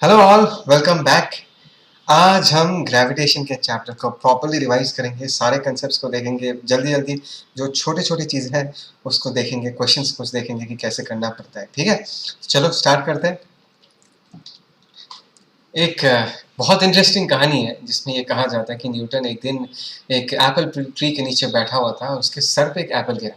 Hello all, welcome back. आज हम gravitation के चैप्टर को प्रॉपर्ली रिवाइज करेंगे, सारे कंसेप्ट्स को देखेंगे जल्दी जल्दी। जो छोटे छोटे चीज़ें हैं उसको देखेंगे, क्वेश्चंस कुछ देखेंगे कि कैसे करना पड़ता है। ठीक है, चलो स्टार्ट करते हैं। एक बहुत इंटरेस्टिंग कहानी है जिसमें ये कहा जाता है कि न्यूटन एक दिन एक एप्पल ट्री के नीचे बैठा हुआ था और उसके सर पे एक एप्पल गिरा।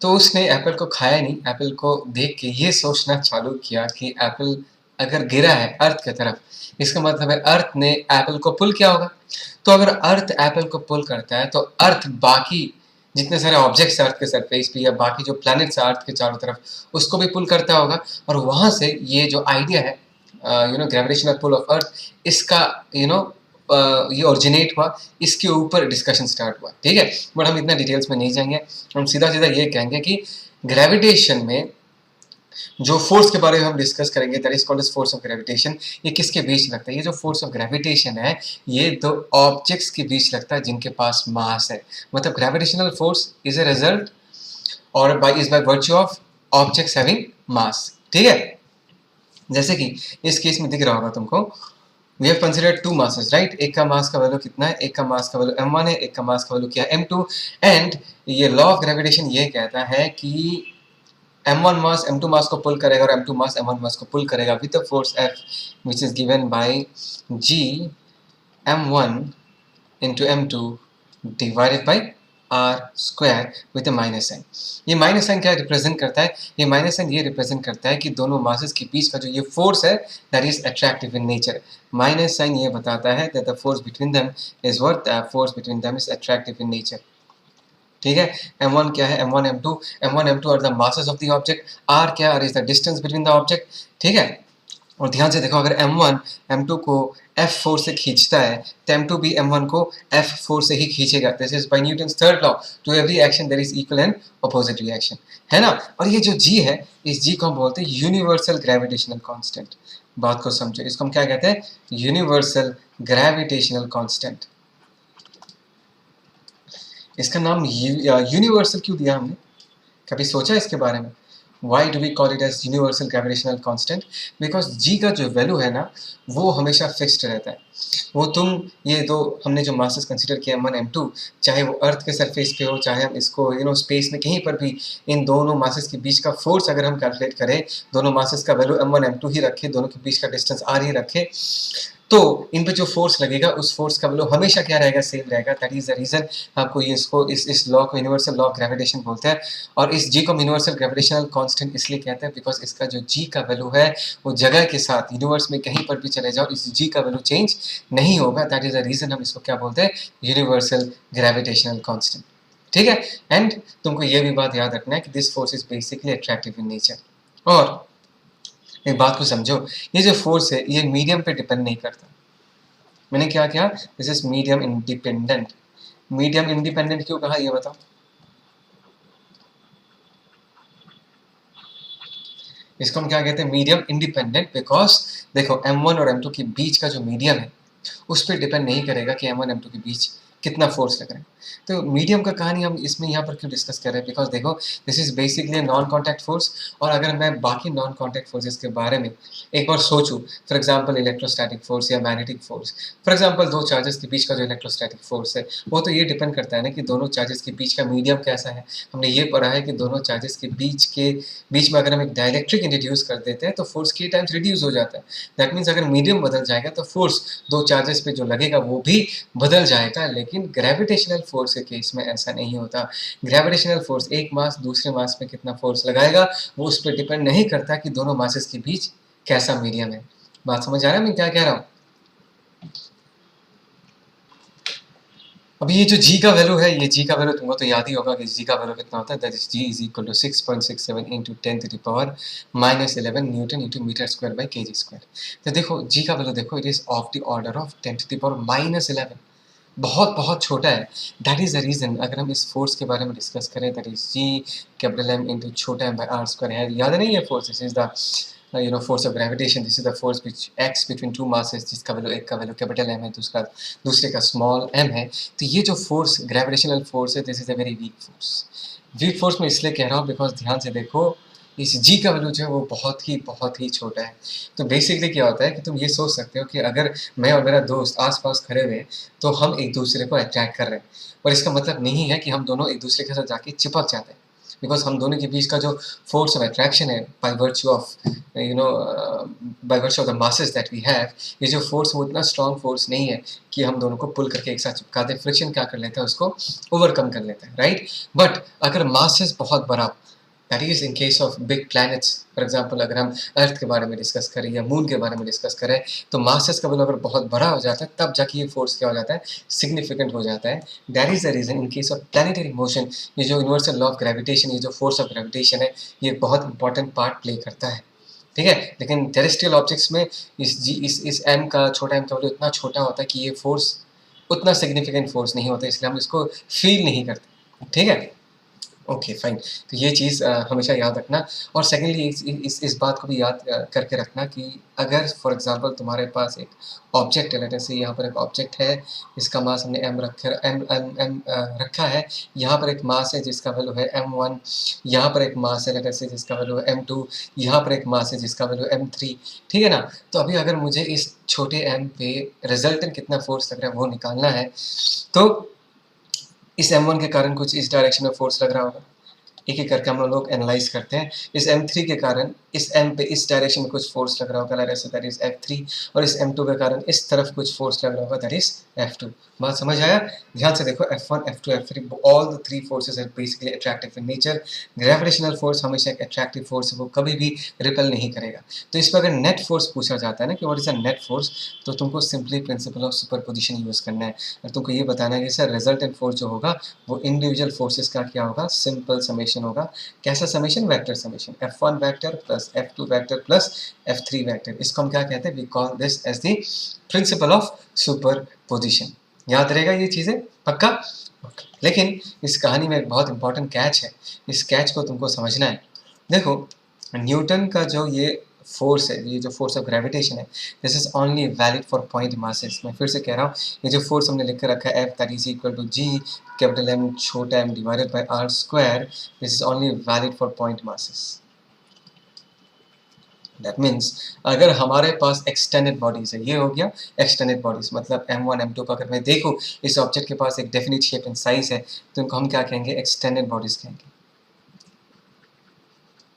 तो उसने एप्पल को खाया नहीं, एप्पल को देख के ये सोचना चालू किया कि एप्पल अगर गिरा है अर्थ की तरफ, इसका मतलब है अर्थ ने एप्पल को पुल किया होगा। तो अगर अर्थ एप्पल को पुल करता है तो अर्थ बाकी जितने सारे ऑब्जेक्ट्स अर्थ के सरफेस पे या बाकी जो प्लैनेट्स अर्थ के चारों तरफ उसको भी पुल करता होगा। और वहां से ये जो आइडिया है ग्रेविटेशनल पुल ऑफ अर्थ, इसका ये ओरिजिनेट हुआ, इसके ऊपर डिस्कशन स्टार्ट हुआ। ठीक है, बट हम इतना डिटेल्स में नहीं जाएंगे। हम सीधा सीधा ये कहेंगे कि ग्रेविटेशन में जो फोर्स के बारे में हम डिस्कस करेंगे, that is called as force of gravitation. ये किसके बीच लगता है? ये जो फोर्स ऑफ ग्रेविटेशन है ये दो ऑब्जेक्ट्स के बीच लगता है जिनके पास मास है। मतलब gravitational force is a result और by virtue of objects having mass. ठीक है, जैसे कि इस केस में दिख रहा होगा तुमको, we have considered two masses, right. एक का मास का वैल्यू कितना है? एक का मास का वैल्यू m1 है, एक का मास का वैल्यू क्या है? m2। एंड ये लॉ ऑफ ग्रेविटेशन ये कहता है कि m1 मास m2 मास को पुल करेगा और m2 मास m1 मास को पुल करेगा with the force F which is given by g m1 into m2 divided by r square with minus sign. ये माइनस साइन क्या रिप्रेजेंट करता है? ये माइनस साइन ये रिप्रेजेंट करता है कि दोनों मासेस के बीच का जो ये फोर्स है that is attractive in nature. Minus sign ये बताता है that the force between them is what the force between them is attractive in nature. ठीक है, m1 क्या है? m1 m2, m1 m2 are the masses of the object, r क्या है? r is the distance between the object. ठीक है, और ध्यान से देखो, अगर m1 m2 को f4 से खींचता है तो m2 भी m1 को f4 से ही खींचेगा। This is by Newton's third law, to every action there is equal and opposite reaction, है ना। और ये जो g है, इस g को हम बोलते हैं यूनिवर्सल ग्रेविटेशनल कांस्टेंट। बात को समझो, इसको हम क्या कहते हैं? Universal gravitational constant. इसका नाम यूनिवर्सल क्यों दिया हमने? कभी सोचा इसके बारे में? Why do we call it as universal gravitational constant? Because g का जो वैल्यू है ना वो हमेशा फिक्स्ड रहता है। वो तुम ये दो हमने जो मासेस कंसीडर किया m1 m2, चाहे वो अर्थ के सरफेस पे हो, चाहे हम इसको स्पेस में कहीं पर भी, इन दोनों मासेस के बीच का फोर्स अगर हम कैलकुलेट करें, दोनों मासेस का वैल्यू m1 m2 ही रखे, दोनों के बीच का डिस्टेंस r ही रखे, तो इन पे जो फोर्स लगेगा उस फोर्स का वैल्यू हमेशा क्या रहेगा? सेम रहेगा। दैट इज द रीजन आपको ये इसको इस लॉ को यूनिवर्सल लॉ ऑफ ग्रेविटेशन बोलते हैं। और इस जी को हम यूनिवर्सल ग्रेविटेशनल कांस्टेंट इसलिए कहते हैं बिकॉज इसका जो जी का वैल्यू है वो जगह के साथ यूनिवर्स में कहीं पर भी चले जाओ, इस जी का वैल्यू चेंज नहीं होगा। दैट इज द रीजन हम इसको क्या बोलते हैं? Universal gravitational constant. ठीक है, एंड तुमको ये भी बात याद रखना है कि this force is basically attractive in nature. और एक बात को समझो, ये जो फोर्स है ये मीडियम पे डिपेंड नहीं करता। मैंने क्या किया? This is medium independent. Medium independent क्यों कहा ये बताओ? इसको हम क्या कहते हैं? Medium independent. बिकॉज देखो m1 और m2 के बीच का जो मीडियम है उस पर डिपेंड नहीं करेगा कि m1 m2 के बीच कितना फोर्स लग रहा है। तो मीडियम का कहानी हम इसमें यहाँ पर क्यों डिस्कस कर रहे हैं? बिकॉज देखो, this is basically non contact force. और अगर मैं बाकी नॉन कॉन्टैक्ट फोर्सेस के बारे में एक बार सोचूं, फॉर एग्जांपल इलेक्ट्रोस्टैटिक फोर्स या मैग्नेटिक फोर्स, फॉर एग्जांपल दो चार्जेस के बीच का जो इलेक्ट्रोस्टैटिक फोर्स है वो तो ये डिपेंड करता है ना कि दोनों चार्जेस के बीच का मीडियम कैसा है। हमने ये पढ़ा है कि दोनों चार्जेस के बीच में अगर हम एक डायइलेक्ट्रिक इंट्रोड्यूस कर देते हैं तो फोर्स के टाइम्स रिड्यूस हो जाता है। दैट मीन्स अगर मीडियम बदल जाएगा तो फोर्स दो चार्जेस पे जो लगेगा वो भी बदल जाएगा। लेकिन ग्रेविटेशनल फोर्स के केस में ऐसा नहीं होता। ग्रेविटेशनल फोर्स एक मास दूसरे मास में कितना फोर्स लगाएगा वो उस पर डिपेंड नहीं करता कि दोनों मासेस के बीच कैसा मीडियम है। बात समझ आ रहा है मैं क्या कह रहा हूँ? अभी ये जो g का वैल्यू है, ये g का वैल्यू तुमको तो याद ही होगा कि g का वैल्यू कितना होता है। That is g is equal to 6.67 into 10 to the power -11 newton into metre square by kg square. तो देखो g का वैल्यू देखो, it is of the order of 10 to the power -11, बहुत बहुत छोटा है। दैट इज द रीजन अगर हम इस फोर्स के बारे में डिस्कस करें, that is g capital M into छोटा m बाई r स्क्वायर है। याद नहीं है force? This is the force of gravitation. This is the force which acts between two masses, जिसका वैल्यू एक का वैल्यू कैपिटल M है, दूसरे का स्मॉल m है। तो ये जो फोर्स ग्रेविटेशनल फोर्स है, this is a very weak force. Weak force में इसलिए कह रहा हूँ बिकॉज ध्यान से देखो, इस जी का वैल्यू जो है वो बहुत ही छोटा है। तो बेसिकली क्या होता है कि तुम ये सोच सकते हो कि अगर मैं और मेरा दोस्त आस-पास खड़े हुए हैं, तो हम एक-दूसरे को अट्रैक्ट कर रहे हैं। पर इसका मतलब नहीं है कि हम दोनों एक-दूसरे के साथ जाके चिपक जाते हैं। बिकॉज़ हम दोनों के बीच का जो फ़ोर्स ऑफ अट्रैक्शन है by virtue of by virtue of the masses that we have, ये जो फ़ोर्स है वो इतना स्ट्रॉन्ग फ़ोर्स नहीं है कि हम दोनों को पुल करके एक साथ चिपका दें। फ्रिक्शन क्या कर लेता है, उसको ओवरकम कर लेता है, राइट? बट अगर मासेस बहुत बड़ा, that is in case of big planets, for example अगर हम अर्थ के बारे में डिस्कस करें या मून के बारे में डिस्कस करें, तो मासेस का वैल्यू अगर बहुत बड़ा हो जाता है, तब जाके ये फ़ोर्स क्या हो जाता है, सिग्निफिकेंट हो जाता है। That is the reason in case of planetary motion, ये जो यूनिवर्सल लॉ ऑफ ग्रेविटेशन, ये जो फ़ोर्स ऑफ ग्रेविटेशन है, ये बहुत इंपॉर्टेंट पार्ट प्ले करता है। ठीक है? लेकिन टेरेस्ट्रियल ऑब्जेक्ट्स में इस एम का, छोटा एम का वैल्यू इतना छोटा होता है कि ये फ़ोर्स उतना सिग्निफिकेंट फ़ोर्स नहीं होता, इसलिए हम इसको फ़ील नहीं करते। ठीक है? Okay fine. तो ये चीज़ हमेशा याद रखना। और सेकेंडली इस बात को भी याद करके रखना कि अगर फॉर एग्जांपल तुम्हारे पास एक ऑब्जेक्ट है, लेट अस से यहाँ पर एक ऑब्जेक्ट है, इसका मास हमने एम रखा है, यहाँ पर एक मास है जिसका वैल्यू है m1, यहाँ पर एक मास है लेट अस से जिसका वैल्यू है m2, यहाँ पर एक मास है जिसका वैल्यू है m3, ठीक है ना? तो अभी अगर मुझे इस छोटे m पे रिजल्टेंट कितना फोर्स लग रहा है वो निकालना है, तो इस m1 के कारण कुछ इस डायरेक्शन में फोर्स लग रहा होगा। एक-एक करके हम लोग एनालाइज़ करते हैं। इस m3 के कारण इस m पे इस डायरेक्शन में कुछ फोर्स लग रहा होगा, late us say that is F3, और इस m2 के कारण इस तरफ कुछ फोर्स लग रहा होगा, दैट इज़ F2। बात समझ आया? ध्यान से देखो, F1, F2, F3 all the 3 forces are basically attractive in nature. Gravitational force हमेशा एक अट्रैक्टिव फोर्स है, वो कभी भी रिपेल नहीं करेगा। तो इस पे अगर नेट फोर्स पूछा जाता है ना कि what is a net force, तो तुमको simply principal of superposition use करना है और तुमको ये बताना है कि सर रिजल्टेंट फोर्स जो होगा वो इंडिविजुअल फोर्सेस का क्या होगा, सिंपल समेशन होगा। कैसा summation? Vector summation, F1 vector plus F2 vector plus F3 vector. इसको हम क्या कहते हैं? We call this as the principle of superposition. याद रहेगा ये चीज़ें? पक्का? ओके। लेकिन इस कहानी में एक बहुत इंपॉर्टेंट कैच है, इस कैच को तुमको समझना है। देखो, न्यूटन का जो ये फोर्स है, ये जो फोर्स ऑफ ग्रेविटेशन है, this is only valid for point masses. मैं फिर से कह रहा हूँ, ये जो फोर्स हमने लिख कर रखा है F that is equal to G capital M छोटा m divided by R square, this is only valid for point masses. That means अगर हमारे पास एक्सटेंडेड बॉडीज है, ये हो गया एक्सटेंडेड बॉडीज, मतलब M1 M2 का अगर मैं देखूँ इस ऑब्जेक्ट के पास एक डेफिनिट शेप एंड साइज है, तो इनको हम क्या कहेंगे? एक्सटेंडेड बॉडीज कहेंगे।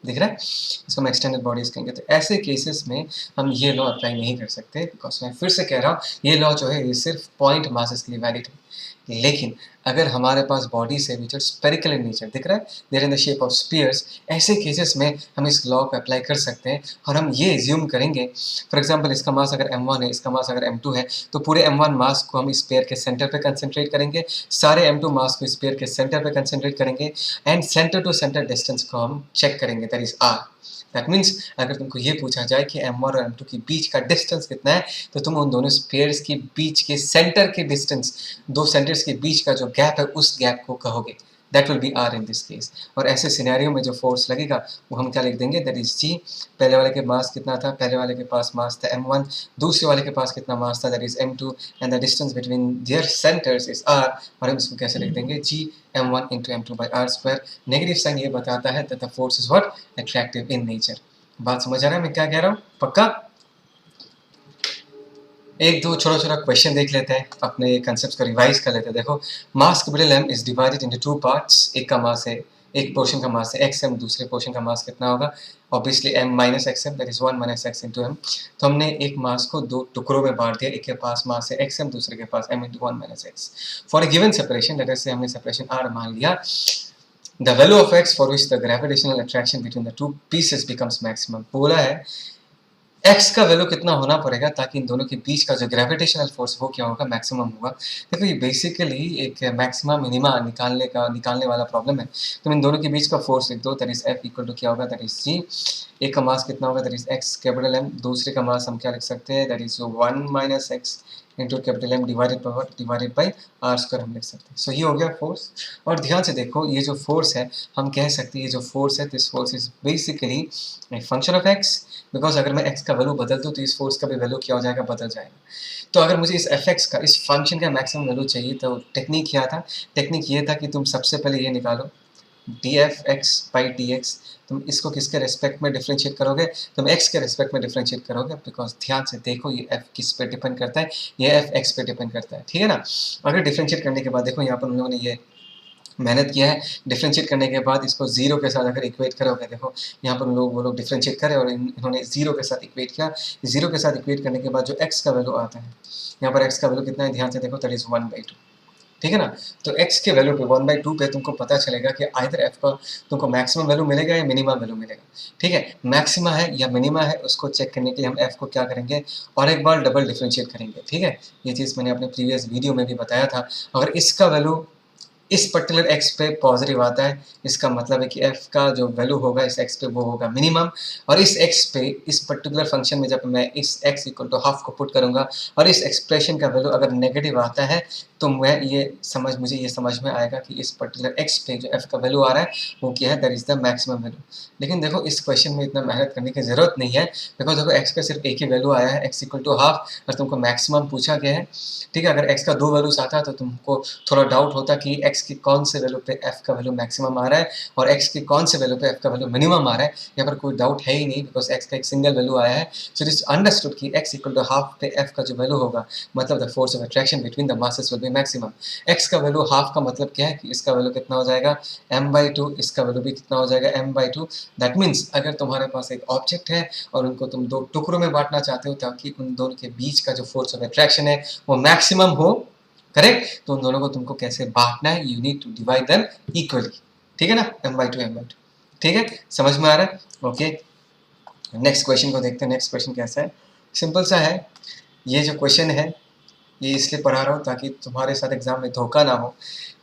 दिख रहा है? इसको हम एक्सटेंडेड बॉडीज कहेंगे। तो ऐसे केसेस में हम ये लॉ अप्लाई नहीं कर सकते, बिकॉज मैं फिर से कह रहा हूँ, ये लॉ जो है ये सिर्फ पॉइंट मासेस के लिए वैलिड है। लेकिन अगर हमारे पास बॉडीज है which are spherical in nature, दिख रहा है, they're in the shape of spheres, ऐसे केसेस में हम इस लॉ को अप्लाई कर सकते हैं और हम ये एज्यूम करेंगे, फॉर एग्जांपल इसका मास अगर m1 है, इसका मास अगर m2 है, तो पूरे m1 मास को हम स्फीयर के सेंटर पे कंसंट्रेट करेंगे, सारे m2 मास को स्फीयर के सेंटर पे कंसंट्रेट करेंगे and centre to centre distance को हम चेक करेंगे, that is r। That means अगर तुमको ये पूछा जाए कि m1 और m2 के बीच का डिस्टेंस कितना है, तो तुम उन दोनों स्फीयर्स के बीच के सेंटर के डिस्टेंस, दो सेंटर्स के बीच का जो गैप है उस गैप को कहोगे, that will B r in this case. और ऐसे सिनेरियो में जो फोर्स लगेगा वो हम क्या लिख देंगे? That is g। पहले वाले के पास कितना था? पहले वाले के पास मास था m1, दूसरे वाले के पास कितना मास था? That is m2, and the distance between their centres is r, और हम इसको कैसे लिख देंगे? g m1 into m2 by r square. Negative sign ये बताता है that the force is what? Attractive in nature. बात समझ आ रहा है मैं क्या कह रहा हूँ? पक्का? एक दो छोटा-छोटा क्वेश्चन देख लेते हैं, अपने कंसेप्ट्स को रिवाइज कर लेते हैं। देखो, mass capital M is divided into two parts. एक का मास है, एक पोर्शन का मास है xm, दूसरे पोर्शन का मास कितना होगा? Obviously m minus xm, that is 1 minus x into m। तो हमने एक मास को दो टुकड़ों में बांट दिया, एक के पास मास है xm, दूसरे के पास m into 1 minus x। For a given separation, late us से हमने सेपरेशन r मान लिया, the value of x for which the gravitational attraction between the two pieces becomes maximum. बोला है x का वैल्यू कितना होना पड़ेगा ताकि इन दोनों के बीच का जो ग्रेविटेशनल फोर्स वो क्या होगा? मैक्सिमम होगा। देखो, ये बेसिकली एक मैक्सिमा मिनिमा निकालने वाला प्रॉब्लम है। तुम इन दोनों के बीच का फोर्स लिख दो, that is F equal to क्या होगा? That is g। एक का मास कितना होगा? That is x capital M, दूसरे का मास हम क्या लिख सकते हैं? That is 1 minus x into capital M divided by r square हम लिख सकते हैं। सो ये हो गया फोर्स। और ध्यान से देखो, ये जो फोर्स है हम कह सकते हैं ये जो फोर्स है, this force is basically a function of x, because अगर मैं x का वैल्यू बदल दूँ तो इस फोर्स का भी वैल्यू क्या हो जाएगा? बदल जाएगा। तो अगर मुझे इस fx का, इस फंक्शन का मैक्सिमम वैल्यू चाहिए, तो टेक्निक क्या था? टेक्निक ये था कि तुम सबसे पहले ये निकालो, D F x by D x, तुम इसको किसके रेस्पेक्ट में डिफ्रेंशिएट करोगे? तुम एक्स के रेस्पेक्ट में डिफ्रेंशिएट करोगे, बिकॉज ध्यान से देखो ये एफ किस पे डिपेंड करता है, ये एफ एक्स पे डिपेंड करता है, ठीक है ना। अगर डिफ्रेंशिएट करने के बाद देखो यहाँ पर उन लोगों ने ये मेहनत किया है, डिफ्रेंशिएट करने के बाद इसको जीरो के साथ अगर इक्वेट करोगे, देखो यहाँ पर वो लोग डिफ्रेंशिएट करें और इन्होंने जीरो के साथ इक्वेट किया। जीरो के साथ इक्वेट करने के बाद जो एक्स का वैल्यू आता है, यहाँ पर एक्स का वैल्यू कितना है, ध्यान से देखो, दैट इज 1/2, ठीक है ना। तो x के वैल्यू पे 1/2 पे तुमको पता चलेगा कि आइदर f का तुमको मैक्सिमम वैल्यू मिलेगा या मिनिमम वैल्यू मिलेगा, ठीक है। मैक्सिमा है या मिनिमा है, उसको चेक करने के लिए हम f को क्या करेंगे, और एक बार डबल डिफरेंशिएट करेंगे, ठीक है। ये चीज़ मैंने अपने प्रीवियस वीडियो में भी बताया था। अगर इसका वैल्यू इस पर्टिकुलर x पे पॉजिटिव आता है, इसका मतलब है कि f का जो वैल्यू होगा इस x पे वो होगा मिनिमम, और इस x पे इस पर्टिकुलर फंक्शन में जब मैं इस x इक्वल टू हाफ को पुट करूंगा और इस एक्सप्रेशन का वैल्यू अगर नेगेटिव आता है, तो मुझे ये समझ में आएगा कि इस पर्टिकुलर x पे जो f का वैल्यू आ रहा है वो क्या है, that is the maximum value. लेकिन देखो इस क्वेश्चन में इतना मेहनत करने की जरूरत नहीं है, बिकॉज देखो x का सिर्फ एक ही वैल्यू आया है, x इक्वल टू हाफ, और तुमको मैक्सिमम पूछा गया है, ठीक है। अगर x का 2 वैल्यूज आता तो तुमको थोड़ा डाउट होता कि x की कौन से वैल्यू पे f का वैल्यू मैक्सिमम आ रहा है और x की कौन से वैल्यू पे f का वैल्यू मिनिमम आ रहा है। यहाँ पर कोई डाउट है ही नहीं, बिकॉज x का एक सिंगल वैल्यू आया है। सो इट इज अंडरस्टूड कि x इक्वल टू हाफ पे f का जो वैल्यू होगा, मतलब the force of attraction between the masses will be maximum. x का वैल्यू हाफ का मतलब क्या है कि इसका वैल्यू कितना हो जाएगा, m/2, इसका वैल्यू भी कितना हो जाएगा, m/2। दैट मीन्स अगर तुम्हारे पास एक ऑब्जेक्ट है और उनको तुम दो टुकड़ों में बांटना चाहते हो ताकि उन दोनों के बीच का जो फोर्स ऑफ अट्रैक्शन है वो मैक्सिमम हो, करेक्ट, तो उन दोनों को तुमको कैसे बांटना है, you need to divide them equally, ठीक है ना, m/2, ठीक है, समझ में आ रहा है। ओके, नेक्स्ट क्वेश्चन को देखते हैं। नेक्स्ट क्वेश्चन कैसा है, सिंपल सा है। ये जो क्वेश्चन है ये इसलिए पढ़ा रहा हूँ ताकि तुम्हारे साथ एग्जाम में धोखा ना हो।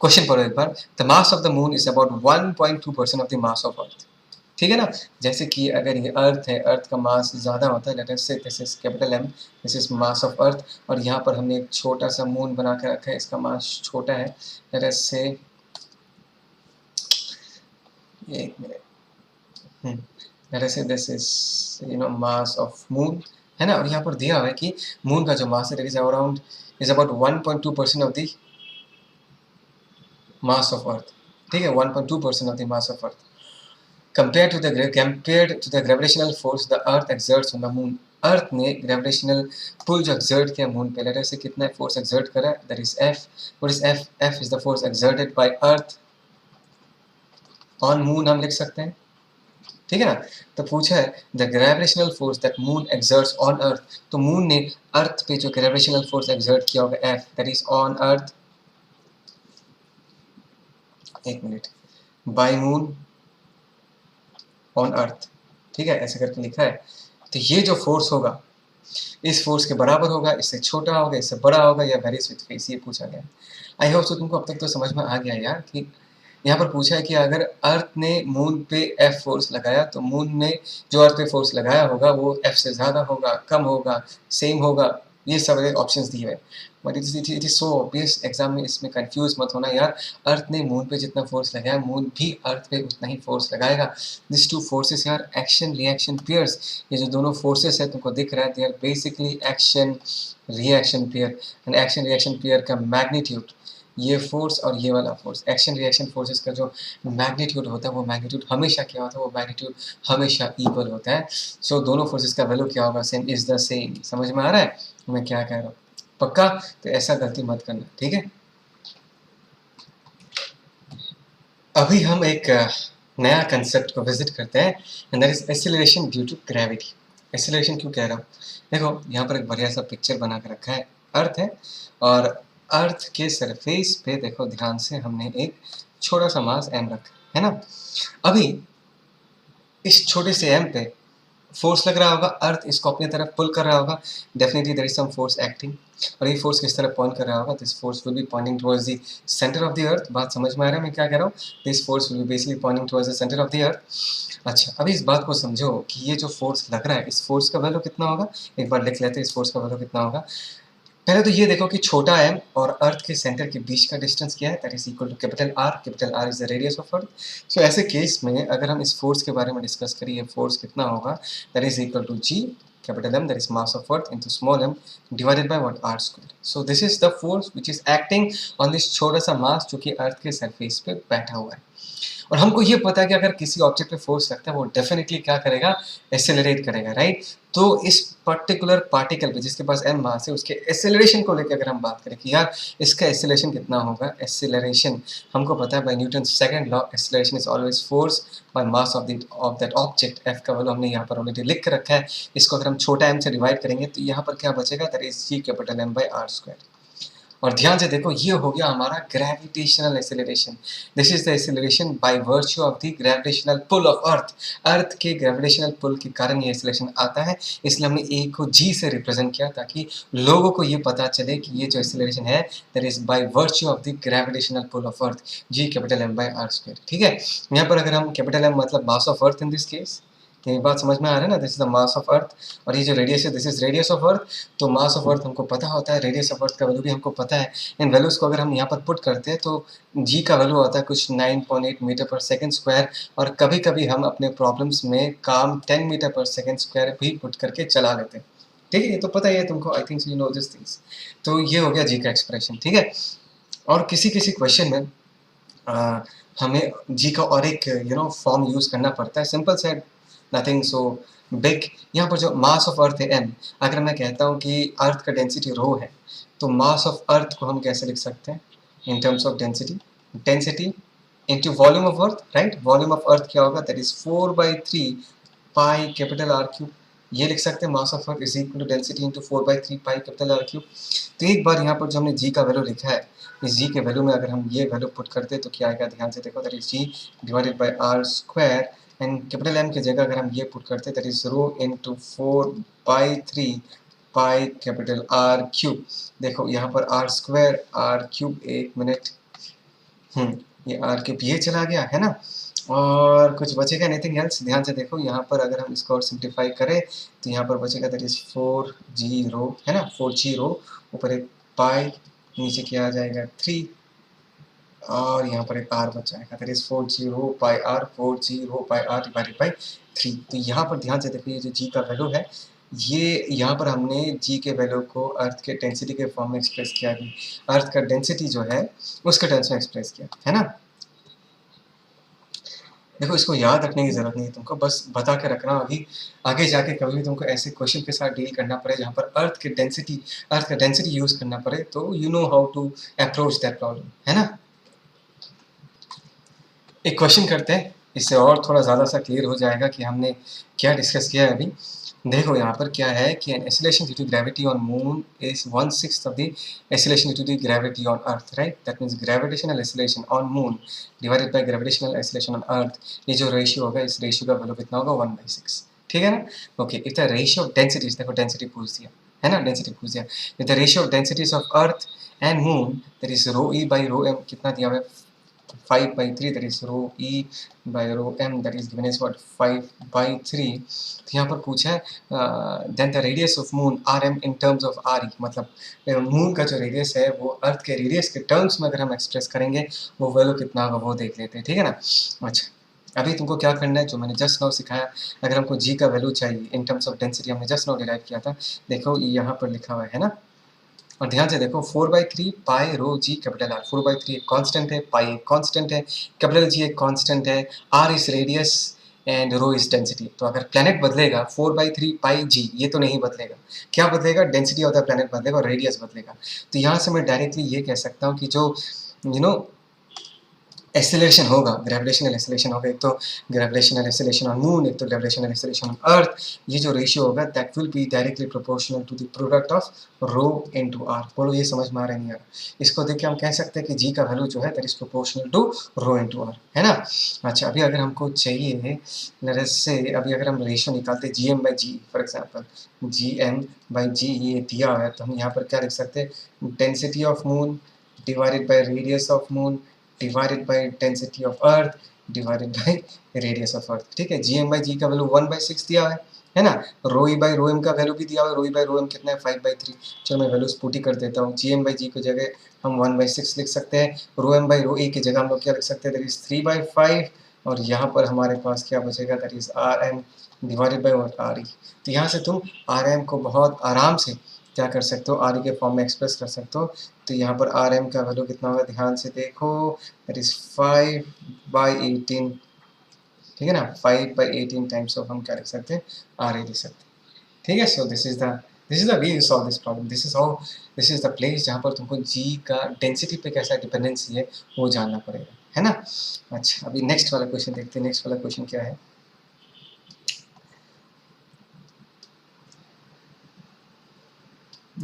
क्वेश्चन पढ़ो एक बार। The mass of the moon is about 1.2% of the mass of earth, ठीक है ना। जैसे कि अगर ये अर्थ है, अर्थ का मास ज़्यादा होता है, let us say this is capital M, this is mass of earth, और यहाँ पर हमने एक छोटा सा मून बना के रखा है, इसका मास छोटा है, लेट अस से, एक minute, late us say this is mass of moon, है ना। और यहाँ पर दिया हुआ है कि मून का जो मास है is about 1.2% of the mass of earth, ठीक है, 1.2% of the mass of earth. Compared to the gravitational force the earth exerts on the moon, अर्थ ने ग्रेविटेशनल पुल जो एक्सर्ट किया मून पे, लेटर से कितना फोर्स एक्सर्ट करा, that is F। What is F? F is the force exerted by earth on moon, हम लिख सकते हैं, ठीक है ना। तो पूछा है the gravitational force that moon exerts on earth, तो मून ने अर्थ पे जो ग्रेविटेशनल फोर्स एक्सर्ट किया होगा F, that is on earth, एक मिनट, बाय मून ऑन अर्थ, ठीक है, ऐसे करके लिखा है। तो ये जो फोर्स होगा इस फोर्स के बराबर होगा, इससे छोटा होगा, इससे बड़ा होगा, या वेरीज विद फेस, ये पूछा गया है। आई होप सो तुमको अब तक तो समझ में आ गया यार कि यहाँ पर पूछा है कि अगर अर्थ ने मून पे F फोर्स लगाया तो मून ने जो अर्थ पे फोर्स लगाया होगा वो F से ज़्यादा होगा, कम होगा, सेम होगा, ये सब ऑप्शंस दिए हुए। But it is so obvious, exam में इसमें कंफ्यूज मत होना यार। अर्थ ने मून पे जितना फोर्स लगाया मून भी अर्थ पे उतना ही फोर्स लगाएगा। दिस टू फोर्सेस यार एक्शन रिएक्शन पेयर्स, ये जो दोनों फोर्सेस है तुमको दिख रहा है, they are basically action reaction pair. And action reaction pair का मैग्नीट्यूड, ये फोर्स और ये वाला फोर्स, एक्शन रिएक्शन फोर्सेस का जो मैग्नीट्यूड होता है वो मैग्नीट्यूड हमेशा क्या होता है, वो मैग्नीट्यूड हमेशा इक्वल होता है। सो दोनों फोर्सेस का वैल्यू क्या होगा, सेम इज द सेम। समझ में आ रहा है मैं क्या कह रहा हूँ, पक्का? तो ऐसा गलती मत करना, ठीक है। अभी हम एक नया कंसेप्ट को विजिट करते हैं, and that is acceleration due to gravity. Acceleration क्यों कह रहा हूँ, देखो यहाँ पर एक बढ़िया सा पिक्चर बना के रखा है, अर्थ है और अर्थ के सरफेस पे देखो ध्यान से हमने एक छोटा सा मास m रखा है ना। अभी इस छोटे से m पे फोर्स लग रहा होगा, अर्थ इसको अपनी तरफ पुल कर रहा होगा, definitely there is some force acting, और ये फोर्स किस तरफ पॉइंट कर रहा होगा, this force will be pointing towards the centre of the earth. बात समझ में आ रहा है मैं क्या कह रहा हूँ, this force will B basically Poynting towards the centre of the अर्थ। अच्छा, अभी इस बात को समझो कि ये जो फोर्स लग रहा है इस फोर्स का वैल्यू कितना होगा, एक बार लिख लेते हैं इस फोर्स का वैल्यू कितना होगा। पहले तो ये देखो कि छोटा m और अर्थ के सेंटर के बीच का डिस्टेंस क्या है, that is equal to capital R is the radius of earth. So ऐसे केस में अगर हम इस फोर्स के बारे में डिस्कस करें, ये फोर्स कितना होगा, that is equal to G capital M, that is mass of earth, into small m divided by what, R²। So this is the force which is acting on this छोटा सा मास जो कि अर्थ के surface पे बैठा हुआ है। और हमको ये पता है कि अगर किसी ऑब्जेक्ट पे फोर्स लगता है वो डेफिनेटली क्या करेगा, एक्सेलरेट करेगा, राइट। तो इस पर्टिकुलर पार्टिकल पे जिसके पास m मास है उसके एक्सेलरेशन को लेकर अगर हम बात करें कि यार इसका एक्सेलरेशन कितना होगा, एक्सेलरेशन हमको पता है by Newton second law, acceleration is always force by mass of that object. f का वैल्यू हमने यहाँ पर ऑलरेडी लिख के रखा है। इसको अगर हम छोटा m से डिवाइड करेंगे तो यहाँ पर क्या बचेगा, that is g capital M by r square. और ध्यान से देखो ये हो गया हमारा gravitational acceleration. This is the acceleration by virtue of the gravitational pull of earth. Earth के ग्रेविटेशनल पुल के कारण ये एक्सेलरेशन आता है, इसलिए हमने ए को जी से रिप्रेजेंट किया ताकि लोगों को ये पता चले कि ये जो एक्सेलरेशन है that is by virtue of the gravitational pull of earth, G capital M by R square. ठीक है, यहाँ पर अगर हम कैपिटल एम मतलब mass of earth in this case, ये बात समझ में आ रहा है ना, this is the mass of earth. और ये जो रेडियस है this is radius of earth. तो मास ऑफ अर्थ हमको पता होता है, रेडियस ऑफ अर्थ का वैल्यू भी हमको पता है। इन वैल्यूज को अगर हम यहाँ पर पुट करते हैं तो जी का वैल्यू आता है कुछ 9.8 मीटर पर सेकंड स्क्वायर। और कभी कभी हम अपने प्रॉब्लम्स में काम 10 मीटर पर सेकंड स्क्वायर भी पुट करके चला लेते हैं। ठीक है, ये तो पता ही है तुमको, I think you know this things. तो ये हो गया जी का एक्सप्रेशन। ठीक है, और किसी किसी क्वेश्चन में हमें जी का और एक फॉर्म यूज करना पड़ता है, simple said nothing so big. यहाँ पर जो मास ऑफ अर्थ है m, अगर मैं कहता हूँ कि अर्थ का डेंसिटी रो है तो मास ऑफ अर्थ को हम कैसे लिख सकते हैं in terms of density, density into volume of earth, right. Volume of earth क्या होगा, that is 4/3 pi capital R cube. ये लिख सकते हैं mass of earth is equal to density into 4/3 pi capital R cube. तो एक बार यहाँ पर जो हमने जी का वैल्यू लिखा है, इस जी के वैल्यू में अगर हम ये वैल्यू पुट करते हैं तो क्या आएगा, ध्यान से देखो, that is G divided by R square and capital M की जगह अगर हम ये पुट करते हैं that is rho into 4/3 pi capital R cube. देखो यहाँ पर आर स्क्वायर आर क्यूब, एक मिनट, ये आर क्यूब ये चला गया है ना, और कुछ बचेगा नथिंग एल्स। ध्यान से देखो यहाँ पर अगर हम इसको और सिंप्लीफाई करें तो यहाँ पर बचेगा दैट इज 4g रो, है ना, 4g रो, ऊपर एक पाई, नीचे क्या आ जाएगा 3, और यहाँ पर एक आर बच जाएगा, that is 4g rho pi R, 4g rho pi R divided by 3। तो यहाँ पर ध्यान से देखो ये जो जी का वैल्यू है, ये यहाँ पर हमने जी के वैल्यू को अर्थ के डेंसिटी के फॉर्म में एक्सप्रेस किया है, अर्थ का डेंसिटी जो है उसके टर्म्स में एक्सप्रेस किया है ना। देखो इसको याद रखने की जरूरत नहीं है तुमको, बस बता के रखना, अभी आगे जाके कभी भी तुमको ऐसे क्वेश्चन के साथ डील करना पड़े जहाँ पर अर्थ का डेंसिटी यूज करना पड़े तो you know how to approach that problem, है ना। एक क्वेश्चन करते हैं, इससे और थोड़ा ज़्यादा सा क्लियर हो जाएगा कि हमने क्या डिस्कस किया है अभी। देखो यहाँ पर क्या है कि an acceleration due to gravity on moon is 1/6 of the acceleration due to gravity on earth, right. That means gravitational acceleration on moon divided by gravitational acceleration on earth, ये जो रेशियो होगा इस रेशियो का value कितना होगा 1/6। ठीक है ना, okay. If the ratio of densities, देखो डेंसिटी पूछ दिया है ना, डेंसिटी पूछ दिया, if the ratio of densities of earth and moon that is rho E by rho M, कितना दिया हुआ है 5/3, that is rho e by rho m, that is given as what 5/3। तो यहाँ पर पूछा है then the radius of moon rm in terms of re, मतलब मून का जो रेडियस है वो अर्थ के रेडियस के टर्म्स में अगर हम एक्सप्रेस करेंगे वो वैल्यू कितना होगा वो देख लेते हैं। ठीक है ना, अच्छा अभी तुमको क्या करना है, जो मैंने जस्ट नाउ सिखाया, अगर हमको जी का वैल्यू चाहिए इन टर्म्स ऑफ डेंसिटी, हमने जस्ट नाउ डिराइव किया था, देखो यहाँ पर लिखा हुआ है ना, और ध्यान से देखो 4/3 पाई रो जी कैपिटल आर, 4/3 एक कांस्टेंट है, पाई एक कांस्टेंट है, कैपिटल जी एक कांस्टेंट है, R is radius and rho is density. तो अगर प्लैनेट बदलेगा 4/3 पाई जी, ये तो नहीं बदलेगा, क्या बदलेगा, डेंसिटी ऑफ द प्लैनेट बदलेगा और रेडियस बदलेगा। तो यहाँ से मैं डायरेक्टली ये कह सकता हूँ कि जो एक्सेलरेशन होगा, ग्रेविटेशनल एक्सेलरेशन होगा, एक तो ग्रेविटेशनल एक्सेलरेशन ऑन मून, एक तो ग्रेविटेशनल एक्सेलरेशन ऑन अर्थ, ये जो रेशियो होगा that will be directly proportional to the product of rho into R. बोलो ये समझ में आ रहा है नहीं आ रहा, इसको देख के हम कह सकते हैं कि जी का वैल्यू जो है that is proportional to rho into R, है ना। अच्छा अभी अगर हमको चाहिए से, अभी अगर हम रेशियो निकालते g M by g, for example g M by g ये दिया है, तो हम यहाँ पर क्या लिख सकते हैं, density of moon divided by radius of moon divided by density of earth divided by radius of earth. ठीक है, जी एम बाई जी का वैल्यू 1/6 दिया है ना, रो ई बाई रो एम का वैल्यू भी दिया हुआ है, रो ई बाई रो एम कितना है 5/3। चलो मैं वैल्यूज पुट ही कर देता हूँ, जी एम बाई जी की जगह हम 1/6 लिख सकते हैं, रो एम बाई रो ए की जगह हम लोग क्या लिख सकते हैं, दैट इज 3/5, और यहाँ पर हमारे पास क्या बचेगा, that is R M divided by R E. तो यहाँ से तुम आर एम को बहुत आराम से क्या कर सकते हो, आर ई के फॉर्म में एक्सप्रेस कर सकते हो। तो यहाँ पर आर एम का वैल्यू कितना होगा, ध्यान से देखो, दैट इज 5/18, ठीक है ना, 5/18 टाइम्स ऑफ हम क्या लिख सकते हैं, आर ए लिख सकते हैं, ठीक है। So this is the way you solve this problem, this is the place जहाँ पर तुमको जी का डेंसिटी पे कैसा डिपेंडेंसी है वो जानना पड़ेगा, है ना। अच्छा, अभी नेक्स्ट वाला क्वेश्चन देखते हैं। नेक्स्ट वाला क्वेश्चन क्या है,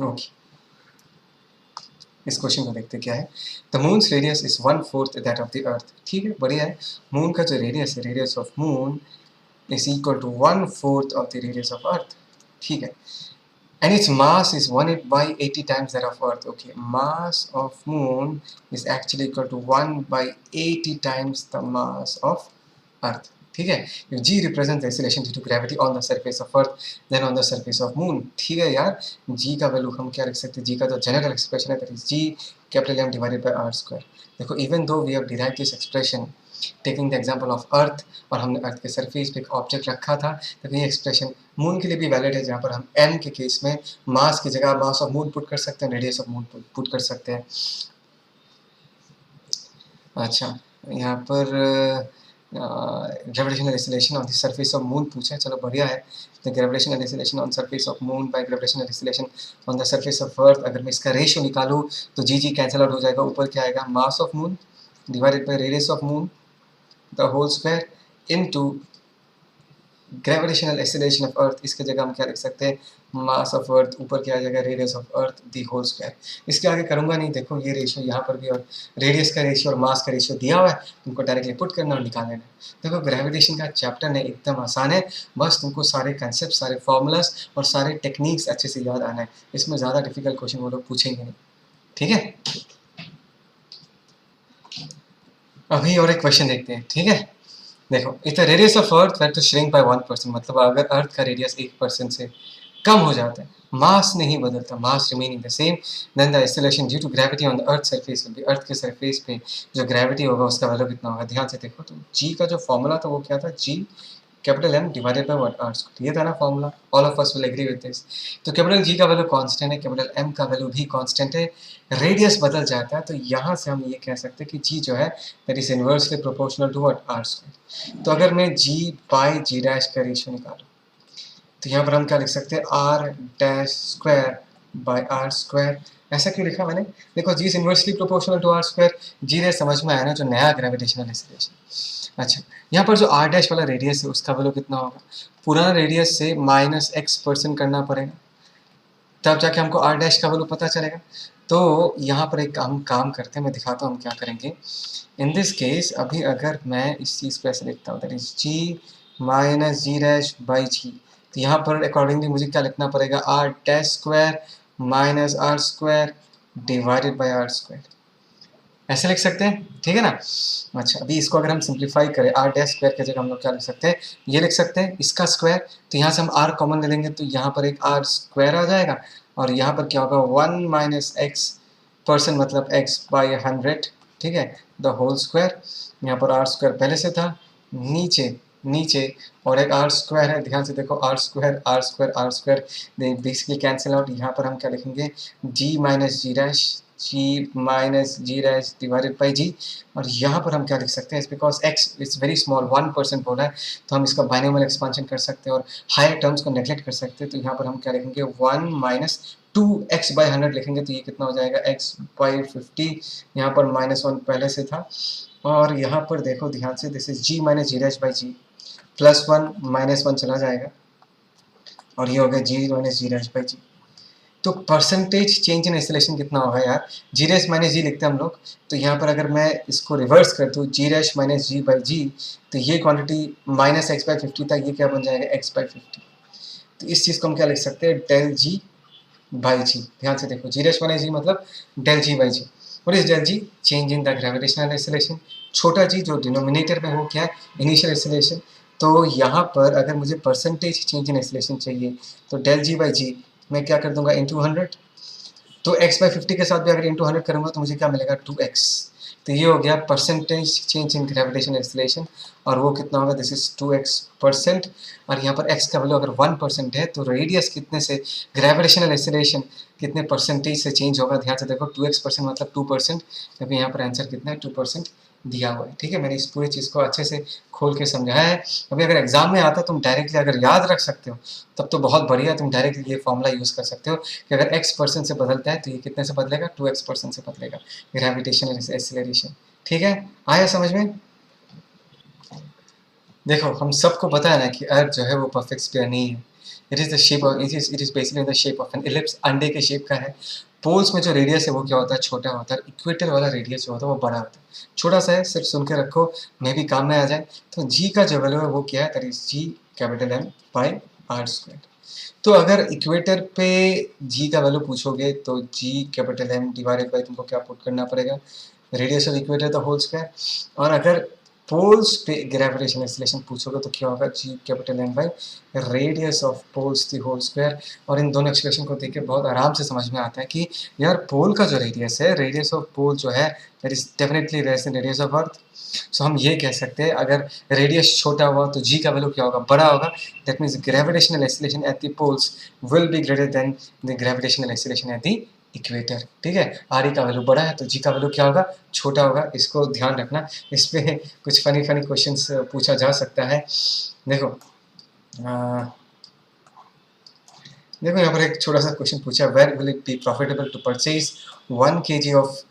ओके, इस क्वेश्चन को देखते क्या है। The moon's radius is 1/4 that of the earth, ठीक है, बढ़िया है। मून का जो रेडियस है, radius of moon is equal to 1/4 of the radius of earth, ठीक है। And its mass is 1/80 times that of Earth. Okay, mass of Moon is actually equal to 1/80 times the mass of Earth. ठीक है, if G represents the acceleration due to gravity on the surface of Earth, then on the surface of Moon. ठीक है यार, G का value हम क्या लिख सकते हैं, G का जो जनरल एक्सप्रेशन है that is G capital M divided by R square. देखो, even though we have derived this expression taking the example of earth, और हमने अर्थ के सरफेस पे एक ऑब्जेक्ट रखा था, तो ये एक्सप्रेशन मून के लिए भी वैलिड है, जहाँ पर हम एम के केस में मास की जगह मास ऑफ मून पुट कर सकते हैं, रेडियस ऑफ मून पुट कर सकते हैं। अच्छा, यहाँ पर gravitational acceleration on the surface of moon पूछा है, चलो बढ़िया है। The gravitational acceleration on surface of moon by gravitational acceleration on the surface of अर्थ, अगर मैं इसका रेशियो निकालूँ तो जी जी कैंसिल आउट हो जाएगा, ऊपर क्या आएगा, mass of moon divided by radius of moon the whole square into gravitational acceleration of earth, इसके जगह हम क्या लिख सकते हैं, mass of earth, ऊपर क्या आ जाएगा, radius of earth the whole square। इसके आगे करूँगा नहीं, देखो ये रेशियो यहाँ पर भी, और रेडियस का रेशियो और मास का रेशियो दिया हुआ है, तुमको डायरेक्टली पुट करना और निकाल लेना। देखो, ग्रेविटेशन का चैप्टर है, एकदम आसान है, बस तुमको सारे कंसेप्ट, सारे फॉर्मूलाज और सारे टेक्निक्स अच्छे से याद आना है, इसमें ज़्यादा डिफिकल्ट क्वेश्चन वो लोग पूछेंगे नहीं, ठीक है। अभी और एक क्वेश्चन देखते हैं, ठीक है। देखो, if the radius of earth were to shrink by 1%, मतलब अगर अर्थ का रेडियस 1% से कम हो जाता है, मास नहीं बदलता, mass remaining the same, then the acceleration due to gravity on the earth surface will be, earth के सरफेस पे जो ग्रेविटी होगा उसका वैल्यू कितना होगा। ध्यान से देखो, तो जी का जो फॉर्मूला था वो क्या था, g capital M divided by one R square, ये था ना formula, all of us will agree with this. तो कैपिटल जी का वैल्यू कांस्टेंट है, कैपिटल एम का वैल्यू भी कांस्टेंट है, रेडियस बदल जाता है, तो यहाँ से हम ये कह सकते हैं कि जी जो है that is inversely proportional to what, R square. तो अगर मैं जी बाई जी डैश का रेशियो निकालूँ तो यहाँ पर हम क्या लिख सकते हैं, are dash square by R square. ऐसा क्यों लिखा मैंने, देखो जी is inversely proportional to R square, जी रे समझ में आया ना, जो नया ग्रेविटेशनल एक्सीलरेशन। अच्छा, यहाँ पर जो आर डैश वाला रेडियस है उसका वैल्यू कितना होगा, पुराना रेडियस से -x% करना पड़ेगा, तब जाके हमको आर डैश का वैल्यू पता चलेगा। तो यहाँ पर एक हम काम करते हैं, मैं दिखाता हूँ हम क्या करेंगे। इन दिस केस अभी अगर मैं इस चीज़ को ऐसे लिखता हूँ, that is g minus g dash by g, तो यहाँ पर अकॉर्डिंगली मुझे क्या लिखना पड़ेगा, R dash square minus R square divided by R square, ऐसे लिख सकते हैं, ठीक है ना। अच्छा, अभी इसको अगर हम सिंप्लीफाई करें, आर डैश स्क्वायर की जगह हम लोग क्या लिख सकते हैं, ये लिख सकते हैं इसका स्क्वायर, तो यहाँ से हम आर कॉमन ले लेंगे, तो यहाँ पर एक आर स्क्वायर आ जाएगा, और यहाँ पर क्या होगा, 1 माइनस एक्स परसेंट मतलब एक्स बाई 100, ठीक है, द होल स्क्वायर। यहाँ पर आर स्क्वायर पहले से था, नीचे नीचे और एक आर स्क्वायर है, ध्यान से देखो, R square R square R square basically cancel out. यहाँ पर हम क्या लिखेंगे, g minus g dash, g minus g dash divided by जी, और यहाँ पर हम क्या लिख सकते हैं, because x is very small, 1% बोला है, तो हम इसका बाइनोमियल एक्सपांशन कर सकते हैं और हायर टर्म्स को नेग्लेक्ट कर सकते हैं। तो यहाँ पर हम क्या लिखेंगे, 1 माइनस 2x बाई 100 लिखेंगे, तो ये कितना हो जाएगा, x बाई 50, यहाँ पर -1 पहले से था, और यहाँ पर देखो ध्यान से, this is g minus g dash by g, +1 -1 चला जाएगा, और ये हो गया g minus g dash by g. तो परसेंटेज चेंज इन एक्सेलरेशन कितना होगा यार, जी डैश माइनस जी लिखते हैं हम लोग, तो यहाँ पर अगर मैं इसको रिवर्स कर दूँ, जी dash minus ji by g, तो ये क्वांटिटी -x बाई 50 था, ये क्या बन जाएगा, x बाई 50। तो इस चीज़ को हम क्या लिख सकते हैं, डेल जी बाई जी। ध्यान से देखो, जी डैश माइनस जी मतलब डेल जी बाई जी, और इस del G change in the gravitational acceleration, छोटा जी जो डिनोमिनेटर में हो क्या है, इनिशियल एक्सेलरेशन। तो यहाँ पर अगर मुझे परसेंटेज चेंज इन एक्सेलरेशन चाहिए, तो डेल जी बाई जी मैं क्या कर दूंगा, इंटू 100, तो x/50 के साथ भी अगर इंटू 100 करूँगा तो मुझे क्या मिलेगा 2x। तो ये हो गया percentage change in gravitational acceleration, और वो कितना होगा, दिस इज 2x%। और यहाँ पर x का वैल्यू अगर 1% है तो रेडियस कितने से, ग्रेविटेशनल एक्सेलरेशन कितने परसेंटेज से चेंज होगा। ध्यान से देखो 2x% मतलब 2%, क्योंकि यहाँ पर आंसर कितना है 2% दिया हुआ है। ठीक है, मैंने इस पूरी चीज़ को अच्छे से खोल के समझाया है। अभी अगर एग्जाम में आता तुम डायरेक्टली अगर याद रख सकते हो तब तो बहुत बढ़िया, तुम डायरेक्टली ये फॉर्मूला यूज़ कर सकते हो कि अगर x% से बदलता है तो ये कितने से बदलेगा, 2x% से बदलेगा ग्रेविटेशनल एक्सेलरेशन। ठीक है, आया समझ में। देखो हम सबको पता है ना कि अर्थ जो है वो परफेक्ट स्फीयर नहीं है। It is the shape of, it is basically the shape of N ellipse, अंडे के शेप का है। पोल्स में जो रेडियस है वो क्या होता है, छोटा होता है। इक्वेटर वाला रेडियस जो होता है वो बड़ा होता है। छोटा सा है, सिर्फ सुन के रखो, मे भी काम में आ जाए। तो जी का जो वैल्यू है वो क्या है, that is G capital M by R square. तो अगर इक्वेटर पे जी का वैल्यू पूछोगे तो G capital M divided by तुमको क्या पुट करना पड़ेगा, radius of equator the whole square. और अगर पोल्स पे ग्रेविटेशन एक्सेलरेशन पूछोगे तो क्या होगा, g capital M by radius of poles the whole square. और इन दोनों एक्सप्रेशन को देख के बहुत आराम से समझ में आता है कि यार पोल का जो रेडियस है, रेडियस ऑफ पोल जो है that is definitely less than radius of earth. So हम ये कह सकते हैं अगर रेडियस छोटा हुआ तो जी का वैल्यू क्या होगा, बड़ा होगा। That means gravitational acceleration at the poles will be greater than the gravitational acceleration at the equator. ठीक है, आर ई का वैल्यू बड़ा है तो जी का वैल्यू क्या होगा, छोटा होगा। इसको ध्यान रखना, इस पे कुछ फनी फनी क्वेश्चंस पूछा जा सकता है। देखो देखो यहाँ पर एक छोटा सा क्वेश्चन पूछा, where will it be profitable to purchase 1 kg of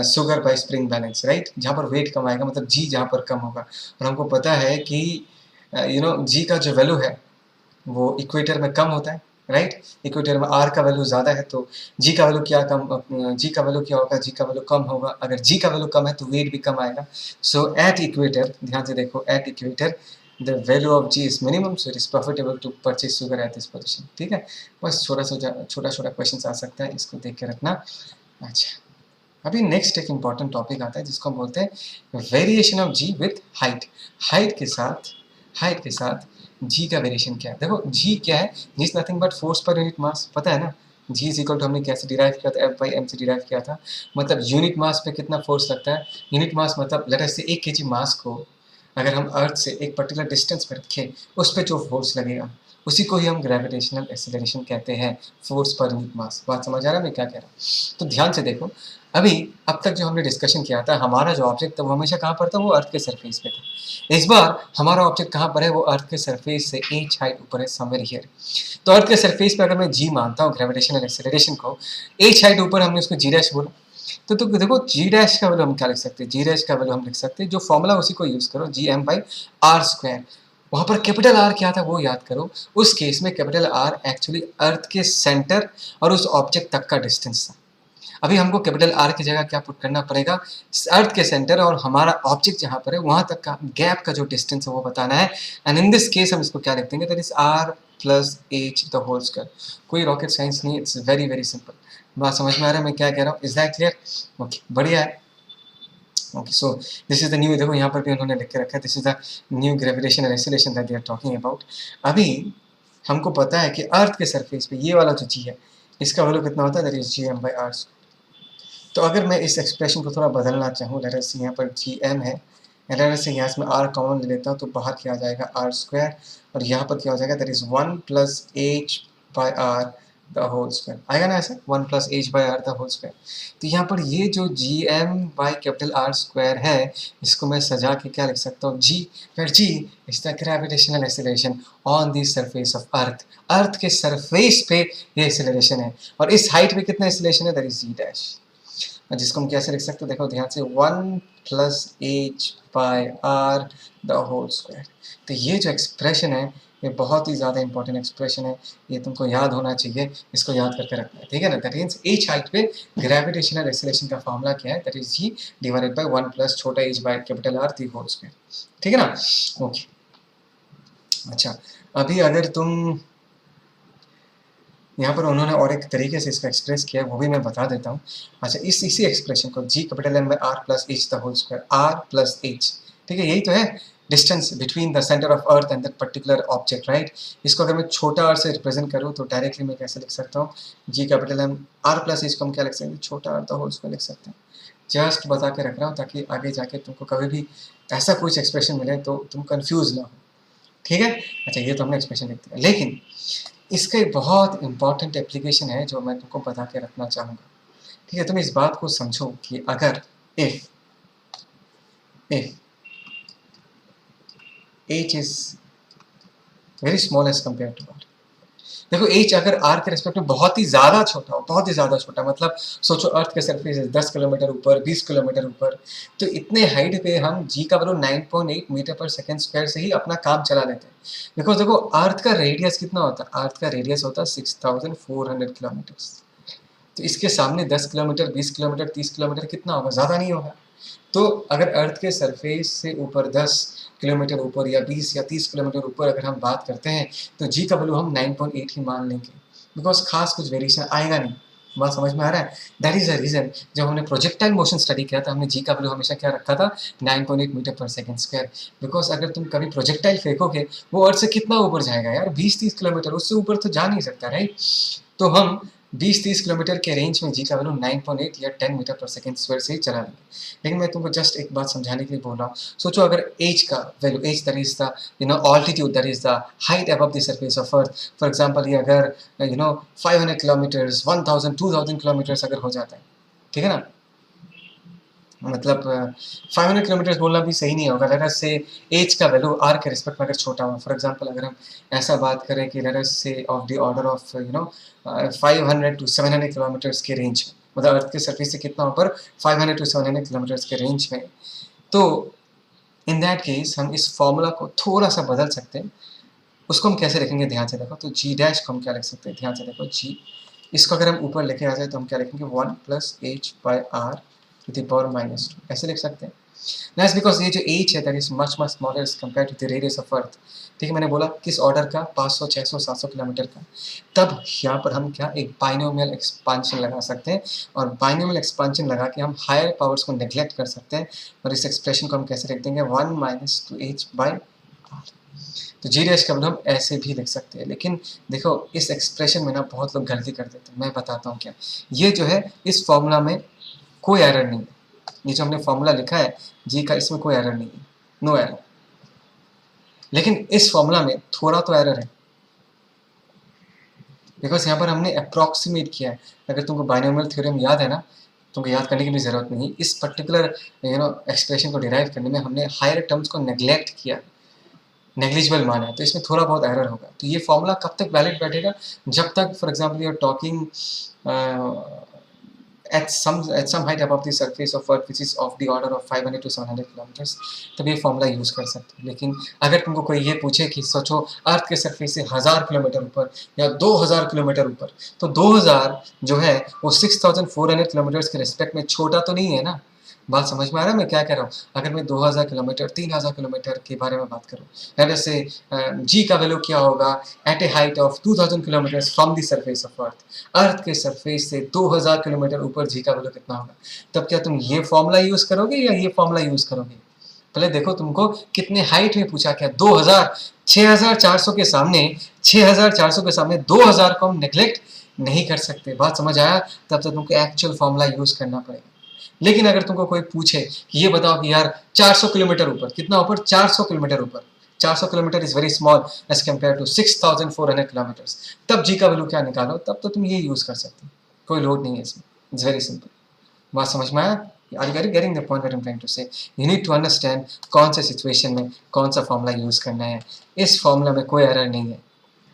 sugar by spring balance, right. जहाँ पर वेट कम आएगा मतलब जी जहाँ पर कम होगा। और हमको पता है कि जी का जो वैल्यू है वो इक्वेटर में कम होता है, राइट। इक्वेटर में आर का वैल्यू ज़्यादा है तो जी का वैल्यू क्या कम, जी का वैल्यू क्या होगा, जी का वैल्यू कम होगा। अगर जी का वैल्यू कम है तो वेट भी कम आएगा। सो एट इक्वेटर, ध्यान से देखो, at equator the value of G is minimum, so it is profitable to purchase sugar at this position. ठीक है, बस छोटा क्वेश्चन आ सकता है, इसको देख के रखना। अच्छा, अभी नेक्स्ट एक इंपॉर्टेंट टॉपिक आता है जिसको हम बोलते हैं variation of G with height. Height के साथ जी का वेरिएशन क्या है। देखो जी क्या है, जी इज नथिंग बट फोर्स पर यूनिट मास, पता है ना। जी इज इक्वल टू हमने कैसे डिराइव किया था, एफ बाई एम से डिराइव किया था। मतलब यूनिट मास पे कितना फोर्स लगता है। यूनिट मास मतलब लेट अस से 1 kg मास को अगर हम अर्थ से एक पर्टिकुलर डिस्टेंस पर रखें, उस पर जो फोर्स लगेगा उसी को ही हम ग्रेविटेशनल एक्सेलरेशन कहते हैं, फोर्स पर यूनिट मास। बात समझ आ रहा है मैं क्या कह रहा हूँ। तो ध्यान से देखो, अभी अब तक जो हमने डिस्कशन किया था, हमारा जो ऑब्जेक्ट था वो हमेशा कहाँ पर था, वो अर्थ के सरफेस पे था। इस बार हमारा ऑब्जेक्ट कहाँ पर है, वो अर्थ के सरफेस से h हाइट ऊपर है, समवेयर हियर। तो अर्थ के सरफेस पे अगर मैं जी मानता हूँ ग्रेविटेशनल एक्सेलरेशन को, h हाइट ऊपर हमने उसको जी डैश बोला। तो देखो जी डैश का वैल्यू हम क्या लिख सकते हैं, जी डैश का वैल्यू हम लिख सकते हैं, जो फॉर्मूला उसी को यूज करो, G M by R square. वहाँ पर कैपिटल आर क्या था वो याद करो। उस केस में कैपिटल आर एक्चुअली अर्थ के सेंटर और उस ऑब्जेक्ट तक का डिस्टेंस था। अभी हमको कैपिटल आर की जगह क्या पुट करना पड़ेगा, अर्थ के सेंटर और हमारा ऑब्जेक्ट जहाँ पर है वहाँ तक का गैप का जो डिस्टेंस है वो बताना है। एंड इन दिस केस हम इसको क्या लिख देंगे, that is R plus H the whole square. कोई रॉकेट साइंस नहीं, इट्स वेरी वेरी सिंपल। बात समझ में आ रहा है मैं क्या कह रहा हूँ, इज दैट क्लियर। ओके, बढ़िया है। Okay, so this is the new, देखो यहाँ पर भी उन्होंने लिख के रखा है, this is the new gravitational acceleration that they are talking about. अभी हमको पता है कि अर्थ के सरफेस पे ये वाला जो जी है इसका वैल्यू कितना होता है, that is G M by R. तो अगर मैं इस एक्सप्रेशन को थोड़ा बदलना चाहूँ, लेट अस से यहाँ पर जी एम है, लेट अस से यहाँ से मैं आर कॉमन ले लेता हूँ तो बाहर क्या आ जाएगा आर स्क्वायर, और यहाँ पर क्या हो जाएगा, that is 1 plus H by R the whole square. आएगा ना ऐसा, 1 plus H by R the whole square. तो यहाँ पर ये जो G M by capital R square है, इसको मैं सजा के क्या लिख सकता हूँ, जी, फिर g is the gravitational acceleration on the surface of earth. Earth के सरफेस पे ये एक्सेलरेशन है, और इस हाइट पे कितना एक्सेलरेशन है, दैट इज जी डैश, जिसको हम कैसे लिख सकते हैं, देखो ध्यान से, 1 plus H by R the whole square. तो ये जो एक्सप्रेशन है ये बहुत ही ज़्यादा इंपॉर्टेंट एक्सप्रेशन है, ये तुमको याद होना चाहिए, इसको याद करके रखना है, ठीक है ना। दैट मीन्स एच हाइट पे ग्रेविटेशनल एक्सेलरेशन का फॉर्मूला क्या है, that is G divided by 1 plus छोटा H by capital R the whole square, ठीक है ना। ओके, अच्छा, अभी अगर तुम यहाँ पर उन्होंने और एक तरीके से इसको एक्सप्रेस किया है, वो भी मैं बता देता हूँ। अच्छा, इसी एक्सप्रेशन को G capital M by R plus H the whole square, R plus H, ठीक है, यही तो है। Distance between the centre of earth and that particular object, right. इसको अगर मैं छोटा आर से रिप्रेजेंट करूँ तो डायरेक्टली मैं कैसे लिख सकता हूँ, जी कैपिटल एम आर प्लस इसको हम क्या लिख सकते हैं, छोटा आर द होल स्क्वायर लिख सकते हैं। जस्ट बता के रख रहा हूँ ताकि आगे जाके तुमको कभी भी ऐसा कुछ एक्सप्रेशन मिले तो तुम कंफ्यूज ना हो, ठीक है। अच्छा, ये तो हमने एक्सप्रेशन लिख दिया, लेकिन इसका एक बहुत इंपॉर्टेंट एप्लीकेशन है जो मैं तुमको बता के रखना चाहूँगा, ठीक है। तुम इस बात को समझो कि अगर if h is very small as compared to r, देखो h अगर r के रेस्पेक्ट में बहुत ही ज़्यादा छोटा हो, बहुत ही ज़्यादा छोटा, मतलब सोचो अर्थ के सरफेस 10 किलोमीटर ऊपर, 20 किलोमीटर ऊपर, तो इतने हाइट पे हम g का वैल्यू 9.8 मीटर पर सेकेंड स्क्वायर से ही अपना काम चला लेते हैं। बिकॉज देखो अर्थ का रेडियस कितना होता है, अर्थ का रेडियस होता है 6400 किलोमीटर्स, तो इसके सामने 10 किलोमीटर, 20 किलोमीटर, 30 किलोमीटर कितना होगा, ज़्यादा नहीं होगा। तो अगर अर्थ के सरफेस से ऊपर 10 किलोमीटर ऊपर या 20 या 30 किलोमीटर ऊपर अगर हम बात करते हैं तो जी का वैल्यू हम 9.8 ही मान लेंगे, बिकॉज खास कुछ वेरिएशन आएगा नहीं। बात समझ में आ रहा है? दैट इज द रीजन जब हमने प्रोजेक्टाइल मोशन स्टडी किया था हमने जी का वैल्यू हमेशा क्या रखा था, 9.8 मीटर पर सेकेंड स्क्वायर। बिकॉज अगर तुम कभी प्रोजेक्टाइल फेंकोगे वो अर्थ से कितना ऊपर जाएगा यार, 20-30 किलोमीटर, उससे ऊपर तो जा नहीं सकता, राइट। तो हम 20-30 किलोमीटर के रेंज में जी का वैल्यू 9.8 या 10 मीटर पर सेकेंड स्क्वायर से ही चला लेंगे। लेकिन मैं तुमको जस्ट एक बात समझाने के लिए बोल रहा हूँ, सोचो अगर एज का वैल्यू, H that is the altitude, that is the height above the surface of earth, for example ये अगर 500 किलोमीटर्स, 1000, 2000 किलोमीटर्स अगर हो जाता है, ठीक है ना, मतलब 500 किलोमीटर बोलना भी सही नहीं होगा, लेट अस से एज का वैल्यू आर के रिस्पेक्ट में अगर छोटा हो, फॉर एग्जांपल अगर हम ऐसा बात करें कि लेट अस से of the order of 500 to 700 kilometres के रेंज में, मतलब अर्थ के सरफेस से कितना ऊपर, 500 to 700 किलोमीटर्स के रेंज में, तो इन दैट केस हम इस फॉर्मूला को थोड़ा सा बदल सकते हैं। उसको हम कैसे लिखेंगे, ध्यान से देखो, तो जी डैश को हम क्या लिख सकते हैं, ध्यान से देखो, जी इसको अगर हम ऊपर लेके आ जाए तो हम क्या लिखेंगे, 1 plus H by R to the power -2, ऐसे लिख सकते हैं। दैट्स बिकॉज ये जो h है that is much much smaller as compared to the radius of earth, ठीक है। मैंने बोला किस ऑर्डर का, 500, 600, 700 किलोमीटर का। तब यहाँ पर हम क्या एक बाइनोमियल एक्सपांशन लगा सकते हैं, और बाइनोमियल एक्सपांशन लगा के हम हायर पावर्स को नेग्लेक्ट कर सकते हैं, और इस एक्सप्रेशन को हम कैसे लिख देंगे, 1 माइनस 2h बाई आर। तो जी डैश का हम ऐसे भी लिख सकते हैं, लेकिन देखो इस एक्सप्रेशन में ना बहुत लोग गलती कर देते हैं। मैं बताता हूँ क्या, ये जो है इस फॉर्मूला में कोई एरर नहीं है, ये जो हमने फॉर्मूला लिखा है जी का, इसमें कोई एरर नहीं है, नो एरर। लेकिन इस फॉर्मूला में थोड़ा तो एरर है, बिकॉज यहाँ पर हमने अप्रॉक्सीमेट किया है। अगर तुमको बाइनोमियल थ्योरम याद है ना, तुमको याद करने की भी जरूरत नहीं, इस पर्टिकुलर एक्सप्रेशन को डिराइव करने में हमने हायर टर्म्स को नेग्लेक्ट किया, नेग्लिजिबल माना है, तो इसमें थोड़ा बहुत एरर होगा। तो ये फॉर्मूला कब तक वैलिड बैठेगा, जब तक for example you are talking at some height above the surface of earth which is of the order of 500 to 700 kilometers, तब ये फॉर्मूला यूज़ कर सकते हो। लेकिन अगर तुमको कोई ये पूछे कि सोचो अर्थ के सरफेस से 1000 किलोमीटर ऊपर या 2000 किलोमीटर ऊपर, तो 2000 जो है वो 6400 किलोमीटर्स के रिस्पेक्ट में छोटा तो नहीं है ना। बात समझ में आ रहा है मैं क्या कह रहा हूँ? अगर मैं 2000 किलोमीटर, 3000 किलोमीटर के बारे में बात करूँ, जैसे जी का वैल्यू क्या होगा at a height of 2000 kilometres from the surface of earth, earth के सरफेस से 2000 किलोमीटर ऊपर जी का वैल्यू कितना होगा, तब क्या तुम ये फॉर्मूला यूज करोगे या ये फॉर्मूला यूज करोगे? पहले देखो तुमको कितने हाइट में पूछा, क्या 2000, 6400 के सामने, 6400 के सामने 2000 को हम नेग्लेक्ट नहीं कर सकते। बात समझ आया? तब तक तुमको एक्चुअल फॉर्मूला यूज करना पड़ेगा। लेकिन अगर तुमको कोई पूछे कि ये बताओ कि यार 400 किलोमीटर ऊपर, कितना ऊपर, 400 किलोमीटर ऊपर, 400 kilometre is very small as compare to 6400 kilometres, तब जी का वैल्यू क्या निकालो, तब तो तुम ये यूज कर सकते हो, कोई लोड नहीं है इसमें, इट्स वेरी सिंपल। बात समझ में आया? Are you getting the point that I'm trying to say? You need to understand कौन से सिचुएशन में कौन सा फॉर्मूला यूज करना है। इस फॉर्मूला में कोई एरर नहीं है।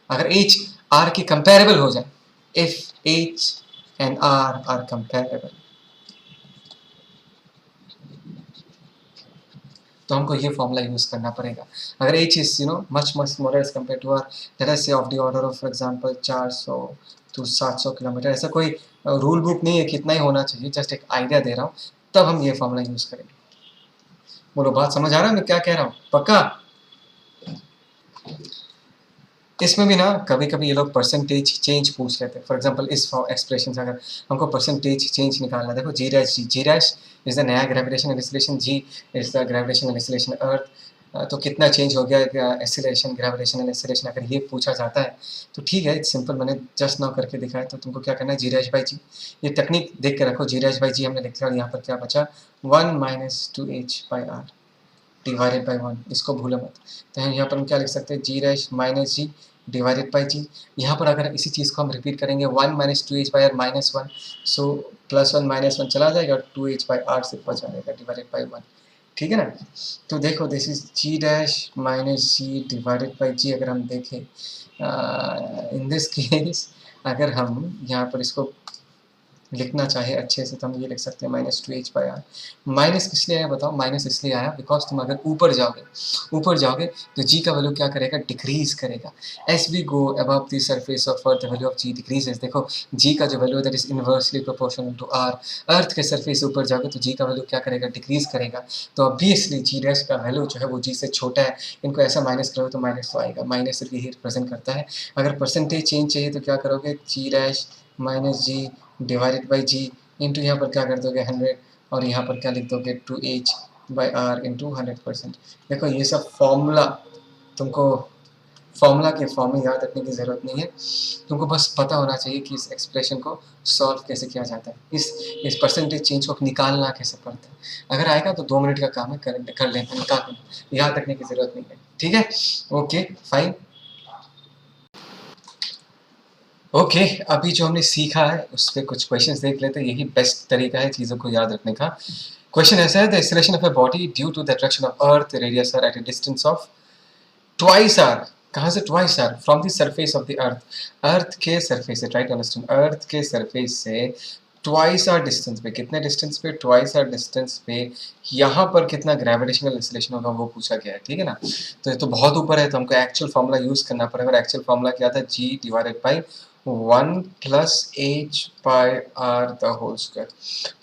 अगर H R की कंपेरेबल हो जाए, if H and R are comparable, तो हमको ये फॉर्मूला यूज करना पड़ेगा। अगर H is much much smaller as compared to R, let us say of the order of for example 400 to 700 kilometre, ऐसा कोई रूल बुक नहीं है कितना ही होना चाहिए, जस्ट एक आइडिया दे रहा हूँ, तब हम ये फॉर्मूला यूज करेंगे। बोलो बात समझ आ रहा है मैं क्या कह रहा हूँ? पक्का? इसमें भी ना कभी कभी ये लोग परसेंटेज चेंज पूछ लेते हैं। फॉर एग्जांपल इस एक्सप्रेशन से अगर हमको परसेंटेज चेंज निकालना है, देखो जी डैश इज द नया gravitational acceleration, G is the gravitational acceleration earth, तो कितना चेंज हो गया एक्सीलरेशन, ग्रेविटेशनल एक्सीलरेशन, अगर ये पूछा जाता है तो ठीक है, सिंपल मैंने जस्ट नाउ करके दिखाया। तो तुमको क्या करना है, जी डैश बाई जी, ये टेक्निक देख के रखो। जी डैश बाई जी हमने लिख लिया और यहाँ पर क्या बचा, 1 minus 2h by R divided by 1, इसको भूलो मत। तो हम यहाँ पर हम क्या लिख सकते हैं, G dash minus G divided by G. यहाँ पर अगर इसी चीज़ को हम रिपीट करेंगे, 1 minus 2h by R minus 1, so plus 1 minus 1 चला जाएगा और 2h बाई आर से बचा रहेगा डिवाइडेड बाई 1, ठीक है ना। तो देखो this is G dash minus G divided by G. अगर हम देखें इन दिस केस, अगर हम यहाँ पर इसको लिखना चाहे अच्छे से तो हम ये लिख सकते हैं minus 2h by R. Minus किस लिए आया बताओ, माइनस इसलिए आया बिकॉज तुम अगर ऊपर जाओगे तो जी का वैल्यू क्या करेगा, डिक्रीज करेगा। As we go above the surface of earth the value of G decreases. देखो जी का जो वैल्यू है that is inversely proportional to R. Earth के सरफेस से ऊपर जाओगे तो जी का वैल्यू क्या करेगा, डिक्रीज करेगा। तो ऑब्वियसली जी डैश का वैल्यू जो है वो जी से छोटा है। इनको ऐसा माइनस करोगे तो माइनस तो आएगा, माइनस यही रिप्रेजेंट करता है। अगर परसेंटेज चेंज चाहिए तो क्या करोगे, G dash minus G divided by G into यहाँ पर क्या कर दोगे 100 और यहाँ पर क्या लिख दोगे 2h बाई आर इंटू 100%। देखो ये सब फॉर्मूला तुमको फॉर्मूला के फॉर्म में याद रखने की ज़रूरत नहीं है, तुमको बस पता होना चाहिए कि इस एक्सप्रेशन को सॉल्व कैसे किया जाता है, इस परसेंटेज चेंज को निकालना कैसे पड़ता है। अगर आएगा तो 2 मिनट का काम है, कर लेंगे, निकाल लेंगे, याद रखने की ज़रूरत नहीं है, ठीक है। Okay fine. ओके अभी जो हमने सीखा है उस पर कुछ क्वेश्चंस देख लेते हैं, यही बेस्ट तरीका है चीज़ों को याद रखने का। क्वेश्चन ऐसा है, the acceleration of a body due to the attraction of earth radius R at a distance of twice R. कहाँ से twice R, from the surface of the earth. Earth के सरफेस से, ट्राई टू अंडरस्टैंड, अर्थ के surface से twice are distance पे, कितने distance पे, twice are distance पे यहाँ पर कितना ग्रेविटेशनल एक्सीलरेशन होगा वो पूछा गया है, ठीक है ना। तो ये तो बहुत ऊपर है तो हमको एक्चुअल फॉर्मूला यूज करना पड़ेगा, और एक्चुअल फॉर्मूला क्या था, G divided by 1 plus h by R the whole square.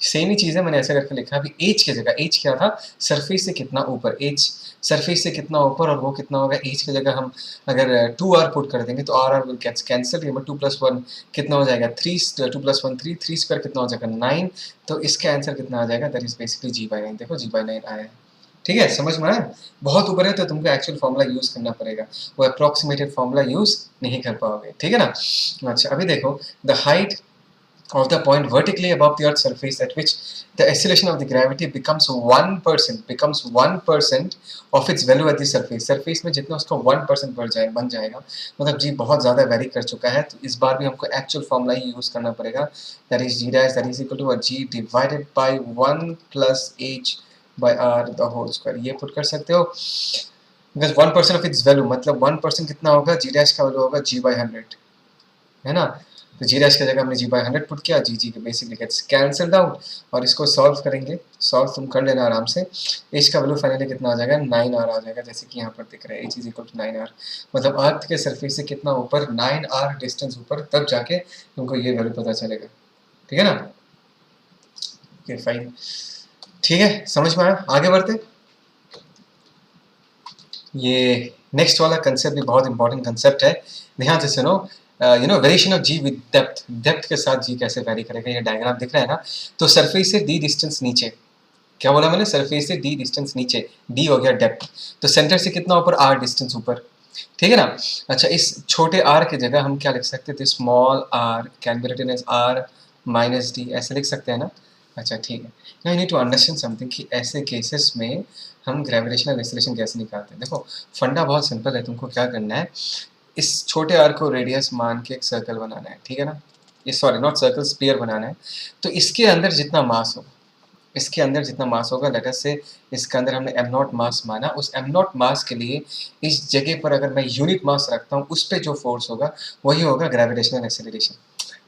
Same ही चीज़ है, मैंने ऐसे करके लिखा। अभी h की जगह, h क्या था, सरफेस से कितना ऊपर, h सरफेस से कितना ऊपर और वो कितना होगा, h की जगह हम अगर 2r पुट कर देंगे तो r will gets cancel, 2 plus 1 कितना हो जाएगा 3, 2 प्लस 1 3, 3 स्क्वायर कितना हो जाएगा 9। तो इसका आंसर कितना आ जाएगा, that is basically G by 9। देखो जी बाई 9 आया है, ठीक है, समझ में आया। बहुत ऊपर है तो तुमको एक्चुअल फॉर्मूला यूज करना पड़ेगा, वो अप्रोक्सीमेटेड फॉर्मूला यूज नहीं कर पाओगे, ठीक है ना। अच्छा अभी देखो, the height of the point vertically above the earth's surface at which the acceleration of the gravity becomes 1% of its value at the surface। surface में जितना उसका 1% बन जाएगा, मतलब जी बहुत ज़्यादा वेरी कर चुका है, तो इस बार भी हमको एक्चुअल फॉर्मूला ही यूज़ करना पड़ेगा, that is G dash that is equal to G divided by 1 plus h by R the whole square. ये पुट कर सकते हो, बिकॉज 1% ऑफ इट्स वैल्यू, मतलब 1% कितना होगा, जी डैश का वैल्यू होगा जी बाई 100, है ना। तो जी डैश की जगह हमने जी बाई 100 पुट किया, जी के बेसिकली गेट्स कैंसल्ड आउट। और इसको सॉल्व करेंगे, सॉल्व तुम कर लेना आराम से। एच का वैल्यू फाइनली कितना आ जाएगा, 9r आ जाएगा, जैसे कि यहाँ पर दिख रहा है H is equal to 9r। मतलब अर्थ के सरफेस से कितना ऊपर, 9r डिस्टेंस ऊपर, तब जाके तुमको ये वैल्यू पता चलेगा, ठीक है ना। ओके फाइन, ठीक है, समझ में आया, आगे बढ़ते। ये नेक्स्ट वाला कंसेप्ट भी बहुत इंपॉर्टेंट कंसेप्ट है, ध्यान से सुनो। Variation of G with depth, depth के साथ जी कैसे वेरी करेगा, ये डायग्राम दिख रहा है ना। तो सरफेस से डी डिस्टेंस नीचे, क्या बोला मैंने, सरफेस से डी डिस्टेंस नीचे, डी हो गया डेप्थ, तो सेंटर से कितना ऊपर, आर डिस्टेंस ऊपर, ठीक है ना। अच्छा इस छोटे आर की जगह हम क्या लिख सकते थे, small R can be written as R minus D, ऐसे लिख सकते हैं ना। अच्छा ठीक है, now you need to understand something कि ऐसे केसेस में हम ग्रेविटेशनल एक्सीलरेशन कैसे निकालते हैं। देखो फंडा बहुत सिंपल है, तुमको क्या करना है, इस छोटे आर को रेडियस मान के एक सर्कल बनाना है, ठीक है ना। ये सॉरी नॉट सर्कल, स्फीयर बनाना है। तो इसके अंदर जितना मास हो, इसके अंदर जितना मास होगा, लेट अस से इसके अंदर हमने m नॉट मास माना, उस m नॉट मास के लिए इस जगह पर अगर मैं यूनिट मास रखता हूँ, उस पर जो फोर्स होगा वही होगा ग्रेविटेशनल एक्सेलरेशन।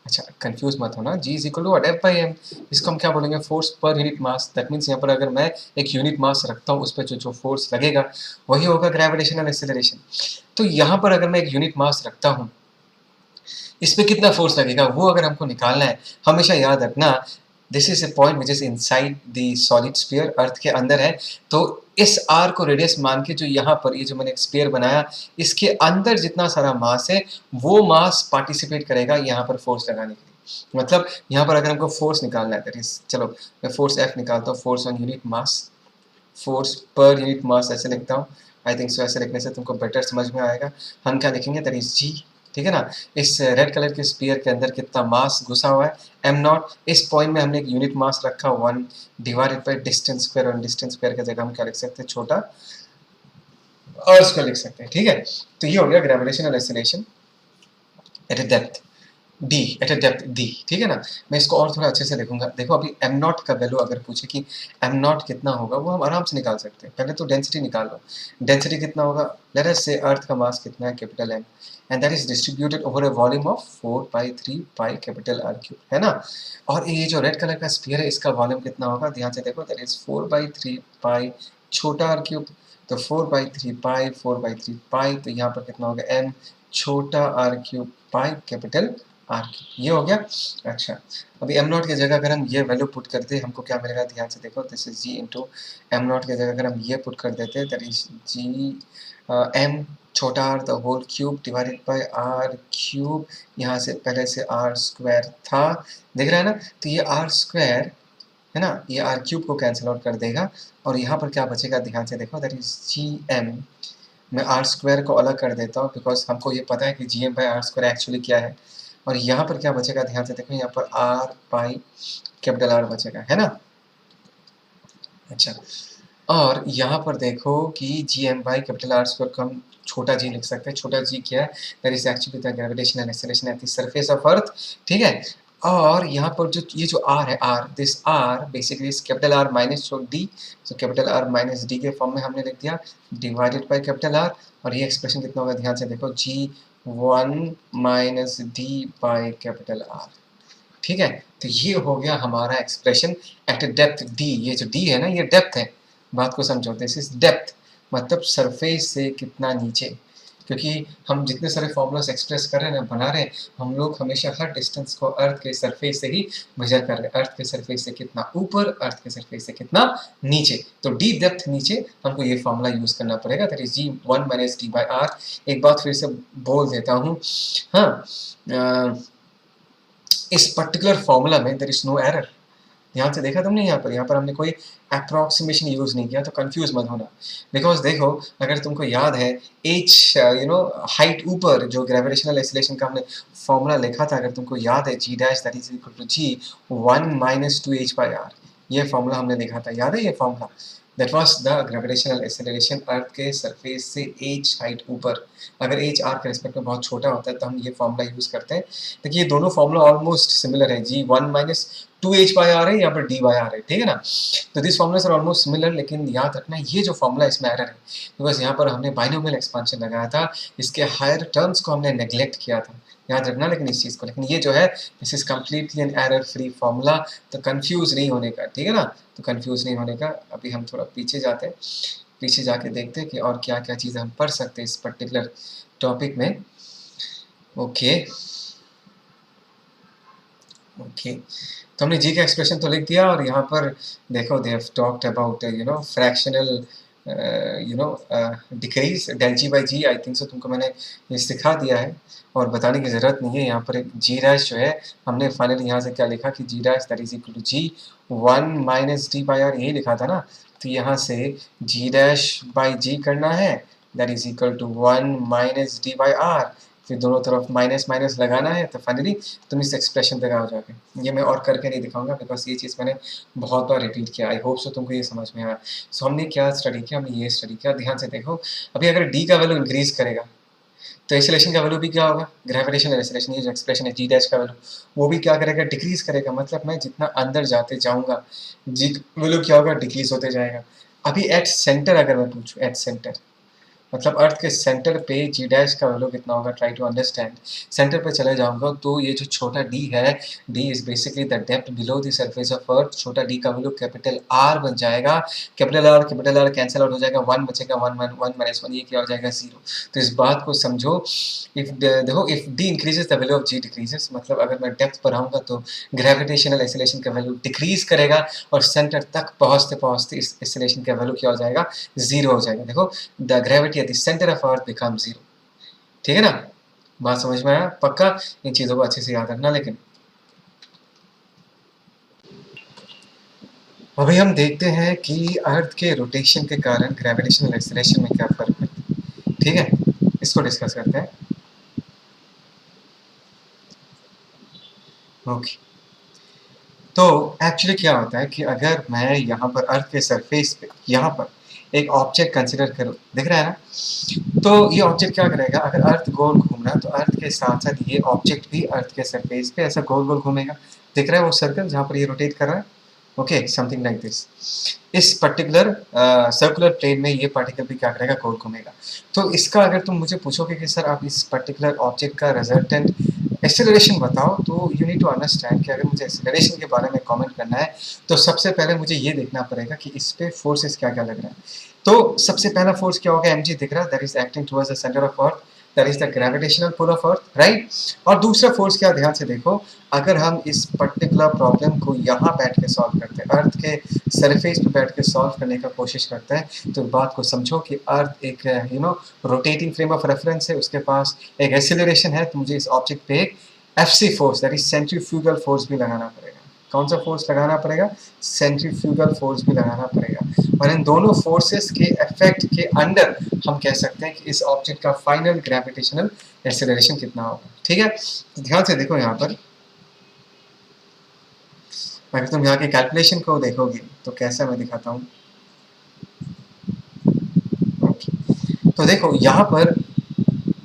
अच्छा कंफ्यूज मत होना, G is equal to what, F/m। इसको हम क्या बोलेंगे, फोर्स पर यूनिट मास। दैट मीन्स यहाँ पर अगर मैं एक यूनिट मास रखता हूँ, उस पर जो फोर्स लगेगा वही होगा ग्रेविटेशनल एक्सेलरेशन। तो यहाँ पर अगर मैं एक यूनिट मास रखता हूँ, इस पर कितना फोर्स लगेगा वो अगर हमको निकालना है, हमेशा याद रखना this is a point which is inside the solid sphere, earth के अंदर है। तो इस आर को रेडियस मान के जो यहाँ पर ये जो मैंने स्फीयर बनाया, इसके अंदर जितना सारा मास है वो मास पार्टिसिपेट करेगा यहाँ पर फोर्स लगाने के लिए। मतलब यहाँ पर अगर हमको फोर्स निकालना है, दैट इज, चलो मैं फोर्स F निकालता हूँ, force on unit mass, force पर यूनिट मास ऐसे लिखता हूँ। आई थिंक सो ऐसे लिखने से तुमको बेटर समझ में आएगा। हम क्या लिखेंगे, दैट इज जी, ठीक है ना। इस रेड कलर के स्पीयर के अंदर कितना मास घुसा हुआ है, एम नॉट। इस पॉइंट में हमने एक यूनिट मास रखा 1 डिवाइडेड बाई डिस्टेंस स्क्वायर, और डिस्टेंस स्क्वायर की जगह हम क्या लिख सकते हैं, छोटा और स्क्वायर लिख सकते हैं, ठीक है। तो ये हो गया gravitational acceleration at a depth D, at a depth D, ठीक है ना। मैं इसको और थोड़ा अच्छे से देखूंगा। देखो अभी एम नॉट का वैल्यू अगर पूछे कि एम नॉट कितना होगा, वो हम आराम से निकाल सकते हैं। पहले तो डेंसिटी निकाल लो, डेंसिटी कितना होगा, लेट अस से अर्थ का मास कितना है, capital M, and that is distributed over a volume of 4/3 pi capital R cube, है ना। और ये जो रेड कलर का स्फीयर है, इसका वॉल्यूम कितना होगा, ध्यान से देखो, दैट इज 4/3 पाई छोटा आर क्यूब। तो 4/3 पाई 4/3 पाई, तो यहाँ पर कितना होगा, एम छोटा R cube pi capital R, ये हो गया। अच्छा, अभी एम नॉट की जगह अगर हम ये वैल्यू पुट करते, हमको क्या मिलेगा, ध्यान से देखो, this is G into M naught की जगह अगर हम ये पुट कर देते, दैट इज जी एम छोटा R the whole cube divided by R cube. यहाँ से पहले से आर स्क्वायर था, देख रहा है ना। तो ये आर स्क्वायर है ना, ये आर क्यूब को कैंसिल आउट कर देगा, और यहाँ पर क्या बचेगा, ध्यान से देखो, दैट इज जी एम। मैं आर स्क्वायर को अलग कर देता हूँ, बिकॉज हमको ये पता है कि G M by R square actually क्या है। और यहाँ पर क्या बचेगा, ध्यान से देखो, यहाँ पर आर पाई कैपिटल आर बचेगा, है ना। अच्छा, और यहाँ पर देखो कि G M by capital R square को हम छोटा जी लिख सकते हैं। छोटा जी क्या है, that is actually the gravitational acceleration at the surface of earth, ठीक है। और यहाँ पर जो ये जो आर है, R, this R basically is capital R minus D. So capital R minus D के फॉर्म में हमने लिख दिया, डिवाइडेड बाई कैपिटल आर। और ये एक्सप्रेशन कितना होगा, ध्यान से देखो, जी 1 minus D by capital are, ठीक है। तो ये हो गया हमारा एक्सप्रेशन एट डेप्थ डी। ये जो डी है ना, ये डेप्थ है, बात को समझो, दिस इज डेप्थ, मतलब सरफेस से कितना नीचे। क्योंकि हम जितने सारे फॉर्मूलास एक्सप्रेस कर रहे हैं ना, बना रहे हैं, हम लोग हमेशा हर डिस्टेंस को अर्थ के सरफेस से ही मेजर कर रहे हैं। अर्थ के सरफेस से कितना ऊपर, अर्थ के सरफेस से कितना नीचे। तो डी डेप्थ नीचे, हमको ये फॉर्मूला यूज करना पड़ेगा, that is G 1 minus D by R. एक बात फिर से बोल देता हूँ, हाँ, इस पर्टिकुलर फॉर्मूला में देयर इज नो एरर। ध्यान से देखा तुमने, यहाँ पर हमने कोई अप्रॉक्सीमेशन यूज नहीं किया, तो कंफ्यूज मत होना। बिकॉज देखो, अगर तुमको याद है, एच हाइट ऊपर जो ग्रेविटेशनल एक्सीलरेशन का हमने फॉर्मूला लिखा था, अगर तुमको याद है, G dash that is equal to G 1 minus 2h by R, ये फॉर्मूला हमने लिखा था, याद है ये formula. That was the gravitational acceleration earth के सरफेस से एच हाइट ऊपर। अगर एच आर के रिस्पेक्ट में बहुत छोटा होता है, तो हम ये फॉर्मूला यूज करते हैं। देखिए ये दोनों फॉर्मूला ऑलमोस्ट सिमिलर है, जी 1 माइनस 2h बाई आर है, यहाँ पर डी बाई आर है, ठीक है ना। तो this formulas are almost similar, लेकिन याद रखना ये जो फॉर्मूला इसमें एरर है, बिकॉज यहाँ पर हमने बाइनोमियल एक्सपांशन लगाया था, इसके हायर टर्म्स को हमने नेग्लेक्ट किया था, याद रखना लेकिन इस चीज़ को। लेकिन ये जो है, this is completely an error free formula, तो कंफ्यूज नहीं होने का, ठीक है ना। तो कंफ्यूज नहीं होने का। अभी हम थोड़ा पीछे जाते हैं, पीछे जाके देखते हैं कि और क्या क्या चीज़ें हम पढ़ सकते हैं इस पर्टिकुलर टॉपिक में। ओके ओके, तो हमने जी का एक्सप्रेशन तो लिख दिया, और यहाँ पर देखो, they have talked about fractional decrease del G by G. I think so तुमको मैंने ये सिखा दिया है, और बताने की ज़रूरत नहीं है। यहाँ पर एक जी डैश जो है, हमने फाइनली यहाँ से क्या लिखा कि G dash that is equal to G 1 minus D by R, यही लिखा था ना। तो यहाँ से जी डैश बाई जी करना है, that is equal to 1 minus D by R, फिर दोनों तरफ माइनस माइनस लगाना है, तो फाइनली तुम इस एक्सप्रेशन तक आ जाओगे। ये मैं और करके नहीं दिखाऊंगा, बिकॉज ये चीज़ मैंने बहुत बार रिपीट किया। आई होप सो तुमको ये समझ में आया। सो हमने क्या स्टडी किया, हमने ये स्टडी किया, ध्यान से देखो। अभी अगर डी का वैल्यू इंक्रीज करेगा, तो एक्सेलरेशन का वैल्यू भी क्या होगा, ग्रेविटेशनल एक्सेलरेशन, ये जो एक्सप्रेशन है जी डैश का वैल्यू, वो भी क्या करेगा, डिक्रीज करेगा। मतलब मैं जितना अंदर जाते जाऊंगा, जी वैल्यू क्या होगा, डिक्रीज होते जाएगा। अभी एट सेंटर अगर मैं पूछूँ, एट सेंटर मतलब अर्थ के सेंटर पे जी डैश का वैल्यू कितना होगा, ट्राई टू अंडरस्टैंड। सेंटर पे चले जाऊंगा, तो ये जो छोटा डी है, D is basically the depth below the surface of अर्थ। छोटा डी का वैल्यू कैपिटल आर बन जाएगा। कैपिटल आर कैंसिल आउट हो जाएगा, 1 बचेगा, 1 माइनस 1, ये क्या हो जाएगा, 0। तो इस बात को समझो। इफ देखो, if D increases the value of G decreases, मतलब अगर मैं डेप्थ पर आऊंगा, तो ग्रेविटेशनल एक्सेलरेशन का वैल्यू डिक्रीज करेगा, और सेंटर तक पहुंचते पहुंचते इस एक्सेलरेशन का वैल्यू क्या हो जाएगा, 0 हो जाएगा। देखो, the gravity at the centre of earth become 0, ठीक है ना। बात समझ में आया, पक्का इन चीजों को अच्छे से याद रखना। लेकिन अभी हम देखते हैं कि अर्थ के रोटेशन के कारण ग्रेविटेशनल एक्सेलरेशन में क्या फर्क ठीक है, इसको डिस्कस करते हैं। ओके, तो एक्चुअली क्या होता है कि अगर मैं यहाँ पर अर्थ के सरफेस पे यहाँ पर एक ऑब्जेक्ट कंसिडर करूँ, दिख रहा है ना, तो ये ऑब्जेक्ट क्या करेगा, अगर अर्थ गोल घूम रहा है तो अर्थ के साथ साथ ये ऑब्जेक्ट भी अर्थ के सरफेस पे ऐसा गोल गोल घूमेगा। दिख रहा है वो सर्कल जहाँ पर ये रोटेट कर रहा है? Okay, something like this. इस पर्टिकुलर सर्कुलर प्लेन में ये पार्टिकल भी क्या करेगा, गोल घूमेगा। तो इसका अगर तुम मुझे पूछोगे कि सर आप इस पर्टिकुलर ऑब्जेक्ट का रिजल्टेंट एक्सेलरेशन बताओ, तो यू नीड टू अंडरस्टैंड कि अगर मुझे एक्सेलरेशन के बारे में कमेंट करना है तो सबसे पहले मुझे ये देखना पड़ेगा कि इस पे फोर्सेस क्या क्या लग रहा है। तो सबसे पहला फोर्स क्या होगा, mg दिख रहा है, that is acting towards the centre of earth, that is the gravitational pull of earth, right. और दूसरा फोर्स क्या, ध्यान से देखो, अगर हम इस पर्टिकुलर प्रॉब्लम को यहाँ बैठ के सॉल्व करते हैं, अर्थ के सरफेस पे बैठ के सॉल्व करने का कोशिश करते हैं, तो बात को समझो कि अर्थ एक रोटेटिंग फ्रेम ऑफ रेफरेंस है, उसके पास एक एक्सेलरेशन है, तो मुझे इस ऑब्जेक्ट पे एक FC force that is centrifugal force भी लगाना पड़ेगा। कौन सा फोर्स लगाना पड़ेगा, सेंट्रीफ्यूगल फोर्स भी लगाना पड़ेगा। और इन दोनों फोर्सेस के इफेक्ट के अंडर हम कह सकते हैं कि इस ऑब्जेक्ट का फाइनल ग्रेविटेशनल एक्सेलरेशन कितना होगा। ठीक है, तो ध्यान से देखो, यहाँ पर अगर तुम यहाँ की कैलकुलेशन को देखोगे तो कैसा मैं दिखाता हूँ। तो देखो यहाँ पर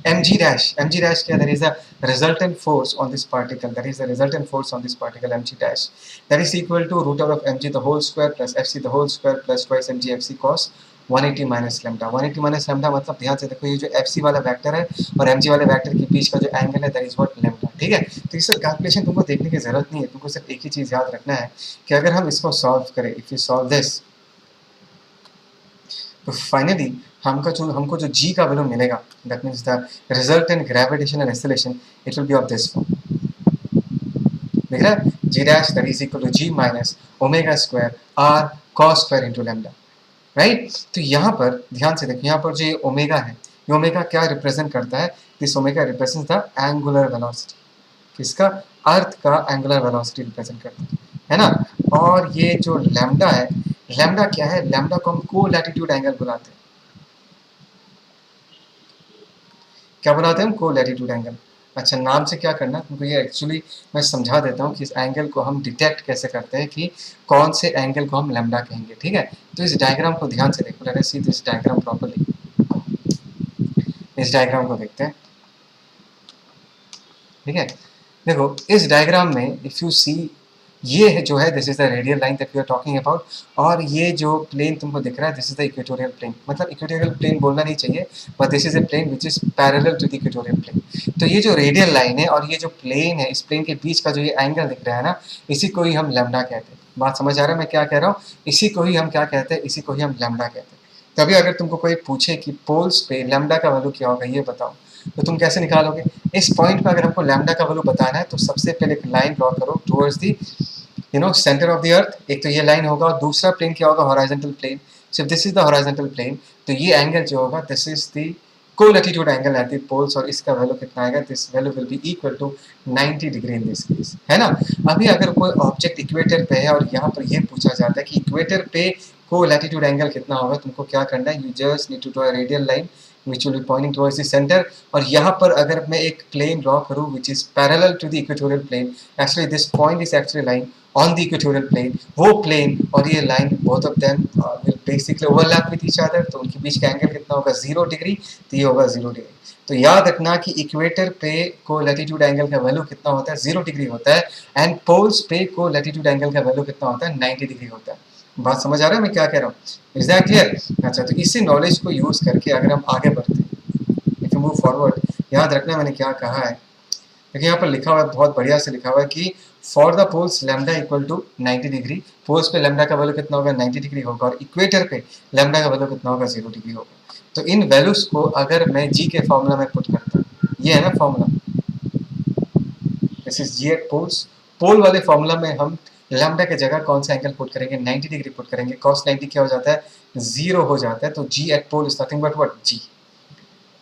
mg dash क्या, there is a resultant force on this particle, that is the resultant force on this particle mg dash, that is equal to root over of mg the whole square plus fc the whole square plus twice mg fc cos 180 minus lambda। 180 minus lambda मतलब ध्यान से देखो, ये जो fc वाला vector है और mg वाले वेक्टर के बीच का जो एंगल है दैट इज व्हाट लैम्डा। ठीक है, तो इस कैलकुलेशन तुमको देखने की जरूरत नहीं है, तुमको सिर्फ एक ही चीज याद रखना है कि अगर हम इसको सॉल्व करें, इफ यू सॉल्व दिस, तो फाइनली हमको जो g का वैल्यू मिलेगा, that means the resultant gravitational acceleration, it will be of this form. देख रहा है, g dash that is equal to g minus omega square r cos square into lambda, right. तो यहाँ पर ध्यान से देखिए, यहाँ पर जो ये ओमेगा है, ये ओमेगा क्या रिप्रेजेंट करता है, this omega represents the angular velocity, किसका, अर्थ का एंगुलर वेलोसिटी रिप्रेजेंट करता है ना। और ये जो लैम्डा है, लैम्डा क्या है, लैम्डा को हम को लैटिट्यूड एंगल बुलाते हैं। क्या बुलाते हैं हम, को लैटिट्यूड एंगल। अच्छा, नाम से क्या करना तुमको, ये एक्चुअली मैं समझा देता हूँ कि इस एंगल को हम डिटेक्ट कैसे करते हैं, कि कौन से एंगल को हम लैम्डा कहेंगे। ठीक है, तो इस डायग्राम को ध्यान से देखो, late us see this diagram properly. इस डायग्राम को देखते हैं। ठीक है, देखो इस डायग्राम में इफ यू सी, ये है जो है, this is the radial line that we are talking about, और ये जो प्लेन तुमको दिख रहा है, this is the equatorial plane. मतलब इक्वेटोरियल प्लेन बोलना नहीं चाहिए, but this is a plane which is parallel to the equatorial plane. तो ये जो रेडियल लाइन है और ये जो प्लेन है, इस प्लेन के बीच का जो ये एंगल दिख रहा है ना, इसी को ही हम लैम्डा कहते हैं। बात समझ आ रहा है मैं क्या कह रहा हूँ, इसी को ही हम क्या कहते हैं, इसी को ही हम लैम्डा कहते हैं। तभी अगर तुमको कोई पूछे कि पोल्स पे लैम्डा का वैल्यू क्या होगा, ये बताओ, तो तुम कैसे निकालोगे। इस पॉइंट पे अगर हमको लैम्डा का वैल्यू बताना है, तो सबसे पहले एक लाइन ड्रॉ करो towards the centre of the अर्थ। एक तो ये लाइन होगा, और दूसरा प्लेन क्या होगा, horizontal plane. So this is the horizontal plane, तो ये एंगल जो होगा, this is the colatitude angle at the poles, और इसका वैल्यू कितना आएगा, this value will be equal to 90 degree in this case, है ना। अभी अगर कोई ऑब्जेक्ट इक्वेटर पे है और यहाँ पर ये पूछा जाता है कि इक्वेटर पे कोलैटिट्यूड एंगल कितना होगा, तुमको क्या करना है, you just need to draw a radial line which will be pointing towards the center। और यहाँ पर अगर मैं एक plane draw करूँ which is parallel to the equatorial plane, actually this point is actually lying on the equatorial plane, वो plane और ये line both of them will basically overlap with each other, तो उनके बीच का एंगल कितना होगा, 0 degree, तो ये होगा 0 डिग्री। तो याद रखना कि इक्वेटर पे को लैटिट्यूड एंगल का वैल्यू कितना होता है, 0 डिग्री होता है, एंड पोल्स पे को लैटिट्यूड एंगल का वैल्यू कितना होता है, 90 डिग्री होता है। बात समझ आ रहा है मैं क्या कह रहा हूँ, इज दैट क्लियर। अच्छा, तो इसी नॉलेज को यूज करके अगर हम आगे बढ़ते हैं, इफ यू मूव फॉरवर्ड, याद रखना मैंने क्या कहा है। देखिए यहाँ पर लिखा हुआ है, बहुत बढ़िया से लिखा हुआ है कि for the poles lambda equal to 90 degree, poles पे लैम्डा का वैल्यू कितना होगा, 90 डिग्री होगा, और इक्वेटर पे लैम्डा का वैल्यू कितना होगा, 0 डिग्री होगा। तो इन वैल्यूज को अगर मैं जी के फॉर्मूला में पुट करता हूँ, ये है ना formula, this is G at poles. Pole वाले फॉर्मूला में हम लैम्डा के जगह कौन सा एंगल पुट करेंगे, 90 डिग्री पुट करेंगे। cos 90 क्या हो जाता है, 0 हो जाता है। तो G at pole is nothing but what, G.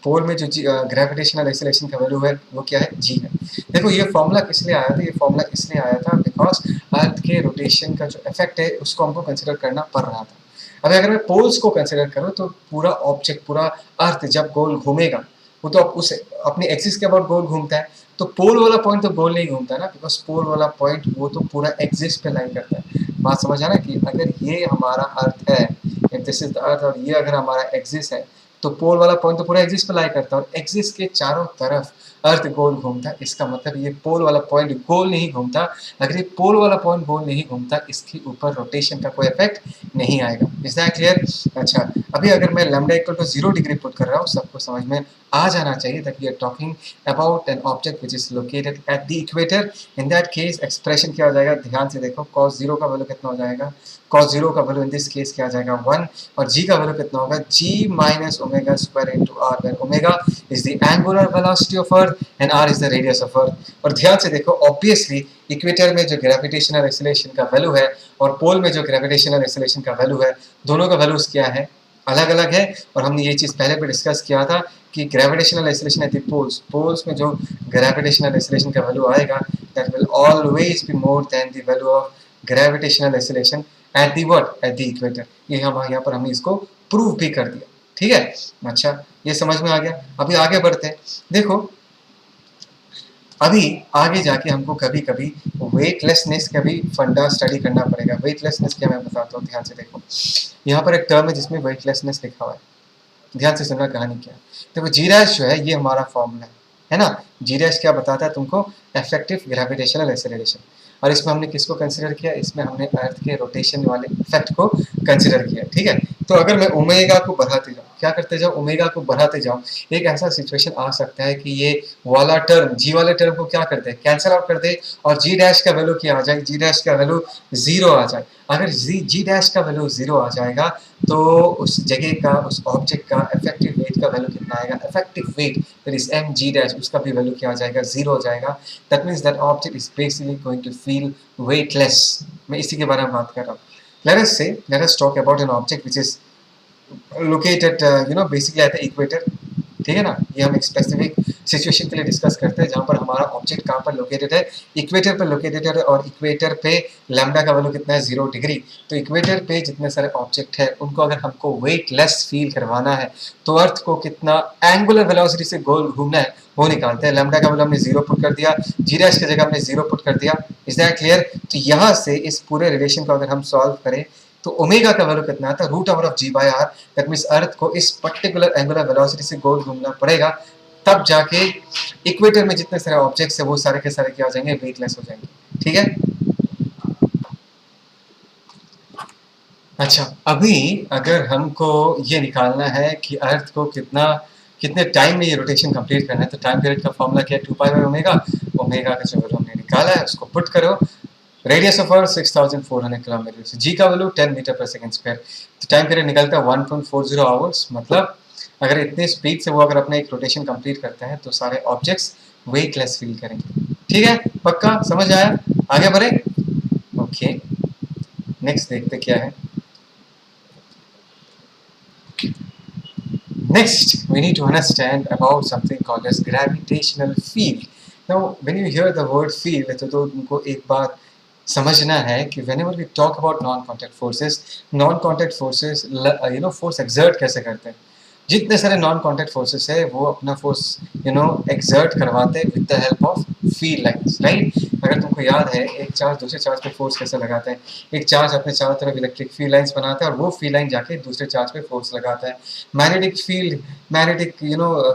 Pole में जो ग्रेविटेशनल एक्सेलरेशन का वैल्यू है वो क्या है, जी है। देखो ये फॉर्मूला किस लिए आया था, ये फॉर्मूला इसलिए आया था बिकॉज अर्थ के रोटेशन का जो इफेक्ट है उसको हमको कंसिडर करना पड़ रहा था। अब अगर मैं पोल्स को कंसिडर करूँ तो पूरा ऑब्जेक्ट, पूरा अर्थ जब गोल घूमेगा, वो तो उस अपने एक्सिस के अबाउट गोल घूमता है, तो पोल वाला पॉइंट तो गोल नहीं घूमता ना, बिकॉज पोल वाला पॉइंट वो तो पूरा एक्सिस पे लाई करता है। बात समझ आना कि अगर ये हमारा अर्थ है, if this is the earth, और ये अगर हमारा एक्सिस है, तो पोल वाला पॉइंट तो पूरा एक्सिस पे लाई करता है, और एक्सिस के चारों तरफ अर्थ गोल घूमता है। इसका मतलब ये पोल वाला पॉइंट गोल नहीं घूमता। अगर ये पोल वाला पॉइंट गोल नहीं घूमता, इसके ऊपर रोटेशन का कोई इफेक्ट नहीं आएगा। Is that clear? अच्छा, अभी अगर मैं lambda equal to 0 degree put कर रहा हूँ, सबको समझ में आ जाना चाहिए that we are talking about an object which is located at the equator. In that case expression क्या हो जाएगा, ध्यान से देखो, cos 0 का वैल्यू कितना हो जाएगा, cos 0 का वैल्यू इन दिस केस क्या आ जाएगा 1, और g का वैल्यू कितना होगा, g minus omega square into r, where omega is the angular velocity of earth and r is the radius of earth. और ध्यान से देखो, ऑब्वियसली इक्वेटर में जो ग्रेविटेशनल एक्सेलरेशन का वैल्यू है और पोल में जो ग्रेविटेशनल एक्सेलरेशन का वैल्यू है, दोनों का वैल्यूज क्या है, अलग अलग है। और हमने ये चीज़ पहले भी डिस्कस किया था कि gravitational acceleration at the poles में जो ग्रेविटेशनल एक्सेलरेशन का वैल्यू आएगा, that will always be more than the value of gravitational acceleration at the what, at the equator. ये हम यहाँ पर हमने इसको प्रूव भी कर दिया, ठीक है। अच्छा, ये समझ में आ गया। अभी आगे बढ़ते हैं। देखो, अभी आगे जाके हमको कभी कभी वेटलेसनेस का भी फंडा स्टडी करना पड़ेगा। वेटलेसनेस क्या, मैं बताता हूँ, ध्यान से देखो। यहाँ पर एक टर्म है जिसमें वेटलेसनेस लिखा हुआ है, ध्यान से सुनना कहानी क्या है। देखो, जी डैश जो है ये हमारा फॉर्मूला है ना। जी डैश क्या बताता है तुमको, इफेक्टिव ग्रेविटेशनल एक्सेलरेशन। और इसमें हमने किसको कंसिडर किया, इसमें हमने अर्थ के रोटेशन वाले इफेक्ट को कंसिडर किया, ठीक है। तो अगर मैं ओमेगा को बढ़ाते जाऊँ, क्या करते जाओ, ओमेगा को बढ़ाते जाओ, एक ऐसा सिचुएशन आ सकता है कि ये वाला टर्म, जी वाले टर्म को क्या करते हैं, कैंसिल आउट कर दे, और जी डैश का वैल्यू क्या आ जाए, जी डैश का वैल्यू 0 आ जाए। अगर जी डैश का वैल्यू 0 आ जाएगा, तो उस जगह का, उस ऑब्जेक्ट का इफेक्टिव वेट का वैल्यू कितना आएगा, effective weight that is M G dash, उसका भी वैल्यू क्या आ जाएगा, 0 हो जाएगा। That means that object is basically going to feel weightless. मैं इसी के बारे में बात कर रहा हूँ। let us talk about an object which is located basically at the equator, ठीक है ना। ये हम एक स्पेसिफिक सिचुएशन के लिए डिस्कस करते हैं जहाँ पर हमारा ऑब्जेक्ट कहाँ पर लोकेटेड है, इक्वेटर पर लोकेटेड है, और इक्वेटर पे लैम्डा का वैल्यू कितना है, 0 डिग्री। तो इक्वेटर पे जितने सारे ऑब्जेक्ट है उनको अगर हमको वेटलेस फील करवाना है, तो अर्थ को कितना एंगुलर वेलोसिटी से गोल घूमना है वो निकालते हैं। लैम्डा का वैल्यू हमने 0 पुट कर दिया, जी डैश की जगह हमने 0 पुट कर दिया। Is that clear? तो यहाँ से इस पूरे रिलेशन को अगर हम सॉल्व करें, तो ओमेगा का वैल्यू कितना आता है, root over of G by R. That means earth को इस पर्टिकुलर एंगुलर वेलोसिटी से गोल घूमना पड़ेगा, तब जाके इक्वेटर में जितने सारे ऑब्जेक्ट्स है वो सारे के सारे क्या हो जाएंगे, वेटलेस हो जाएंगे, ठीक है। अच्छा, अभी अगर हमको ये निकालना है कि अर्थ को कितने टाइम में ये रोटेशन कंप्लीट करना है, तो टाइम पीरियड का फॉर्मूला क्या है, 2 पाई बाय ओमेगा। ओमेगा का जो वैल्यू हमने निकाला है उसको पुट करो, रेडियस ऑफ अर्थ 6400 किलोमीटर, जी का वैल्यू 10 मीटर पर सेकंड स्क्वायर। तो टाइम पीरियड निकलता है 1.40 आवर्स। मतलब अगर इतने स्पीड से वो अगर अपना एक रोटेशन कंप्लीट करता है, तो सारे ऑब्जेक्ट्स वेटलेस फील करेंगे, ठीक है। पक्का समझ आया? आगे बढ़े। ओके, नेक्स्ट देखते क्या है। Next, we need to understand about something called as gravitational field. Now, when you hear the word field, तो तुमको एक बात समझना है कि whenever we talk about non-contact forces, force exert कैसे करते हैं। जितने सारे नॉन कॉन्टैक्ट फोर्सेस है वो अपना फोर्स एक्सर्ट करवाते हैं with the help of field lines, right. अगर तुमको याद है, एक चार्ज दूसरे चार्ज पे फोर्स कैसे लगाता है, एक चार्ज अपने चारों तरफ इलेक्ट्रिक फील्ड लाइंस बनाता है और वो फील्ड लाइन जाके दूसरे चार्ज पे फोर्स लगाता है। मैग्नेटिक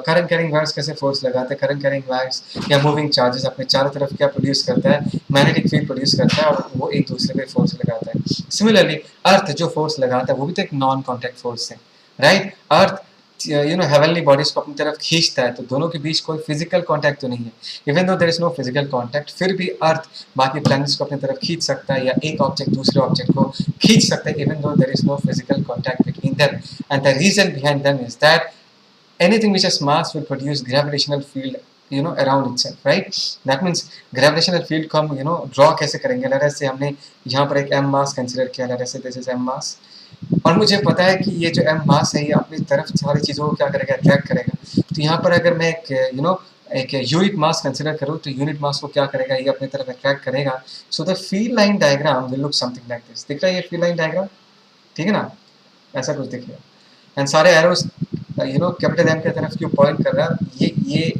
करंट कैरिंग वायर्स कैसे फोर्स लगाते हैं, करंट कैरिंग वायर्स या मूविंग चार्जेस अपने चारों तरफ क्या प्रोड्यूस करता है, मैग्नेटिक फील्ड प्रोड्यूस करता है, और वो एक दूसरे पे फोर्स लगाता है। सिमिलरली अर्थ जो फोर्स लगाता है वो भी तो एक नॉन कॉन्टैक्ट फोर्स है, राइट। अर्थ हेवनली बॉडीज को अपनी तरफ खींचता है, तो दोनों के बीच कोई फिजिकल कांटेक्ट तो नहीं है। Even though there is no physical contact, फिर भी अर्थ बाकी प्लैनेट्स को अपनी तरफ खींच सकता है, या एक ऑब्जेक्ट दूसरे ऑब्जेक्ट को खींच सकता है, even though there is no physical contact between them. And the reason behind them is that anything which has mass will produce gravitational field around itself, right? That means gravitational field को हम draw कैसे करेंगे। जैसे हमने यहाँ पर एक m मास consider किया, जैसे दिस इज m मास, और मुझे पता है कि ये जो m मास है ये अपनी तरफ सारी चीज़ों को क्या करेगा, अट्रैक्ट करेगा। तो यहाँ पर अगर मैं एक यूनिट मास कंसिडर करूँ, तो यूनिट मास को क्या करेगा, ये अपनी तरफ अट्रैक्ट करेगा। So the field line diagram will look something like this. दिख रहा है ये फील्ड लाइन डायग्राम, ठीक है ना। ऐसा कुछ दिखेगा। एंड सारे एरोस कैपिटल एम की तरफ क्यों पॉइंट कर रहा है, ये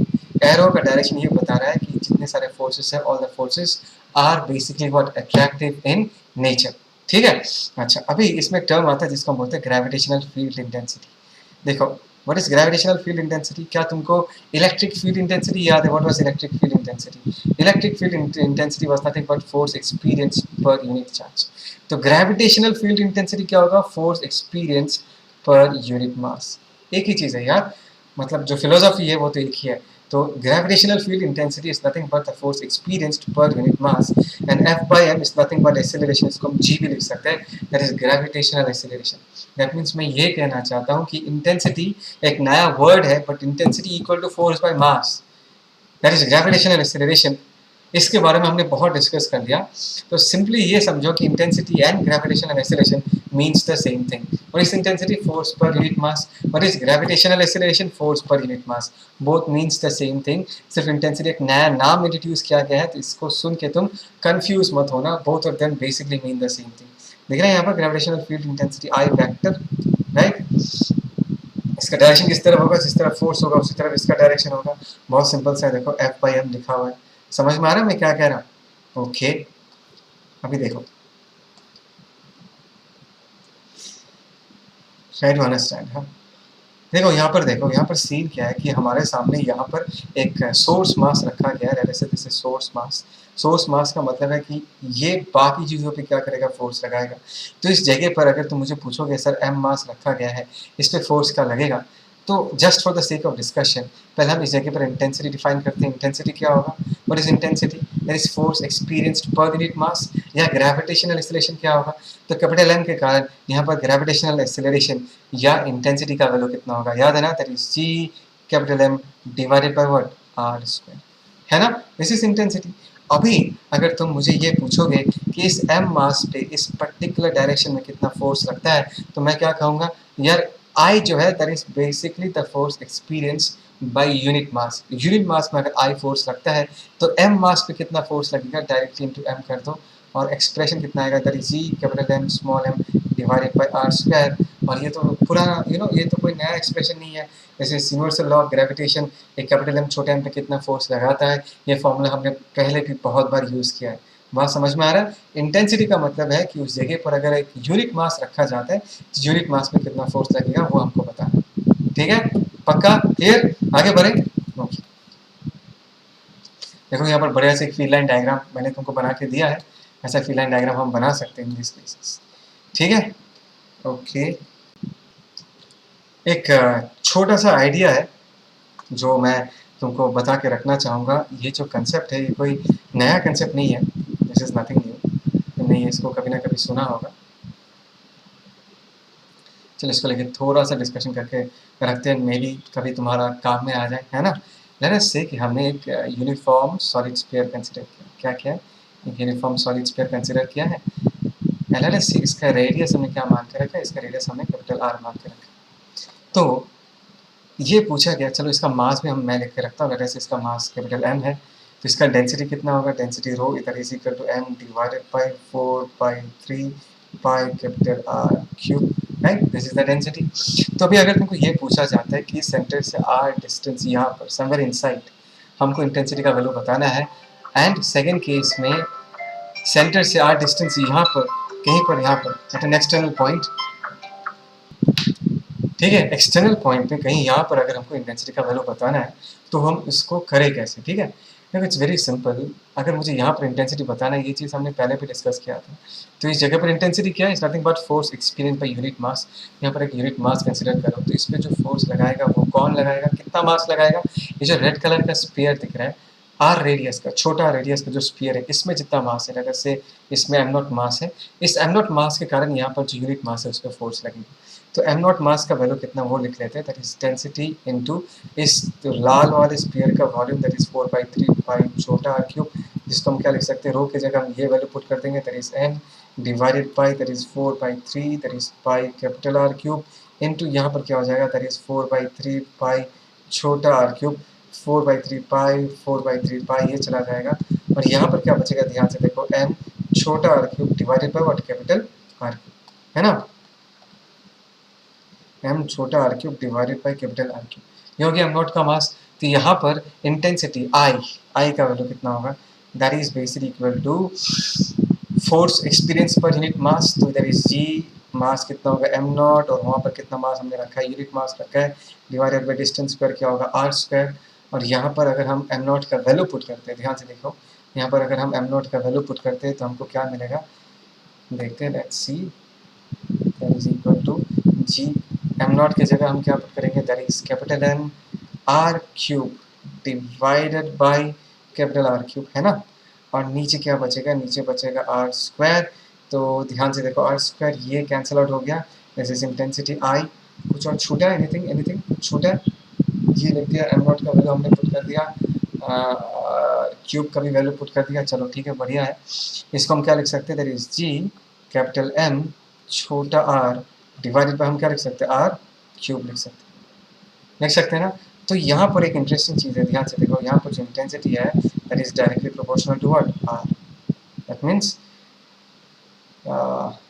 एरो का डायरेक्शन ये बता रहा है कि जितने सारे फोर्सेस है, all the forces are basically what attractive in nature. ठीक है। अच्छा, अभी इसमें एक टर्म आता है जिसको हम बोलते हैं ग्रेविटेशनल फील्ड इंटेंसिटी। देखो, what is gravitational field intensity? क्या तुमको इलेक्ट्रिक फील्ड इंटेंसिटी याद है? What was electric field intensity? Electric field intensity was nothing but force experience per unit charge. तो ग्रेविटेशनल फील्ड इंटेंसिटी क्या होगा? फोर्स एक्सपीरियंस पर यूनिट मास। एक ही चीज है यार, मतलब जो फिलोसॉफी है वो तो एक ही है। तो gravitational field intensity is nothing but the force experienced per unit mass, and F by M is nothing but acceleration. इसको हम जी भी लिख सकते हैं, that is gravitational acceleration. That means मैं ये कहना चाहता हूँ कि इंटेंसिटी एक नया वर्ड है, but intensity equal to force by mass, that is gravitational acceleration. इसके बारे में हमने बहुत डिस्कस कर लिया। तो सिंपली ये समझो कि intensity and gravitational acceleration means the same thing. What is intensity? Force पर unit mass. What is gravitational acceleration? Force पर unit mass. Both means the same thing. सिर्फ इंटेंसिटी एक नया नाम इंट्रोड्यूस किया गया है, तो इसको सुन के तुम कंफ्यूज मत होना। Both of them basically mean the same thing. देख रहे हैं यहाँ पर gravitational field intensity I vector, right? इसका डायरेक्शन किस तरफ होगा? जिस तरफ फोर्स होगा उसी तरफ इसका डायरेक्शन होगा। बहुत सिंपल सा है, देखो एफ बाई एम लिखा हुआ है। समझ में आ रहा है मैं क्या कह रहा हूँ? ओके, अभी देखो, ट्राई टू अंडरस्टैंड। हाँ, देखो यहाँ पर, देखो यहाँ पर सीन क्या है कि हमारे सामने यहाँ पर एक सोर्स मास रखा गया है। जैसे this is source mass. Source mass का मतलब है कि ये बाकी चीज़ों पे क्या करेगा? फोर्स लगाएगा। तो इस जगह पर अगर तुम मुझे पूछोगे सर एम मास रखा गया है, इस पर फोर्स क्या लगेगा, तो just for the sake of discussion पहले हम इस जगह पर इंटेंसिटी डिफाइन करते हैं। इंटेंसिटी क्या होगा? What is intensity? That is force experienced per unit मास। या ग्रेविटेशनल एक्सेलरेशन क्या होगा? तो कैपिटल एम के कारण यहाँ पर ग्रेविटेशनल एक्सेलरेशन या इंटेंसिटी का वैल्यू कितना होगा? याद है ना? That is G capital M divided by what? R square, है ना? This is intensity. अभी अगर तुम मुझे ये पूछोगे कि इस एम मास पे इस पर्टिकुलर डायरेक्शन में कितना फोर्स लगता है, तो मैं क्या कहूँगा? यार आई जो है that is basically the force experience by unit mass. Unit mass में अगर आई फोर्स लगता है तो एम मास पे कितना फोर्स लगेगा? डायरेक्टली इनटू एम कर दो और एक्सप्रेशन कितना आएगा? That is G capital M small M divided by R square. और ये तो पुराना ये तो कोई नया एक्सप्रेशन नहीं है। जैसे यूनिवर्सल लॉ ऑफ ग्रेविटेशन, एक कैपिटल एम छोटे एम पे कितना फोर्स लगाता है, ये फॉर्मूला हमने पहले भी बहुत बार यूज़ किया है। बात समझ में आ रहा है? इंटेंसिटी का मतलब है कि उस जगह पर अगर एक यूनिट मास रखा जाता है, तो यूनिट मास में कितना फोर्स लगेगा वो हमको बताना। ठीक है, पक्का? क्लियर? आगे बढ़े। ओके, देखो यहाँ पर बढ़िया से एक फील लाइन डायग्राम मैंने तुमको बना के दिया है। ऐसा फील लाइन डायग्राम हम बना सकते हैं इन दिस केसेस। ठीक है, ओके। एक छोटा सा आइडिया है जो मैं तुमको बता के रखना चाहूँगा। ये जो कंसेप्ट है ये कोई नया कंसेप्ट नहीं है, दिस इज़ नथिंग न्यू। तुमने इसको कभी ना कभी सुना होगा। चलो इसको लेके थोड़ा सा डिस्कशन करके रखते हैं, मे बी कभी तुम्हारा काम में आ जाए, है ना? लेट अस से कि हमने एक यूनिफॉर्म सॉलिड स्फीयर कंसिडर किया। क्या किया है? एक यूनिफॉर्म सॉलिड स्फीयर कंसिडर किया है। लेट अस से इसका रेडियस हमने क्या मान के रखा है? इसका रेडियस हमने कैपिटल आर मान के रखा है। तो ये पूछा गया, चलो इसका मास भी मैं लिख के रखता हूँ। लेट अस से इसका मास कैपिटल एम है, तो इसका डेंसिटी कितना होगा? डेंसिटी रो इधर is equal to M divided by 4/3 pi capital R cube, right? This is the density. तो अभी अगर तुमको ये पूछा जाता है कि सेंटर से आर डिस्टेंस यहाँ पर समवेयर इनसाइड हमको इंटेंसिटी का वैल्यू बताना है, एंड सेकेंड केस में सेंटर से आर डिस्टेंस यहाँ पर कहीं पर, यहाँ पर एट एन एक्सटर्नल पॉइंट, ठीक है, एक्सटर्नल पॉइंट पे कहीं यहाँ पर अगर हमको इंटेंसिटी का वैल्यू बताना है तो हम इसको करें कैसे? ठीक है, देखो इट्स वेरी सिंपल। अगर मुझे यहाँ पर इंटेंसिटी बताना है, ये चीज़ हमने पहले भी डिस्कस किया था। तो इस जगह पर इंटेंसिटी क्या है? It's nothing but force experience by unit mass. यहाँ पर एक यूनिट मास कंसिडर करो, तो इस पर जो फोर्स लगाएगा वो कौन लगाएगा? कितना मास लगाएगा? ये जो रेड कलर का स्फीयर दिख रहा है, आर रेडियस का, छोटा रेडियस का जो स्फीयर है, इसमें जितना मास है, अगर से इसमें एम नॉट मास है, इस एम नॉट मास के कारण यहाँ पर जो यूनिट मास है उस पर फोर्स लगेगी। तो एम नॉट मास का वैल्यू कितना वो लिख लेते हैं, दैट इज डेंसिटी इनटू इस तो लाल वाले स्फीयर का वॉल्यूम, दैट इज 4/3 पाई छोटा आर क्यूब, जिसको हम क्या लिख सकते हैं? रो की जगह हम ये वैल्यू पुट कर देंगे, that is M divided by that is 4/3 that is pi capital R cube into यहाँ पर क्या हो जाएगा? दैट इज 4/3 पाई छोटा आर क्यूब, 4/3 पाई 4/3 पाई ये चला जाएगा। और यहाँ पर क्या बचेगा? ध्यान से देखो, एम छोटा R cube divided by what? Capital R cube, है ना? m छोटा r cube divided by capital R cube, ये हो गया m नॉट का मास। तो यहाँ पर इंटेंसिटी I का वैल्यू कितना होगा, that is basically equal to force experience per unit mass, तो दैट इज g, मास कितना होगा m नॉट, और वहाँ पर कितना मास हमने रखा है, यूनिट मास रखा है, डिवाइडेड बाय डिस्टेंस स्क्वायर क्या होगा r स्क्वायर। और यहाँ पर अगर हम m नॉट का वैल्यू पुट करते हैं, ध्यान से देखो, यहाँ पर अगर हम m नॉट का वैल्यू पुट करते हैं तो हमको क्या मिलेगा, देखते हैं, let's see, that is equal to g, m naught की जगह हम क्या पुट करेंगे, that is capital M r cube divided by capital R cube, है ना। और नीचे क्या बचेगा, नीचे बचेगा r स्क्वायर। तो ध्यान से देखो, r स्क्वायर ये कैंसिल आउट हो गया, दिस इज इंटेंसिटी I। कुछ और छूटा है, एनीथिंग एनीथिंग कुछ छूटा है, ये लिख दिया, m नॉट का वैल्यू हमने पुट कर दिया, क्यूब का भी वैल्यू पुट कर दिया, चलो ठीक है, बढ़िया है। इसको हम क्या लिख सकते हैं, that is g capital M छोटा r डिवाइडेड बाय हम क्या लिख सकते हैं, r क्यूब लिख सकते हैं ना। तो यहाँ पर एक इंटरेस्टिंग चीज़ है, ध्यान से देखो, यहाँ पर जो इंटेंसिटी है that is directly proportional to what, r। That means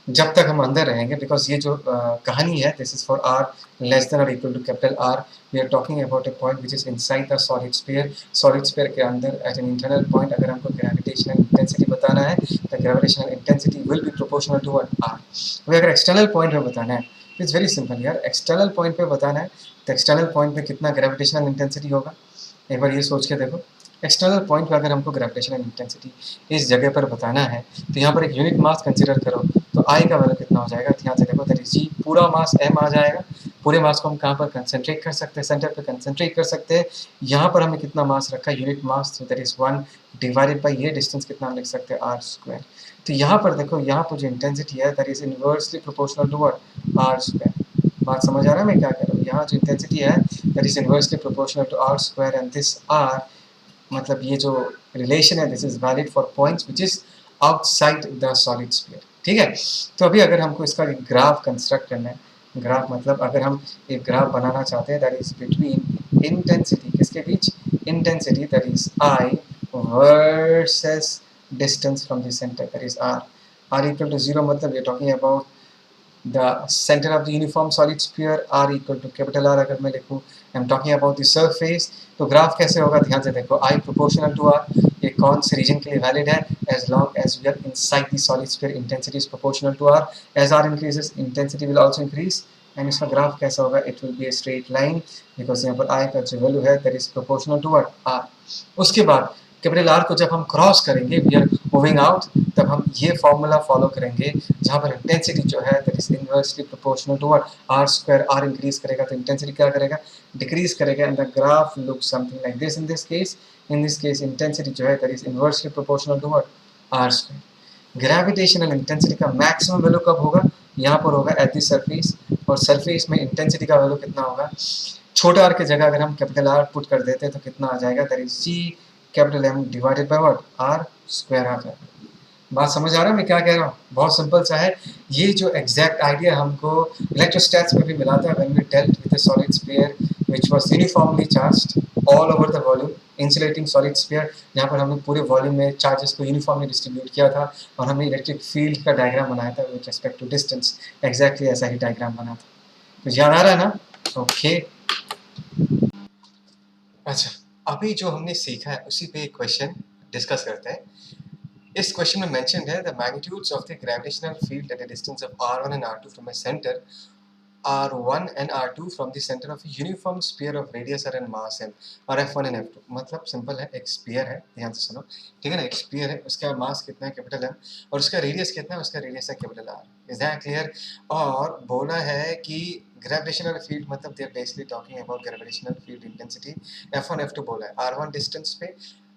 जब तक हम अंदर रहेंगे, बिकॉज ये जो कहानी है, this is for r less than और equal to capital R, we are talking about a point which is inside the solid sphere. Solid sphere के अंदर एट एन इंटरनल पॉइंट अगर हमको ग्रेविटेशनल इंटेंसिटी बताना है, तो gravitational intensity will be proportional to what, r। वही अगर external point पे बताना है, इट्स वेरी सिंपल यार, एक्सटर्नल पॉइंट पे बताना है तो एक्सटर्नल पॉइंट पे कितना ग्रेविटेशनल इंटेंसिटी होगा, एक बार ये सोच के देखो। एक्सटर्नल पॉइंट पर अगर हमको ग्रेविटेशनल इंटेंसिटी इस जगह पर बताना है, तो यहाँ पर एक यूनिट मास कंसीडर करो, तो आई का वैल्यू कितना हो जाएगा, ध्यान से देखो, दैट इज जी, पूरा मास m आ जाएगा। पूरे मास को हम कहाँ पर कंसंट्रेट कर सकते हैं, सेंटर पे कंसंट्रेट कर सकते हैं। यहाँ पर हमने कितना मास रखा है, यूनिट मास, तो दैट इज 1 डिवाइडेड बाई ये डिस्टेंस कितना हम लिख सकते हैं, r स्क्वायर। तो यहाँ पर देखो, यहाँ पर जो इंटेंसिटी है that is inversely proportional to what, r square. बात समझ आ रहा है मैं क्या कर रहा हूँ, यहाँ जो इंटेंसिटी है that is inversely proportional to r square, and this r, मतलब ये जो रिलेशन है, this is valid for points which is outside the solid sphere, ठीक है। तो अभी अगर हमको इसका एक ग्राफ कंस्ट्रक्ट करना है, ग्राफ मतलब अगर हम एक ग्राफ बनाना चाहते हैं दैट इज बिटवीन इंटेंसिटी, किसके बीच, intensity that is I versus distance from the centre that is r equal to 0, मतलब we are talking about the center of the uniform solid sphere, r equal to capital R अगर मैं लिखूँ, I am talking about the surface। तो graph कैसे होगा, ध्यान से देखो, I proportional to R, ये कौन से रीजन के लिए वैलिड है, as long as we are inside the solid sphere, intensity is proportional to R, as R increases intensity will also increase, and इसका ग्राफ कैसा होगा, it will be a straight line, because यहाँ पर I का जो value है that is proportional to what, R। उसके बाद कैपिटल R को जब हम क्रॉस करेंगे, वी आर मूविंग आउट, तब हम ये फॉर्मूला फॉलो करेंगे जहाँ पर इंटेंसिटी जो है that is inversely proportional to what, r square. r increase करेगा तो इंटेंसिटी क्या करेगा, डिक्रीज करेगा, and the graph look something like this. In this case intensity जो है that is inversely proportional to what, r square. Gravitational intensity का maximum value कब होगा, यहाँ पर होगा एट द सरफेस, और सरफेस में इंटेंसिटी का वैल्यू कितना होगा, छोटा r की जगह अगर हम कैपिटल R पुट कर देते हैं तो कितना आ जाएगा, that is g capital M divided by what, r square आ जाएगा। बात समझ आ रहा है मैं क्या कह रहा हूँ, बहुत सिंपल सा है। ये जो एग्जैक्ट आइडिया हमको इलेक्ट्रोस्टैट्स में भी मिला था, when we dealt with a solid sphere which was uniformly charged all over the volume, insulating solid sphere, जहाँ पर हमने पूरे वॉल्यूम में चार्जेस को यूनिफॉर्मली डिस्ट्रीब्यूट किया था, और हमने इलेक्ट्रिक फील्ड का डायग्राम बनाया था with respect to distance, exactly ऐसा ही डायग्राम बना था। तो याद आ रहा है ना, ओके। अच्छा, अभी जो हमने सीखा है उसी पे एक क्वेश्चन डिस्कस करते हैं। इस क्वेश्चन में मेंशन्ड है, the magnitudes of the gravitational field at a distance of r1 and r2 from a centre, r1 and r2 from the center of a uniform sphere of radius r and mass m, और f1 and f2। मतलब simple है, एक sphere है, ध्यान से सुनो, ठीक है ना, एक स्फीयर है, उसका मास कितना है, कैपिटल M, और उसका रेडियस कितना है, उसका रेडियस है capital R। Is that clear. और बोला है कि ग्रेविटेशनल फील्ड, मतलब they are basically talking about gravitational field intensity, f1 f2 बोला है, r1 डिस्टेंस पे,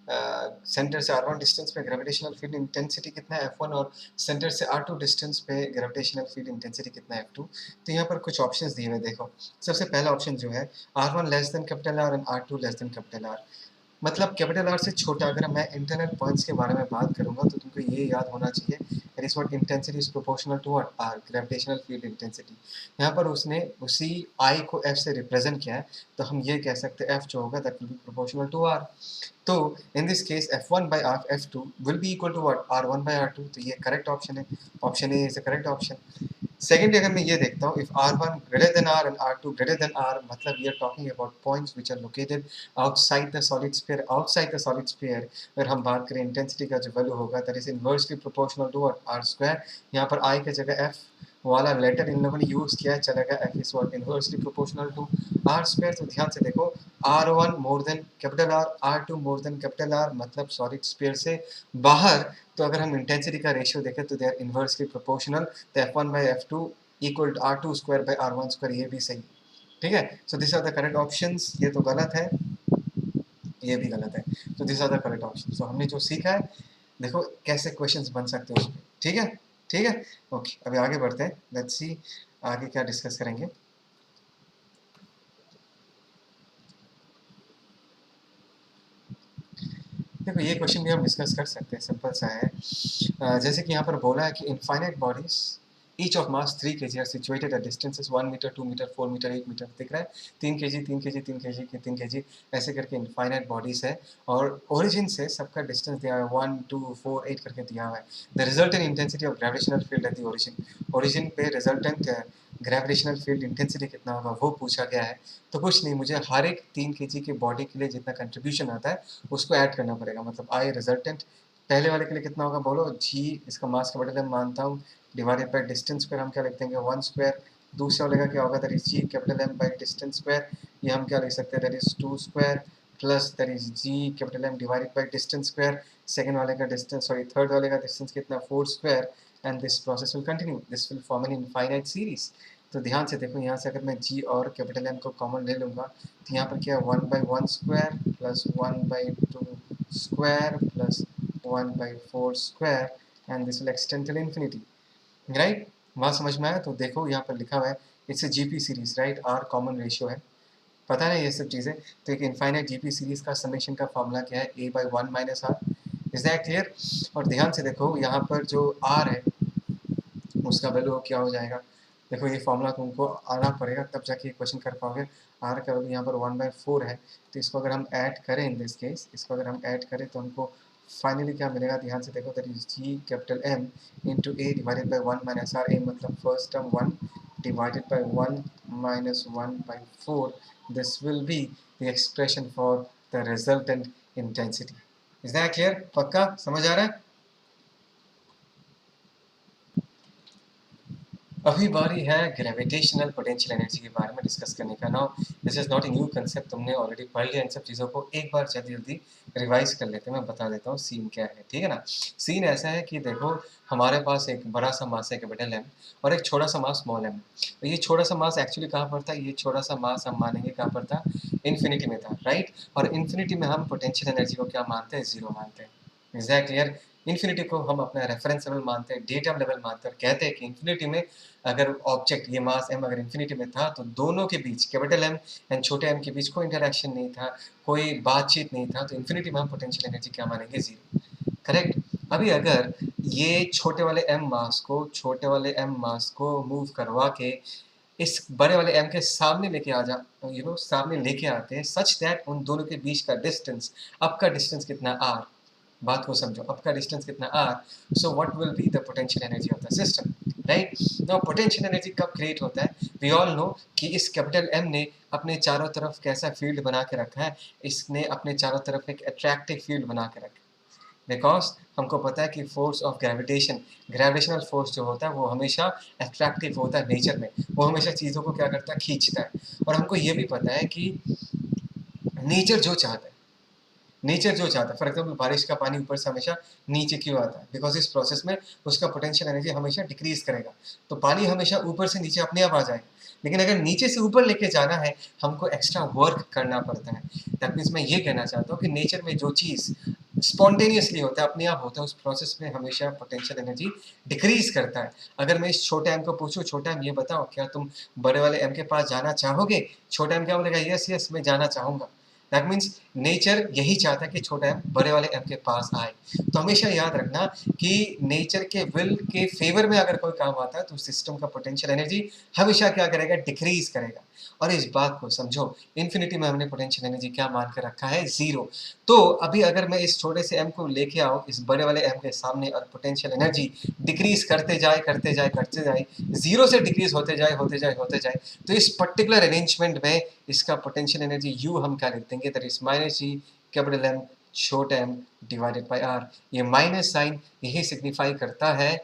सेंटर से r1 डिस्टेंस पे ग्रेविटेशनल फील्ड इंटेंसिटी कितना है, f1, और सेंटर से r2 डिस्टेंस पे ग्रेविटेशनल फील्ड इंटेंसिटी कितना है, f2। तो यहाँ पर कुछ ऑप्शंस दिए हुए, देखो सबसे पहला ऑप्शन जो है, r1 less than capital R and r2 less than capital R, मतलब कैपिटल R से छोटा। अगर मैं इंटरनल पॉइंट्स के बारे में बात करूंगा तो तुमको ये याद होना चाहिए, that is what, intensity is proportional to what, R, gravitational field intensity. यहाँ पर उसने उसी I को F से रिप्रेजेंट किया है, तो हम ये कह सकते हैं F जो होगा that will be proportional to R। तो in this case f1 by f2 will be equal to what, r1 by r2। तो ये करेक्ट ऑप्शन है, option A is the correct option. Secondly अगर मैं ये देखता हूँ, if R1 greater than R and R2 greater than R, मतलब we are talking about points which are located outside the solid sphere. Outside the solid sphere अगर हम बात करें इंटेंसिटी का जो वैल्यू होगा that is inversely proportional to R square. यहाँ पर I की जगह F वाला लेटर इन लोगों ने यूज किया है, चलेगा F is what inversely proportional to R square. तो ध्यान से देखो, R1 more than capital R, R2 more than capital R, मतलब सॉलिड स्फीयर से बाहर। तो अगर हम इंटेंसिटी का रेशियो देखें तो दे आर इनवर्सली प्रोपोर्शनल। तो F1 by F2 equal to R2 square by R1 square, ये भी सही, ठीक है। So this are the correct options. ये तो गलत है, ये भी गलत है। तो this are the correct option. So हमने जो सीखा है, देखो कैसे क्वेश्चंस बन सकते हैं उसमें, ठीक है, ठीक है। ओके, अभी आगे बढ़ते हैं, लेट्स सी आगे क्या डिस्कस करेंगे। देखो ये क्वेश्चन भी हम डिस्कस कर सकते हैं, सिंपल सा है। जैसे कि यहाँ पर बोला है कि infinite bodies each of mass 3 kg are situated at distances 1 metre 2 metre 4 metre 8 metre, दिख रहा है 3 kg 3 kg 3 kg 3 kg, ऐसे करके इनफाइनाइट बॉडीज है। और ओरिजिन से सबका डिस्टेंस दिया हुआ है 1 2 4 8 करके दिया हुआ है। The resultant intensity of gravitational field at the origin, origin पे रिजल्टेंट ग्रेविटेशनल फील्ड इंटेंसिटी कितना होगा वो पूछा गया है। तो कुछ नहीं, मुझे हर एक 3 kg के बॉडी के लिए जितना कंट्रीब्यूशन आता है उसको ऐड करना पड़ेगा। मतलब आई रिजल्टेंट पहले वाले के लिए कितना होगा बोलो, जी इसका मास का बदले मानता हूँ, डिवाइडेड बाय डिस्टेंस स्क्वायर, हम क्या लिख देंगे 1 स्क्वायर। दूसरे वाले का क्या होगा, that is G capital M by distance square, ये हम क्या लिख सकते हैं, that is 2 square plus that is G capital M divided by distance square. Second वाले का डिस्टेंस, सॉरी थर्ड वाले का डिस्टेंस कितना, 4 square. And this process will continue, this will form an infinite series. तो ध्यान से देखो, यहाँ से अगर मैं जी और कैपिटल एम को कॉमन ले लूँगा तो यहाँ पर क्या है 1 by 1 square plus 1 by 2 square plus 1 by 4 square and this will extend till infinity, right. वहाँ समझ में आया। तो देखो यहाँ पर लिखा हुआ है it's a GP series, right, R common ratio है, पता है ये सब चीज़ें। तो एक इनफाइनाइट जीपी सीरीज का समेशन का फॉर्मूला क्या है, A by 1 minus R, is that clear. और ध्यान से देखो यहाँ पर जो आर है उसका वैल्यू क्या हो जाएगा, देखो ये फॉर्मूला तुमको आना पड़ेगा तब जाके क्वेश्चन कर पाओगे। आर का वैल्यू यहाँ पर 1/4 है, तो इसको अगर हम ऐड करें इन दिस केस, इसको अगर हम ऐड करें तो हमको फाइनली क्या मिलेगा, ध्यान से देखो, that is G capital M into A divided by 1 minus R. A मतलब first term 1 divided by 1 minus 1/4, this will be the expression for the resultant intensity. Is that clear, पक्का समझ आ रहा है। अभी बारी है ग्रेविटेशनल पोटेंशियल एनर्जी के बारे में डिस्कस करने का। Now this is not a new concept, तुमने ऑलरेडी पढ़ लिया इन सब चीज़ों को। एक बार जल्दी जल्दी रिवाइज कर लेते हैं, मैं बता देता हूँ सीन क्या है, ठीक है ना। सीन ऐसा है कि देखो हमारे पास एक बड़ा सा मास है कैपिटल एम और एक छोटा सा मास स्मॉल एम। तो ये छोटा सा मास एक्चुअली कहाँ पर था, ये छोटा सा मास हम मानेंगे कहाँ पर था, इन्फिनिटी में था, राइट। और इन्फिनिटी में हम पोटेंशियल एनर्जी को क्या मानते हैं, जीरो मानते हैं। Is that clear. इन्फिनिटी को हम अपना रेफरेंस लेवल मानते हैं, डेटम लेवल मानते हैं, कहते हैं कि इन्फिनिटी में अगर ऑब्जेक्ट ये मास एम अगर इन्फिनिटी में था तो दोनों के बीच कैपिटल एम एंड छोटे एम के बीच कोई इंटरेक्शन नहीं था, कोई बातचीत नहीं था, तो इन्फिनिटी में हम पोटेंशियल एनर्जी क्या मानेंगे, जीरो, करेक्ट। अभी अगर ये छोटे वाले एम मास को मूव करवा के इस बड़े वाले एम के सामने लेके आ जा, सामने लेके आते हैं सच दैट उन दोनों के बीच का डिस्टेंस, अब का डिस्टेंस कितना आर, बात को समझो, अब का डिस्टेंस कितना R, so what will be the potential energy of the system, right. Now potential energy कब क्रिएट होता है, वी ऑल नो कि इस कैपिटल एम ने अपने चारों तरफ कैसा फील्ड बना के रखा है, इसने अपने चारों तरफ एक अट्रैक्टिव फील्ड बना के रखा है, बिकॉज हमको पता है कि force of gravitation, gravitational force जो होता है वो हमेशा अट्रैक्टिव होता है नेचर में, वो हमेशा चीज़ों को क्या करता है, खींचता है। और हमको ये भी पता है कि नेचर जो चाहता है, नेचर जो चाहता है, फॉर एग्जाम्पल बारिश का पानी ऊपर से हमेशा नीचे क्यों आता है, बिकॉज इस प्रोसेस में उसका पोटेंशियल एनर्जी हमेशा डिक्रीज करेगा, तो पानी हमेशा ऊपर से नीचे अपने आप आ जाएगा। लेकिन अगर नीचे से ऊपर लेके जाना है हमको एक्स्ट्रा वर्क करना पड़ता है। दैट मीन्स मैं ये कहना चाहता हूँ कि नेचर में जो चीज़ स्पॉन्टेनियसली होता है, अपने आप होता है, उस प्रोसेस में हमेशा पोटेंशियल एनर्जी डिक्रीज करता है। अगर मैं इस छोटे एम को पूछूं, छोटा एम ये बताओ क्या तुम बड़े वाले एम के पास जाना चाहोगे, छोटा एम क्या बोलेगा, यस यस मैं जाना चाहूँगा। दैट मीन्स नेचर यही चाहता है कि छोटा एम बड़े वाले एम के पास आए। तो हमेशा याद रखना कि नेचर के विल के फेवर में अगर कोई काम आता है तो सिस्टम का पोटेंशियल एनर्जी हमेशा क्या करेगा, डिक्रीज करेगा। और इस बात को समझो, इन्फिनिटी में हमने पोटेंशियल एनर्जी क्या मान कर रखा है, जीरो। तो अभी अगर मैं इस छोटे से एम को लेके आऊँ इस बड़े वाले एम के सामने और पोटेंशियल एनर्जी डिक्रीज करते जाए करते जाए करते जाए, जीरो से डिक्रीज होते जाए होते जाए होते जाए, तो इस पर्टिकुलर अरेंजमेंट में इसका पोटेंशियल एनर्जी यू हम क्या लिख देंगे, that is minus G capital M छोटा एम डिवाइडेड बाय आर। ये माइनस साइन यही सिग्निफाई करता है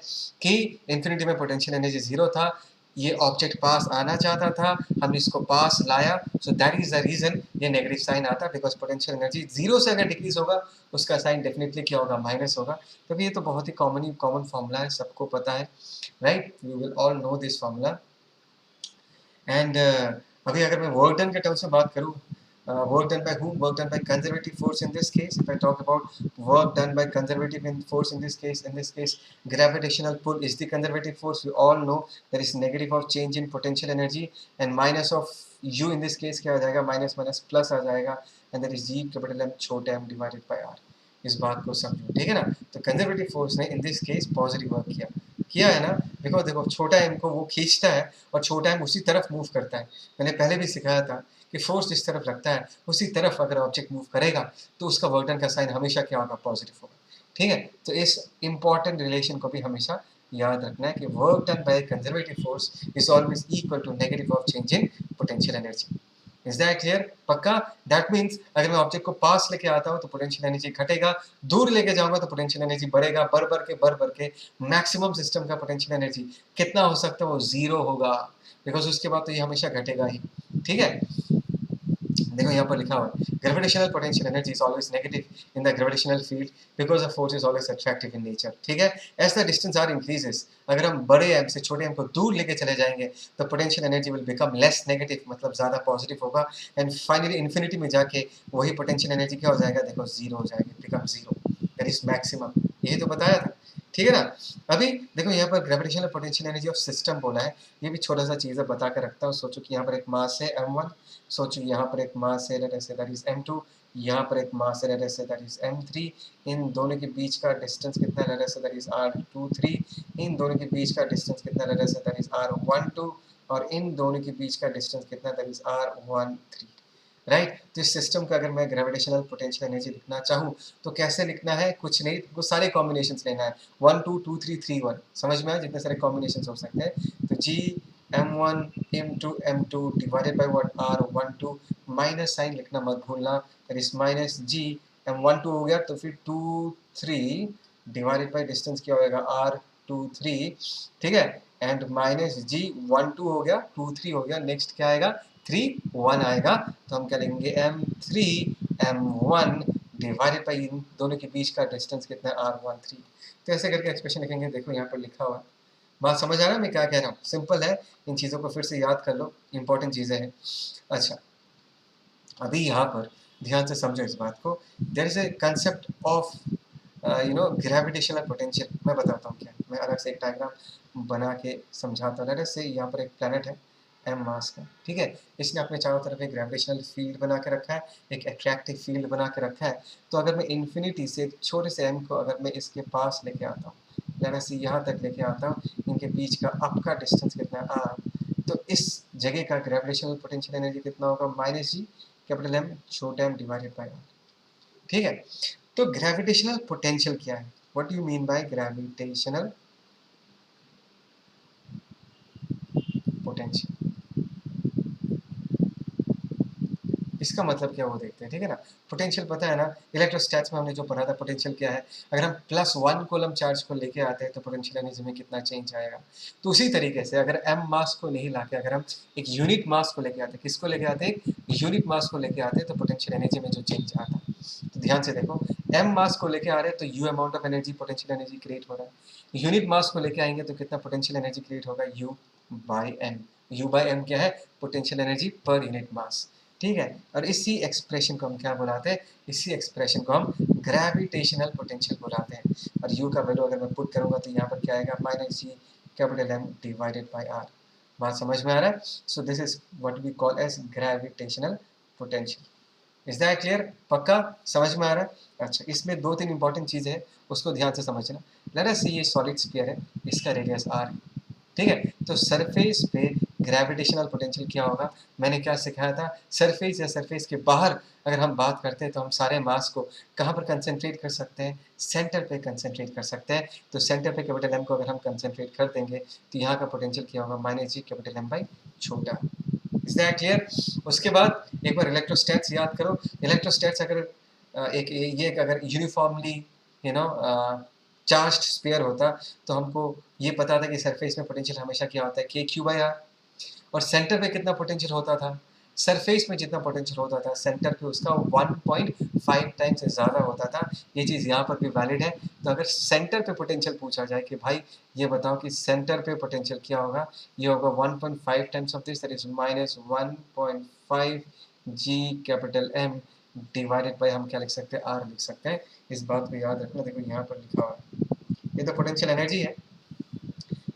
कि इन्फिनिटी में पोटेंशियल एनर्जी जीरो था, ये ऑब्जेक्ट पास आना चाहता था, हमने इसको पास लाया, so that is the reason ये नेगेटिव साइन आता है, बिकॉज पोटेंशियल एनर्जी जीरो से अगर डिक्रीज होगा उसका साइन डेफिनेटली क्या होगा, माइनस होगा। तो ये तो बहुत ही कॉमन फॉर्मूला है, सबको पता है, right, we will all know this formula. And अभी अगर मैं वर्क डन के टर्म्स में बात करूँ, work done by whom? Work done by conservative force in this case. If I talk about work done by conservative force in this case, gravitational pull is the conservative force. We all know there is negative of change in potential energy, and minus of u in this case क्या आ जाएगा, minus minus plus आ जाएगा, and that is g capital m छोटा m divided by r। इस बात को समझो, ठीक है ना। तो कंजर्वेटिव फोर्स ने इन दिस केस पॉजिटिव वर्क किया है ना। बिकॉज देखो छोटा एम को वो खींचता है और छोटा एम उसी तरफ मूव करता है। मैंने पहले भी सिखाया था कि फोर्स जिस तरफ लगता है उसी तरफ अगर ऑब्जेक्ट मूव करेगा तो उसका वर्क डन का साइन हमेशा क्या होगा, पॉजिटिव होगा, ठीक है। तो इस इंपॉर्टेंट रिलेशन को भी हमेशा याद रखना है कि work done by conservative force is always equal to negative of change in potential energy. Is that clear? पक्का? दैट मीन्स अगर मैं ऑब्जेक्ट को पास लेके आता हूँ तो पोटेंशियल एनर्जी घटेगा, दूर लेके जाऊंगा तो पोटेंशियल एनर्जी बढ़ेगा, बढ़ के मैक्सिमम सिस्टम का पोटेंशियल एनर्जी कितना हो सकता है, वो जीरो होगा, बिकॉज उसके बाद तो ये हमेशा घटेगा ही, ठीक है। देखो यहाँ पर लिखा हुआ है gravitational potential energy is always negative in the gravitational field because the force is always attractive in nature, ठीक है। As the distance R increases, अगर हम बड़े एम से छोटे एम को दूर लेके चले जाएंगे तो potential energy will become less negative, मतलब ज्यादा पॉजिटिव होगा, एंड फाइनली इन्फिनिटी में जाके वही पोटेंशियल एनर्जी क्या हो जाएगा, देखो जीरो हो जाएगी, become zero, that is maximum. यही तो बताया था, ठीक है ना। अभी देखो यहाँ पर gravitational potential energy of system बोला है, ये भी छोटा सा चीज़ है बता कर रखता हूँ। सोचो कि यहाँ पर एक मास है m1, सोचो यहाँ पर एक मास है लेट अस से दैट इज m2, यहाँ पर एक मास है लेट अस से दैट इज m3, इन दोनों के बीच का डिस्टेंस कितना है, लेट अस से दैट इज r23, इन दोनों के बीच का डिस्टेंस कितना है, लेट अस से दैट इज r12, और इन दोनों के बीच का डिस्टेंस कितना है, दैट इज r13, राइट। तो इस सिस्टम का अगर मैं ग्रेविटेशनल पोटेंशियल एनर्जी लिखना चाहूँ तो कैसे लिखना है, कुछ नहीं, वो सारे कॉम्बिनेशन लेना है, 1 2 2 3 3 1, समझ में आया, जितने सारे कॉम्बिनेशन हो सकते हैं। तो G m1 m2 divided by what r12, minus sign लिखना मत भूलना, that is minus ji m12 हो गया, तो फिर 2 3 डिवाइडेड बाय डिस्टेंस क्या होगा, r23, ठीक है, एंड माइनस जी 1 2 हो गया, 2 3 हो गया, नेक्स्ट क्या आएगा, 3 1 आएगा, तो हम क्या लेंगे m3 m1 डिवाइडेड बाई इन दोनों के बीच का डिस्टेंस कितना है, r13। तो ऐसे करके एक्सप्रेशन लिखेंगे, देखो यहाँ पर लिखा हुआ है, बात समझ आ रहा है मैं क्या कह रहा हूँ, सिंपल है, इन चीज़ों को फिर से याद कर लो, इंपॉर्टेंट चीज़ें हैं। अच्छा, अभी यहाँ पर ध्यान से समझो इस बात को, there is a concept of gravitational potential. मैं बताता हूँ क्या, मैं अलग से एक डायग्राम बना के समझाता हूँ। से यहाँ पर एक प्लेनेट है एम मास का, ठीक है, इसने अपने चारों तरफ एक ग्रेविटेशनल फील्ड बना के रखा है, एक अट्रैक्टिव फील्ड बना के रखा है। तो अगर मैं इन्फिनिटी से एक छोटे से एम को अगर मैं इसके पास लेके आता हूँ, यानी से यहाँ तक लेके आता हूँ, इनके बीच का अप का डिस्टेंस कितना है, आर, तो इस जगह का ग्रेविटेशनल पोटेंशियल एनर्जी कितना होगा, माइनस जी कैपिटल एम छोटा एम डिवाइडेड बाई आर, ठीक है। तो ग्रेविटेशनल पोटेंशियल क्या है, what do you mean by gravitational potential, इसका मतलब क्या वो देखते हैं, ठीक है ना। पोटेंशियल पता है ना, इलेक्ट्रोस्टैट्स में हमने जो पढ़ा था पोटेंशियल क्या है, अगर हम +1 कूलम चार्ज को लेके आते हैं तो पोटेंशियल एनर्जी में कितना चेंज आएगा। तो उसी तरीके से अगर एम मास को नहीं लाके अगर हम एक यूनिट मास को लेके आते हैं, किसको लेके आते हैं, यूनिट मास को लेके आते हैं, तो पोटेंशियल एनर्जी में जो चेंज आता है। तो ध्यान से देखो, एम मास को लेके आ रहे हैं तो you amount of energy potential energy create हो रहा है, यूनिट मास को लेके आएंगे तो कितना पोटेंशियल एनर्जी क्रिएट होगा, U by M. U by M क्या है, potential energy per unit mass, ठीक है। और इसी एक्सप्रेशन को हम क्या बुलाते हैं, इसी एक्सप्रेशन को हम ग्रेविटेशनल पोटेंशियल बुलाते हैं। और यू का वैल्यू अगर मैं पुट करूंगा तो यहाँ पर क्या आएगा, minus G capital M divided by R. बात समझ में आ रहा है। So this is what we call as gravitational potential. Is that clear? पक्का समझ में आ रहा है? अच्छा, इसमें 2-3 इंपॉर्टेंट चीज़ें हैं, उसको ध्यान से समझना। लेट अस सी ये सॉलिड स्फीयर है, इसका रेडियस r है, ठीक है? तो सरफेस पे ग्रेविटेशनल पोटेंशियल क्या होगा? मैंने क्या सिखाया था? सरफेस या सरफेस के बाहर अगर हम बात करते हैं तो हम सारे मास को कहाँ पर कंसंट्रेट कर सकते हैं? सेंटर पे कंसंट्रेट कर सकते हैं। तो सेंटर पे कैपिटल M को अगर हम कंसंट्रेट कर देंगे तो यहाँ का पोटेंशियल क्या होगा? Minus G capital M by छोटा। Is that clear? उसके बाद एक बार इलेक्ट्रोस्टैट्स याद करो। इलेक्ट्रोस्टैट्स अगर ये एक अगर uniformly you know charged sphere होता तो हमको ये पता था कि सरफेस में पोटेंशियल हमेशा क्या होता है? के क्यू बाई आर। और सेंटर पे कितना पोटेंशियल होता था? सरफेस में जितना पोटेंशियल होता था सेंटर पे उसका 1.5 टाइम्स से ज़्यादा होता था। ये चीज़ यहाँ पर भी वैलिड है। तो अगर सेंटर पे पोटेंशियल पूछा जाए कि भाई ये बताओ कि सेंटर पे पोटेंशियल क्या होगा? ये होगा 1.5 times of this, that is minus 1.5 G capital M divided by हम क्या लिख सकते हैं? आर लिख सकते हैं। इस बात को याद रखना। देखो यहाँ पर लिखा हुआ है, ये तो पोटेंशियल एनर्जी है,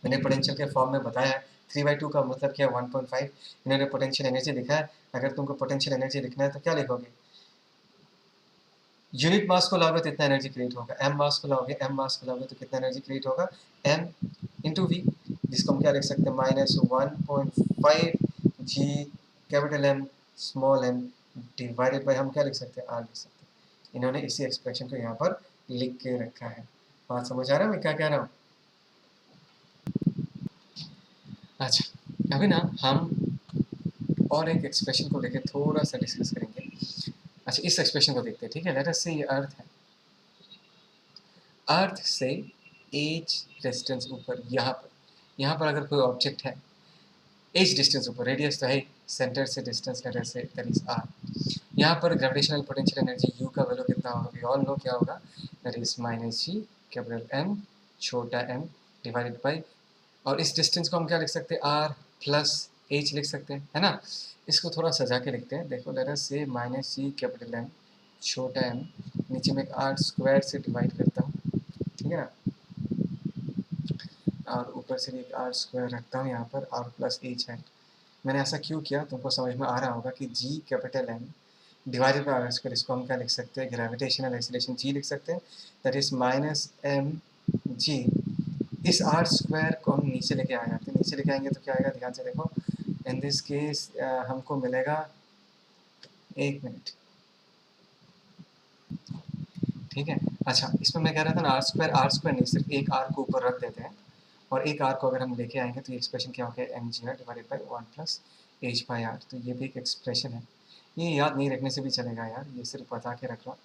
मैंने पोटेंशियल के फॉर्म में बताया है। 3/2 का मतलब क्या है? 1.5। इन्होंने पोटेंशियल एनर्जी लिखा है। अगर तुमको पोटेंशियल एनर्जी लिखना है तो क्या लिखोगे? यूनिट मास को लाओगे तो इतना एनर्जी क्रिएट होगा, एम मास को लाओगे, एम मास को लाओगे तो कितना एनर्जी क्रिएट होगा? एम इंटू वी, जिसको हम क्या लिख सकते हैं? Minus 1.5 G capital M small M divided by हम क्या लिख सकते हैं? आर लिख सकते हैं। इन्होंने इसी एक्सप्रेशन को यहाँ पर लिख के रखा है। बात समझ आ रहा है मैं क्या कह रहा हूँ? अच्छा, अभी ना हम और एक एक्सप्रेशन को लेके थोड़ा सा डिस्कस करेंगे। अच्छा, इस एक्सप्रेशन को देखते हैं, ठीक है? लेट अस से ये अर्थ है, अर्थ से एज डिस्टेंस ऊपर, यहाँ पर अगर कोई ऑब्जेक्ट है एज डिस्टेंस ऊपर, रेडियस तो है, सेंटर से डिस्टेंस लेटर से दैट इज आर। यहाँ पर ग्रेविटेशनल पोटेंशियल एनर्जी यू का वैल्यू कितना होगा? वी ऑल नो क्या होगा? That is minus G capital M छोटा एम डिवाइडेड बाई, और इस डिस्टेंस को हम क्या लिख सकते हैं? आर प्लस एच लिख सकते हैं, है ना? इसको थोड़ा सजा के लिखते हैं। देखो लेट अस से माइनस सी कैपिटल एम छोटा एम, नीचे में एक आर स्क्वायर से डिवाइड करता हूँ, ठीक है ना? और ऊपर से भी एक आर स्क्वायर रखता हूँ यहाँ पर, आर प्लस एच है। मैंने ऐसा क्यों किया? तुमको समझ में आ रहा होगा कि G capital M divided by R square, इसको हम क्या लिख सकते हैं? ग्रेविटेशनल एक्सीलरेशन जी लिख सकते हैं, that is minus M G. इस आर स्क्वायर को हम नीचे लेके आ जाते हैं, नीचे लेके आएंगे तो क्या आएगा? ध्यान से देखो, इन दिस केस हमको मिलेगा, एक मिनट, ठीक है? अच्छा, इसमें मैं कह रहा था ना आर स्क्वायर नहीं, सिर्फ एक आर को ऊपर रख देते हैं और एक आर को अगर हम लेके आएंगे तो ये एक्सप्रेशन क्या हो गया? M G R divided by 1 plus H by R. तो ये भी एक एक्सप्रेशन है। ये याद नहीं रखने से भी चलेगा यार, ये सिर्फ बता के रख लो,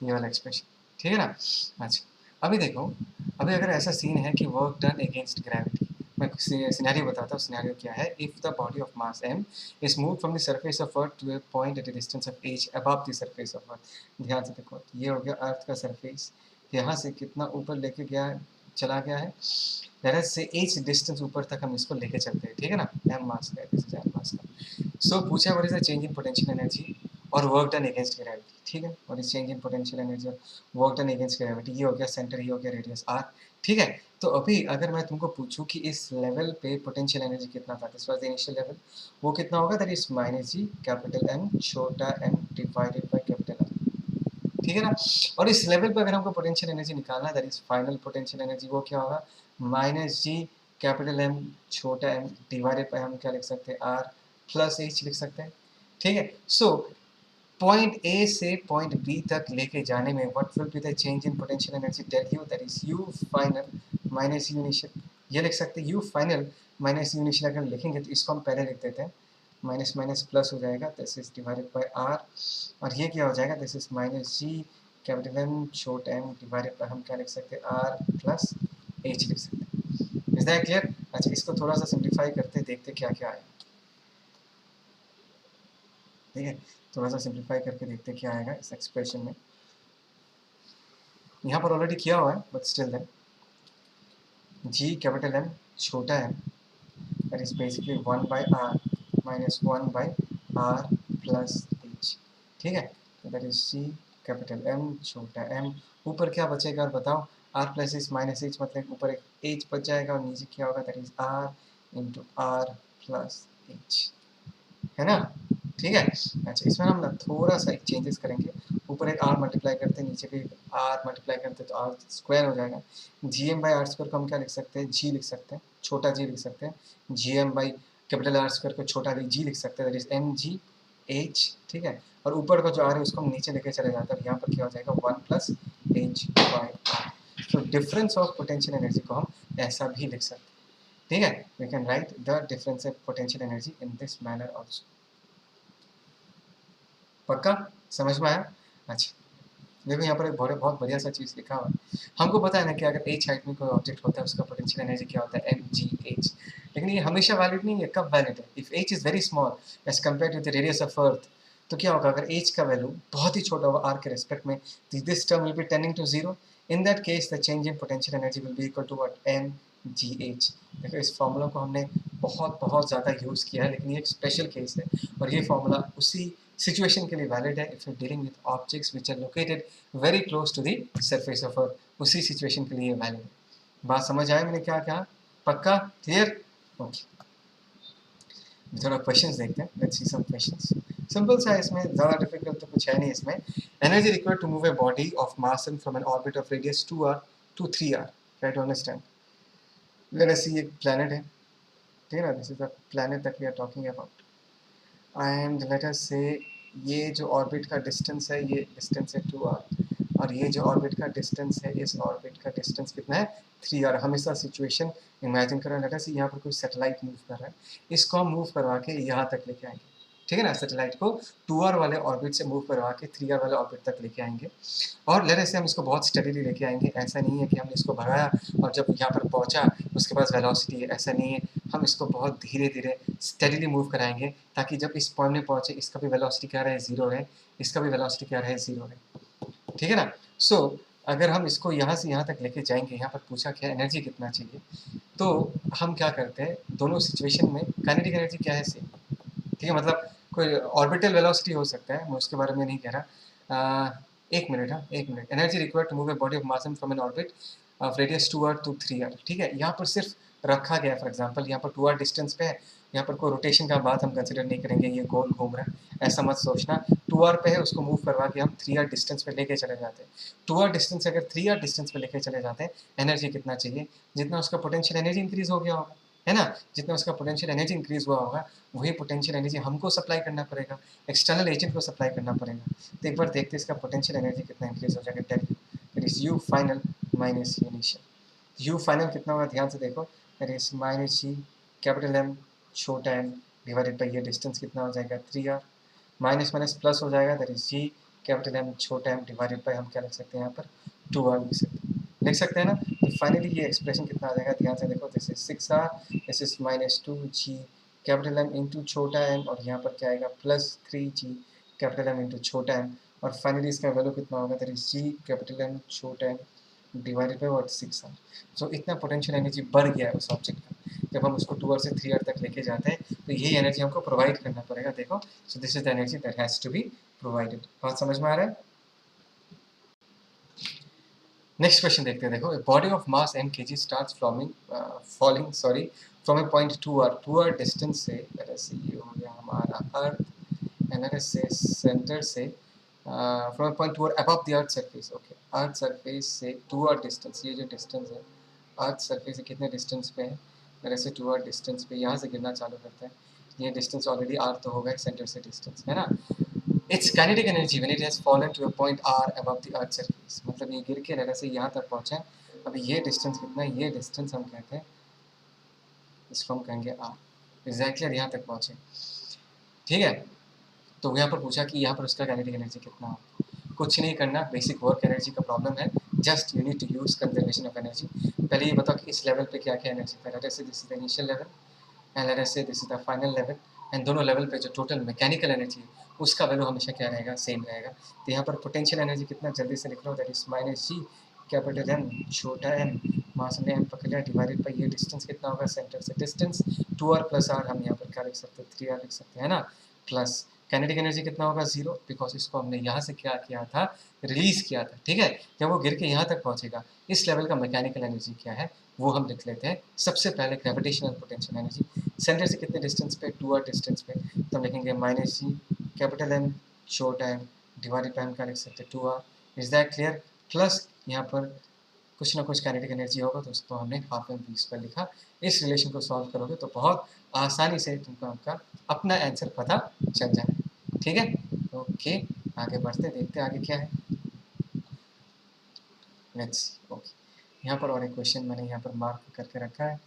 ये वाला एक्सप्रेशन, ठीक है ना? अच्छा, अभी देखो, अभी अगर ऐसा सीन है कि वर्क डन अगेंस्ट ग्रेविटी, मैं सिनेरियो बताता हूँ। सिनेरियो क्या है? If the body of mass m is move from the surface of earth to a point at a distance of h above the surface of earth. ध्यान से देखो, ये हो गया अर्थ का सरफेस, यहाँ से कितना ऊपर लेके गया, चला गया है? लेट से h डिस्टेंस ऊपर तक हम इसको लेके चलते हैं, ठीक है ना? m मास का, दिस इज m मास का। सो पूछा what is the change in potential energy और वर्क डन अगेंस्ट ग्रेविटी, ठीक है? What is change in potential energy और वर्क डन अगेंस्ट ग्रेविटी। ये हो गया सेंटर, ये हो गया रेडियस r, ठीक है? तो अभी अगर मैं तुमको पूछूं कि इस लेवल पे पोटेंशियल एनर्जी कितना था, this was the initial level, वो कितना होगा? That is minus G capital M छोटा M divided by capital M, ठीक है ना? और इस लेवल पे अगर हमको पोटेंशियल एनर्जी निकालना है, that is final potential energy, वो क्या होगा? माइनस जी कैपिटल एम छोटा एम डिवाइडेड बाय हम क्या लिख सकते हैं? आर प्लस एच लिख सकते हैं, ठीक है? सो पॉइंट ए से पॉइंट बी तक लेके जाने में what will be the change in potential energy? Del U, that is U final minus U initial. ये लिख सकते हैं, U final minus U initial. अगर लिखेंगे तो इसको हम पहले लिख देते हैं, माइनस माइनस प्लस हो जाएगा, this is divided by R, और ये क्या हो जाएगा? This is minus G capital M छोटा एम डिवाइडेड बाय हम क्या लिख सकते हैं? आर प्लस एच लिख सकते हैं। Is that clear? अच्छा, इसको थोड़ा सा सिंप्लीफाई करते देखते क्या क्या आएगा, ठीक है? थोड़ा सा सिंप्लीफाई करके देखते क्या आएगा इस एक्सप्रेशन में। यहाँ पर ऑलरेडी किया हुआ है but still then, G capital M छोटा M that is basically 1 by R minus 1 by R plus H, ठीक है? तो that is C capital M छोटा एम, ऊपर क्या बचेगा और बताओ? R plus H minus H, मतलब ऊपर एक एच बच जाएगा और नीचे क्या होगा? That is R into R plus H, है ना? ठीक है। अच्छा, इसमें हम ना थोड़ा सा एक चेंजेस करेंगे, ऊपर एक आर मल्टीप्लाई करते हैं, नीचे भी आर मल्टीप्लाई करते हैं तो आर स्क्वायर हो जाएगा। G M by R square को हम क्या लिख सकते हैं, जी लिख सकते हैं, छोटा जी लिख सकते हैं। G M by capital R square को छोटा जी लिख सकते हैं, that is M G H, ठीक है। और ऊपर का जो आर है उसको हम नीचे लेके चले जाते हैं, यहाँ पर क्या हो जाएगा 1 प्लस एच बाई आर। तो डिफरेंस ऑफ पोटेंशियल एनर्जी को हम ऐसा भी लिख सकते हैं, ठीक है। We can write the difference of potential energy in this manner also. पक्का समझ में आया? अच्छा, देखो यहाँ पर एक बहुत बढ़िया सा चीज़ लिखा हुआ है। हमको पता है ना कि अगर एच हाइट में कोई ऑब्जेक्ट होता है उसका पोटेंशियल एनर्जी क्या होता है, एम जी एच। लेकिन ये हमेशा वैलिड नहीं है, कब वैलिड है, if H is very small as compare to the radius of earth, तो क्या होगा अगर एच का वैल्यू बहुत ही छोटा होगा आर के रेस्पेक्ट में, this term will be tending to zero. In that case the change in potential energy will be equal to what, M G H. देखो इस फॉर्मूला को हमने बहुत ज़्यादा यूज़ किया है, लेकिन ये एक स्पेशल केस है और ये फॉर्मूला उसी सिचुएशन के लिए वैलिड है if you dealing with objects which are located very close to the surface of earth, उसी सिचुएशन के लिए वैलिड है। बात समझ आया मैंने क्या कहा? पक्का क्लियर? ओके, थोड़ा क्वेश्चंस देखते हैं, let's see some questions. Simple सा है, इसमें ज़्यादा डिफिकल्ट तो कुछ है नहीं इसमें। Energy required to move a body of mass and from an orbit of radius 2r to 3r, try to understand. Let us see, एक प्लैनेट है, ठीक है ना, this is the planet that we are talking about, and let us say ये जो orbit का distance है, ये डिस्टेंस है 2r, और ये जो ऑर्बिट का डिस्टेंस है, इस ऑर्बिट का डिस्टेंस कितना है, 3r। हमेशा सिचुएशन इमेजिन करो, लेट अस यहाँ पर कोई सैटेलाइट मूव कर रहा है, इसको हम मूव करवा के यहाँ तक लेके आएंगे, ठीक है ना। सैटेलाइट को 2r वाले ऑर्बिट से मूव करवा के 3r वाले ऑर्बिट तक लेके आएंगे, और लेट अस से हम इसको बहुत स्टडीली लेके आएंगे। ऐसा नहीं है कि हमने इसको भगाया और जब यहाँ पर पहुँचा उसके पास वेलोसिटी है, ऐसा नहीं है। हम इसको बहुत धीरे धीरे स्टडीली मूव कराएंगे ताकि जब इस पॉइंट में पहुँचे इसका भी वेलोसिटी क्या रहे, ज़ीरो है, इसका भी वेलोसिटी क्या रहे, ज़ीरो है, ठीक है ना। सो अगर हम इसको यहाँ से यहाँ तक लेके जाएंगे, यहाँ पर पूछा क्या एनर्जी कितना चाहिए, तो हम क्या करते हैं, दोनों सिचुएशन में काइनेटिक एनर्जी क्या है, सेम, ठीक है। मतलब कोई ऑर्बिटल वेलोसिटी हो सकता है, मैं उसके बारे में नहीं कह रहा। एक मिनट, हाँ एक minute. Energy required to move a body of mass from an orbit of radius 2r to 3r, ठीक है। यहाँ पर सिर्फ रखा गया, फॉर एग्जांपल यहाँ पर 2r डिस्टेंस पे है, यहाँ पर कोई रोटेशन का बात हम कंसिडर नहीं करेंगे, ये गोल घूम रहा है, ऐसा मत सोचना। 2r पे है, उसको मूव करवा के हम 3r डिस्टेंस पे लेके चले जाते हैं। 2r डिस्टेंस अगर 3r डिस्टेंस पे लेके चले जाते हैं, एनर्जी कितना चाहिए, जितना उसका पोटेंशियल एनर्जी इंक्रीज हो गया होगा, है ना। जितना उसका पोटेंशियल एनर्जी इंक्रीज हुआ होगा वही पोटेंशियल एनर्जी हमको सप्लाई करना पड़ेगा, एक्सटर्नल एजेंट को सप्लाई करना पड़ेगा। तो एक बार देखते हैं इसका पोटेंशियल एनर्जी कितना इंक्रीज हो जाएगा, del U, that is U final minus U initial. U final कितना होगा, ध्यान से देखो, that is minus G capital M छोटा एम डिवाइडेड बाई ये डिस्टेंस कितना हो जाएगा, 3r, माइनस माइनस प्लस हो जाएगा, that is G capital M छोटा एम डिवाइडेड बाई हम क्या लिख सकते हैं यहाँ पर 2r लिख सकते हैं ना। तो फाइनली ये एक्सप्रेशन कितना आ जाएगा, ध्यान से देखो, this is 6r, this is minus 2g capital M into छोटा एम, और यहाँ पर क्या आएगा plus 3g capital M into छोटा एम, और फाइनली इसका वैल्यू कितना होगा, that is g capital M छोटा M divided by what, 6r। So इतना पोटेंशियल एनर्जी बढ़ गया है उस ऑब्जेक्ट का, जब हम उसको 2r से 3r तक लेके जाते हैं तो यही एनर्जी हमको प्रोवाइड करना पड़ेगा, देखो। So this is the energy that has to be provided. बात समझ में आ रहा है? नेक्स्ट क्वेश्चन देखते हैं, देखो, body of mass m kg starts falling from A point 2r distance से, लेट अस से ये हो गया हमारा अर्थ, एंड लेट अस से सेंटर से from A point 2r above the earth surface, okay, earth surface से 2r डिस्टेंस, ये जो डिस्टेंस है अर्थ सरफेस से कितने डिस्टेंस पे है, लेट अस से 2r डिस्टेंस पे यहाँ से गिरना चालू करते हैं। ये डिस्टेंस ऑलरेडी r तो होगा सेंटर से डिस्टेंस, है ना। It's kinetic energy when it has fallen to a point r above the earth surface, मतलब ये गिर के लेट अस से यहाँ तक पहुँचा है। अभी ये डिस्टेंस कितना है, ये डिस्टेंस हम कहते हैं, इसको हम कहेंगे r, एग्जैक्टली यहाँ तक पहुँचे, ठीक है। तो यहाँ पर पूछा कि यहाँ पर उसका काइनेटिक एनर्जी कितना हो, कुछ नहीं करना, बेसिक वर्क एनर्जी का प्रॉब्लम है, just you need to use conservation of energy. पहले ये बताओ कि इस लेवल पे क्या क्या एनर्जी है, let us say this is the initial level and let us say this is the final level, and दोनों लेवल पे जो टोटल मैकेनिकल एनर्जी है उसका वैल्यू हमेशा क्या रहेगा, सेम रहेगा। तो यहाँ पर पोटेंशियल एनर्जी कितना, जल्दी से लिख लो, that is minus G capital M छोटा एम, मास ने एम पकड़ लिया, डिवाइडेड बाई ये डिस्टेंस कितना होगा सेंटर से डिस्टेंस 2r प्लस r, हम यहाँ पर क्या लिख सकते हैं 3r लिख सकते हैं ना, प्लस काइनेटिक एनर्जी कितना होगा, जीरो, बिकॉज इसको हमने यहाँ से क्या किया था, रिलीज किया था, ठीक है। जब वो गिर के यहाँ तक पहुँचेगा इस लेवल का मैकेनिकल एनर्जी क्या है वो हम लिख लेते हैं। सबसे पहले ग्रेविटेशनल पोटेंशियल एनर्जी, सेंटर से कितने डिस्टेंस पे, 2r डिस्टेंस पे, तो हम लिखेंगे माइनस जी कैपिटल एम छोटा एम डिवाइडेड बाय एम क्या लिख सकते हैं 2r। Is that clear? Plus यहाँ पर कुछ ना कुछ काइनेटिक एनर्जी होगा तो उसको हमने हाफ एम वी स्क्वायर लिखा। इस रिलेशन को सॉल्व करोगे तो बहुत आसानी से तुमको आपका अपना आंसर पता चल जाए। ठीक है, ओके आगे बढ़ते देखते आगे क्या है। लेट्स ओके, यहाँ पर और एक क्वेश्चन मैंने यहाँ पर मार्क करके रखा है।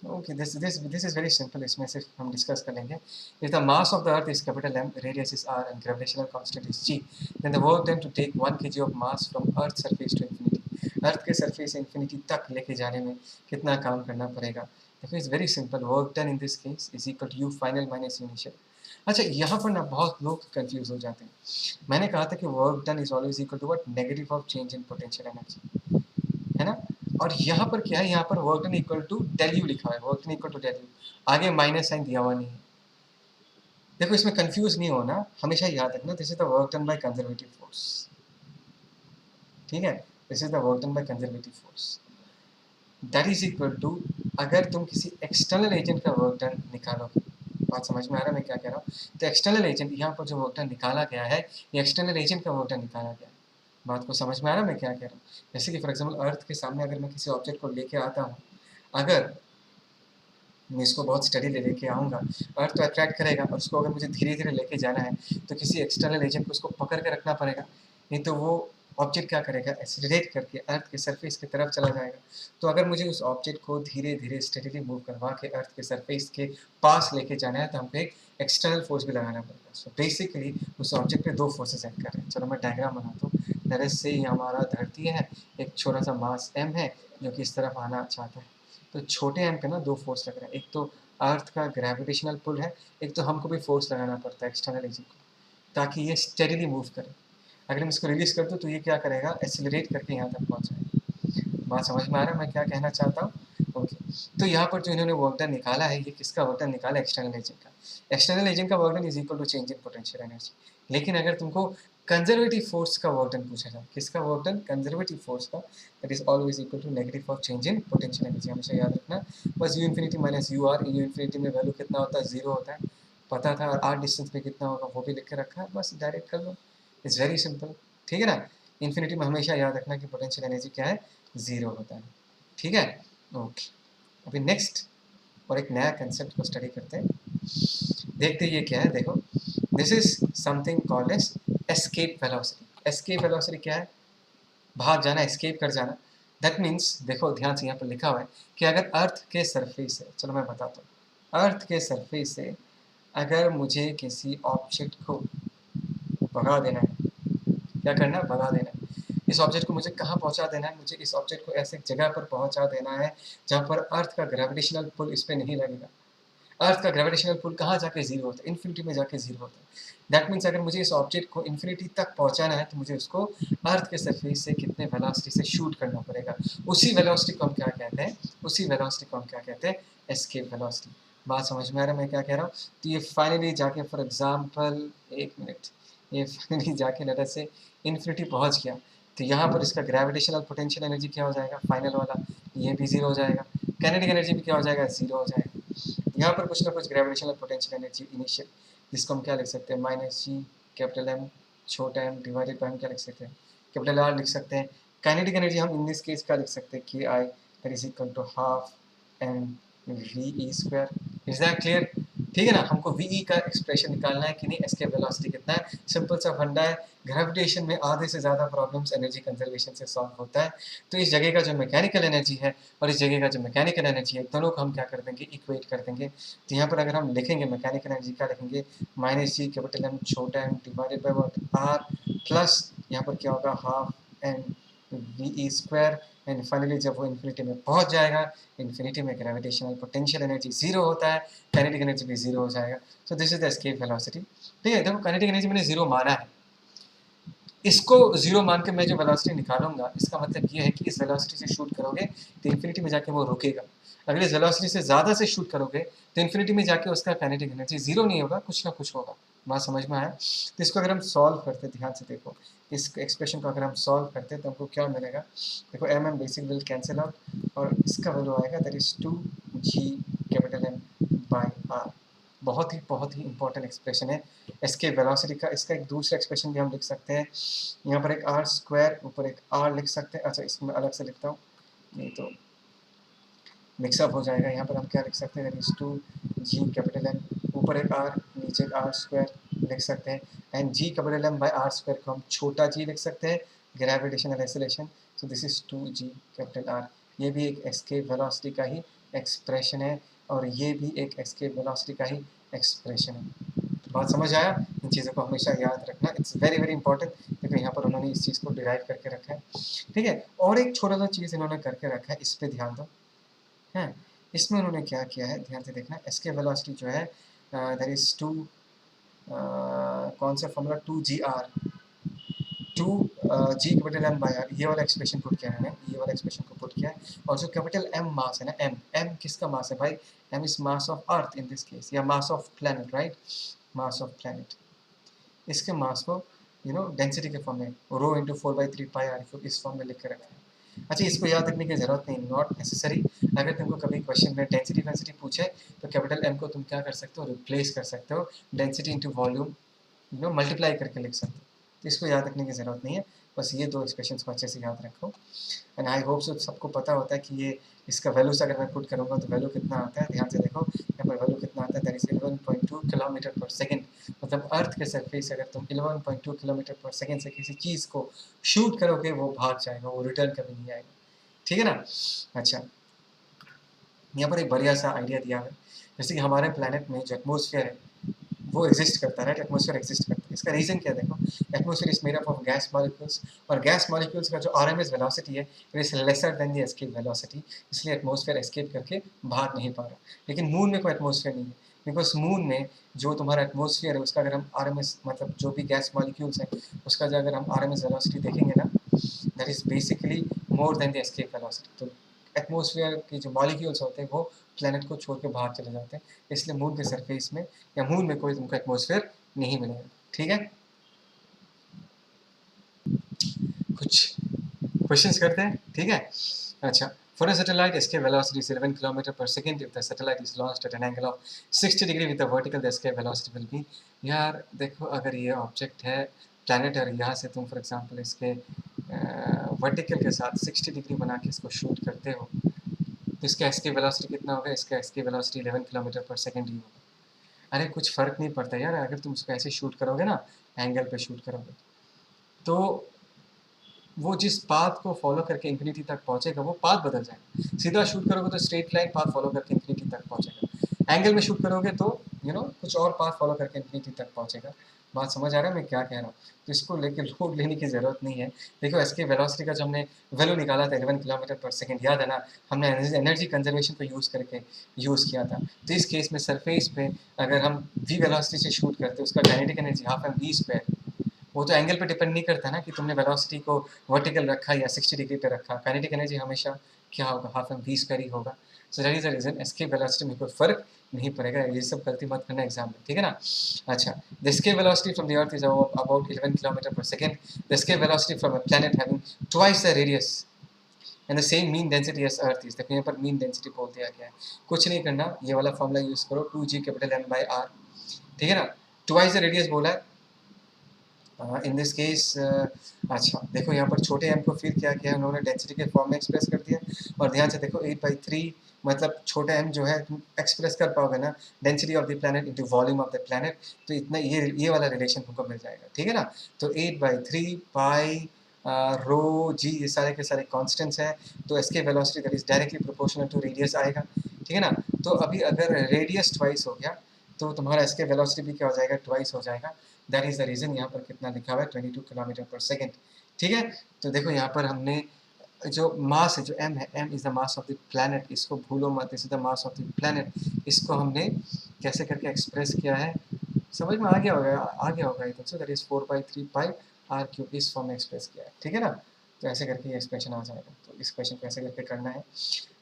Okay this is very simple, इसमें से हम डिस्कस कर लेंगे। If the mass of the earth is capital M, radius is R and gravitational constant is G, then the work done to take 1 kg of mass from earth surface to infinity, earth के surface से infinity तक लेके जाने में कितना काम करना पड़ेगा। देखो it's very simple, work done in this case is equal to U final minus U initial. अच्छा यहाँ पर ना बहुत लोग कंफ्यूज हो जाते हैं। मैंने कहा था कि work done is always equal to what, negative of change in potential energy, है ना। और यहाँ पर क्या है, यहाँ पर work done equal to del U लिखा है, work done equal to del U, आगे माइनस साइन दिया हुआ नहीं है। देखो इसमें कंफ्यूज नहीं होना, हमेशा याद रखना this is the work done by conservative force. ठीक है, this is the work done by conservative force, that is equal to, अगर तुम किसी एक्सटर्नल एजेंट का वर्क डन निकालोगे, बात समझ में आ रहा है मैं क्या कह रहा हूँ। तो एक्सटर्नल एजेंट यहाँ पर जो वर्क डन निकाला गया है, ये एक्सटर्नल एजेंट का वर्क डन निकाला गया है। बात को समझ में आ रहा है मैं क्या कह रहा हूँ। जैसे कि फॉर एग्जाम्पल अर्थ के सामने अगर मैं किसी ऑब्जेक्ट को लेके आता हूँ, अगर मैं इसको बहुत स्टडी लेके आऊँगा, अर्थ तो अट्रैक्ट करेगा और उसको अगर मुझे धीरे धीरे लेके जाना है तो किसी एक्सटर्नल एजेंट को उसको पकड़ के रखना पड़ेगा, नहीं तो वो ऑब्जेक्ट क्या करेगा, एक्सीलरेट करके अर्थ के सरफेस की तरफ चला जाएगा। तो अगर मुझे उस ऑब्जेक्ट को धीरे धीरे स्टेडीली मूव करवा के अर्थ के सरफेस के पास लेके जाना है तो हमको एक एक्सटर्नल फोर्स भी लगाना पड़ेगा। सो बेसिकली उस ऑब्जेक्ट पे दो फोर्सेस एक्ट कर रहे हैं। चलो मैं डायग्राम बनाता हूँ। नरेश से ये हमारा धरती है, एक छोटा सा मास एम है जो कि इस तरफ आना चाहता है। तो छोटे एम पे ना दो फोर्स लग रहा है, एक तो अर्थ का ग्रेविटेशनल पुल है, एक तो हमको भी फोर्स लगाना पड़ता है एक्सटर्नल एजेंट को, ताकि ये स्टेडीली मूव करे। अगर हम इसको रिलीज कर दूँ तो ये क्या करेगा, एक्सीलरेट करके यहाँ तक पहुँच जाएगा। बात समझ में आ रहा है मैं क्या कहना चाहता हूँ। ओके, तो यहाँ पर जो इन्होंने वर्क डन निकाला है, ये किसका वर्क डन निकाला है, एक्सटर्नल एजेंट का। एक्सटर्नल एजेंट का work done is equal to change in potential energy. लेकिन अगर तुमको कंजर्वेटिव फोर्स का वर्क डन पूछा जाए, किसका वर्क डन, कंजर्वेटिव फोर्स का, that is always equal to negative of change in potential energy. हमेशा याद रखना, बस U infinity minus U R, U infinity में वैल्यू कितना होता है, जीरो होता है, पता था, और आर डिस्टेंस पे कितना होगा वो भी लिख के रखा है, बस डायरेक्ट कर लो, इट्स वेरी सिंपल। ठीक है ना, इन्फिनिटी में हमेशा याद रखना कि पोटेंशियल एनर्जी क्या है, जीरो होता है। ठीक है, ओके। अभी नेक्स्ट और एक नया कंसेप्ट को स्टडी करते हैं, देखते ये क्या है। देखो this is something called as escape velocity. Escape velocity क्या है, भाग जाना, एस्केप कर जाना। दैट मीन्स देखो ध्यान से यहाँ पर लिखा हुआ है कि अगर अर्थ के सरफेस से, चलो मैं बताता हूँ, अर्थ के सरफेस से अगर मुझे किसी ऑब्जेक्ट को भगा देना है, क्या करना है, भगा देना है। इस ऑब्जेक्ट को मुझे कहाँ पहुँचा देना है, मुझे इस ऑब्जेक्ट को ऐसे जगह पर पहुँचा देना है जहाँ पर अर्थ का ग्रेविटेशनल पुल इस पर नहीं लगेगा। अर्थ का ग्रेविटेशनल पुल कहाँ जाके जीरो होता है, इन्फिनिटी में जाके जीरो होता है। दैट मीन्स अगर मुझे इस ऑब्जेक्ट को इन्फिनिटी तक पहुँचाना है तो मुझे उसको अर्थ के सरफेस से कितने वेलोसिटी से शूट करना पड़ेगा। उसी वेलोसिटी को हम क्या कहते हैं, उसी वेलोसिटी को हम क्या कहते हैं, एस्केप वेलोसिटी। बात समझ में आ रहा है मैं क्या कह रहा हूँ। तो ये फाइनली जाके फॉर एग्जाम्पल, एक मिनट, ये फाइनली जाके लेटर से इन्फिनिटी पहुँच गया, तो यहाँ पर इसका ग्रेविटेशनल पोटेंशियल एनर्जी क्या हो जाएगा, फाइनल वाला, ये भी जीरो हो जाएगा। काइनेटिक एनर्जी भी क्या हो जाएगा, जीरो हो जाएगा। यहाँ पर कुछ ना कुछ ग्रेविटेशनल पोटेंशियल एनर्जी इनिशियल, जिसको हम क्या लिख सकते हैं, माइनस जी कैपिटल एम छोटा एम डिवाइडेड बाय हम क्या लिख सकते हैं, कैपिटल आर लिख सकते हैं। काइनेटिक एनर्जी हम इन दिस केस क्या लिख सकते हैं, के आई that is equal to half M V E square. Is that clear. ठीक है ना, हमको वी ई का एक्सप्रेशन निकालना है कि नहीं, एस्केप वेलोसिटी कितना है, सिंपल सा फंडा है। ग्रेविटेशन में आधे से ज़्यादा प्रॉब्लम्स एनर्जी कंजर्वेशन से सॉल्व होता है। तो इस जगह का जो मैकेनिकल एनर्जी है और इस जगह का जो मैकेनिकल एनर्जी है, दोनों को हम क्या कर देंगे, इक्वेट कर देंगे। तो यहाँ पर अगर हम लिखेंगे मैकेनिकल एनर्जी क्या लिखेंगे, माइनस जी कैपिटल एम छोटा M divided by what, R, plus यहाँ पर क्या होगा, half M V E square. And finally जब वो इन्फिनिटी में पहुँच जाएगा, इन्फिनिटी में ग्रेविटेशनल पोटेंशियल एनर्जी जीरो होता है, काइनेटिक एनर्जी भी जीरो हो जाएगा। सो this is the escape velocity. ठीक है, देखो काइनेटिक एनर्जी मैंने जीरो माना है, इसको जीरो मान के मैं जो वेलोसिटी निकालूंगा, इसका मतलब ये है कि इस वेलोसिटी से शूट करोगे तो इन्फिनिटी में जाके वो रुकेगा। अगर इस वेलोसिटी से ज़्यादा से शूट करोगे तो इन्फिनिटी में जाके उसका काइनेटिक एनर्जी जीरो नहीं होगा, कुछ ना कुछ होगा। बात समझ में आया। तो इसको अगर हम सॉल्व करते, ध्यान से देखो, इस एक्सप्रेशन को अगर हम सॉल्व करते तो हमको क्या मिलेगा, देखो M M basic will cancel out और इसका वैल्यू आएगा that is 2 G capital M by R. बहुत ही इंपॉर्टेंट एक्सप्रेशन है एस्केप वेलोसिटी का। इसका एक दूसरा एक्सप्रेशन भी हम लिख सकते हैं, यहाँ पर एक आर स्क्वायर ऊपर एक आर लिख सकते हैं। अच्छा, इसको मैं अलग से लिखता हूँ, नहीं तो मिक्सअप हो जाएगा। यहाँ पर हम क्या लिख सकते हैं, that is 2g capital M, ऊपर एक आर नीचे एक आर स्क्वायर लिख सकते हैं, and g capital M by R square को हम छोटा g लिख सकते हैं, gravitational acceleration. So this is 2g capital R. ये भी एक एस्केप वेलोसिटी का ही एक्सप्रेशन है, और ये भी एक एस्केप वेलोसिटी का ही एक्सप्रेशन है। बात समझ आया? इन चीज़ों को हमेशा याद रखना, इट्स वेरी वेरी इंपॉर्टेंट, क्योंकि यहाँ पर उन्होंने इस चीज़ को डिराइव करके रखा है। ठीक है, और एक छोटा सा चीज़ इन्होंने करके रखा है, इस पर ध्यान दो। हैं, इसमें उन्होंने क्या किया है, ध्यान से देखना। एस्केप वेलोसिटी जो है दैट इज 2 कौन सा formula, 2gr, 2g capital M by R, ये वाला एक्सप्रेशन पुट किया है, ये वाला एक्सप्रेशन को पुट किया है। और जो कैपिटल एम मास है ना, एम किसका मास है भाई, M is mass of earth in this case, या mass of planet, right, mass of planet. इसके मास को डेंसिटी के फॉर्म में rho into 4/3 pi R cube इस फॉर्म में लिख के रखा है। अच्छा, इसको याद रखने की जरूरत नहीं, नॉट नेसेसरी। अगर तुमको कभी क्वेश्चन में डेंसिटी पूछे तो कैपिटल एम को तुम क्या कर सकते हो, रिप्लेस कर सकते हो डेंसिटी इंटू वॉल्यूम, मल्टीप्लाई करके लिख सकते हो। तो इसको याद रखने की ज़रूरत नहीं है, बस ये दो एक्सप्रेशन को अच्छे से याद रखो। एंड आई होप सो सबको पता होता है कि ये इसका वैल्यूज अगर मैं पुट करूँगा तो वैल्यू कितना आता है। ध्यान से देखो, यहाँ पर वैल्यू कितना आता है, that is 11.2 kilometre per second. मतलब अर्थ के सरफेस अगर तुम 11.2 किलोमीटर पर सेकेंड से किसी चीज़ को शूट करोगे, वो भाग जाएगा, वो रिटर्न कभी नहीं आएगा। ठीक है ना? अच्छा, यहाँ पर एक बढ़िया सा आइडिया दिया है, जैसे कि हमारे प्लानट में जो एटमोसफियर है वो एग्जिस्ट करता है, राइट, एटमोसफियर एग्जिस्ट करता है। इसका रीज़न क्या है, देखो, atmosphere is made up of gas molecules, और गैस मॉलिक्यूल्स का जो आरएमएस वेलोसिटी है it is lesser than the escape velocity, इसलिए एटमोसफियर एस्केप करके भाग नहीं पा रहा। लेकिन मून में कोई एटमोसफियर नहीं है, बिकॉज मून में जो तुम्हारा एटमोसफियर है उसका अगर हम आरएमएस, मतलब जो भी गैस मॉलिक्यूल्स है उसका जो अगर हम आरएमएस वेलोसिटी देखेंगे ना, that is basically more than the escape velocity. तो एटमोसफियर के जो मॉलिक्यूल्स होते हैं वो प्लैनेट को छोड़ के बाहर चले जाते हैं, इसलिए मून के सरफेस में या मून में कोई तुमको एटमोसफियर नहीं मिलेगा। ठीक है, कुछ क्वेश्चंस करते हैं, ठीक है। अच्छा, for a satellite escape velocity is 11 km per second if the satellite is launched at an angle of 60 degree with the vertical, the escape velocity will be। यार देखो, अगर ये ऑब्जेक्ट है प्लैनेट और यहाँ से तुम फॉर एग्जांपल इसके वर्टिकल के साथ 60 डिग्री बना के इसको शूट करते हो, तो इसका एस्केप वेलोसिटी कितना होगा, इसका escape velocity 11 kilometre per second ही होगा। अरे कुछ फ़र्क नहीं पड़ता यार, अगर तुम उसको ऐसे शूट करोगे ना, एंगल पे शूट करोगे, तो वो जिस पाथ को फॉलो करके इन्फिनिटी तक पहुंचेगा वो पाथ बदल जाएगा। सीधा शूट करोगे तो स्ट्रेट लाइन पाथ फॉलो करके इन्फिनिटी तक पहुंचेगा, एंगल में शूट करोगे तो कुछ और पाथ फॉलो करके इन्फिनिटी तक पहुंचेगा। बात समझ आ रहा है मैं क्या कह रहा हूँ? तो इसको लेके लोड लेने की ज़रूरत नहीं है। देखो, इसके वेलोसिटी का जो हमने वैल्यू निकाला था 11 किलोमीटर पर सेकेंड, याद है ना, हमने एनर्जी कंजर्वेशन को यूज़ करके यूज़ किया था। तो इस केस में सरफेस पे अगर हम वी वेलोसिटी से शूट करते उसका kinetic energy half M V square, वो तो एंगल पे डिपेंड नहीं करता ना कि तुमने वेलोसिटी को वर्टिकल रखा या 60 डिग्री पे रखा। काइनेटिक एनर्जी हमेशा क्या होगा, हाफ एम वी स्क्वायर ही होगा। So that is the reason escape velocity में कोई फर्क नहीं पड़ेगा। ये सब गलती मत करना एग्जाम में, ठीक है ना। अच्छा, the escape velocity from the earth is about 11 kilometre per second. The escape velocity from a planet having twice the radius and the same mean density as earth is. देखो यहाँ पर मीन डेंसिटी बोल दिया गया है, कुछ नहीं करना, ये वाला फॉर्मूला यूज करो, 2g capital M by r, ठीक है ना। ट्वाइस द रेडियस बोला है इन दिस केस। अच्छा देखो, यहाँ पर छोटे एम को फिर क्या किया है उन्होंने, डेंसिटी के फॉर्म में एक्सप्रेस कर दिया। और ध्यान से देखो, 8/3 मतलब छोटा एम जो है तुम एक्सप्रेस कर पाओगे ना density of the planet into volume of the planet, तो इतना ये वाला रिलेशन तुमको मिल जाएगा, ठीक है ना। तो 8/3 पाई रो जी, ये सारे के सारे कॉन्स्टेंट्स हैं, तो इसके velocity that is directly proportional to radius आएगा, ठीक है ना। तो अभी अगर रेडियस ट्वाइस हो गया तो तुम्हारा इसके वेलोसिटी भी क्या हो जाएगा, ट्वाइस हो जाएगा। दैट इज द रीजन यहाँ पर कितना लिखा हुआ है, 22 किलोमीटर पर सेकेंड, ठीक है। तो देखो यहाँ पर हमने जो मास है, जो एम है, M is the mass of the planet, इसको भूलो मत, is the mass of the planet. इसको हमने कैसे करके एक्सप्रेस किया है, समझ में आ गया होगा एकदम से, that is 4/3 pi R cube, इस फॉर्म में एक्सप्रेस किया है, ठीक है ना। तो ऐसे करके ये एक्सप्रेशन आ जाएगा। तो इस क्वेश्चन को ऐसे करके करना है।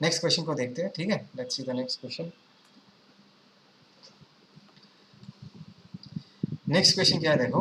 नेक्स्ट क्वेश्चन को देखते हैं, ठीक है, let's see the next question. Next question क्या है, देखो,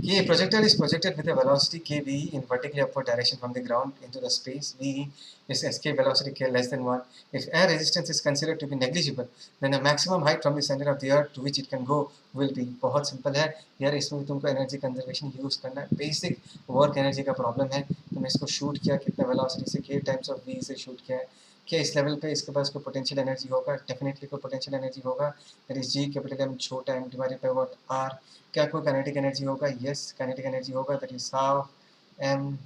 कि projectile is projected with a velocity kv in vertically upward direction from the ground into the space. V is escape velocity k less than 1. If air resistance is considered to be negligible, then the maximum height from the center of the earth to which it can go will be. बहुत simple है यार, इसमें तुमको energy conservation use करना है, basic work energy का problem है। तुमने इसको शूट किया कितना वेलोसिटी से, k टाइम्स ऑफ v से शूट किया है। क्या इस लेवल पे इसके पास कोई पोटेंशियल एनर्जी होगा? डेफिनेटली कोई पोटेंशियल एनर्जी होगा, that is G capital M छोटा m divided by what R. क्या कोई काइनेटिक एनर्जी होगा? यस काइनेटिक एनर्जी होगा, दैट इज हाफ एम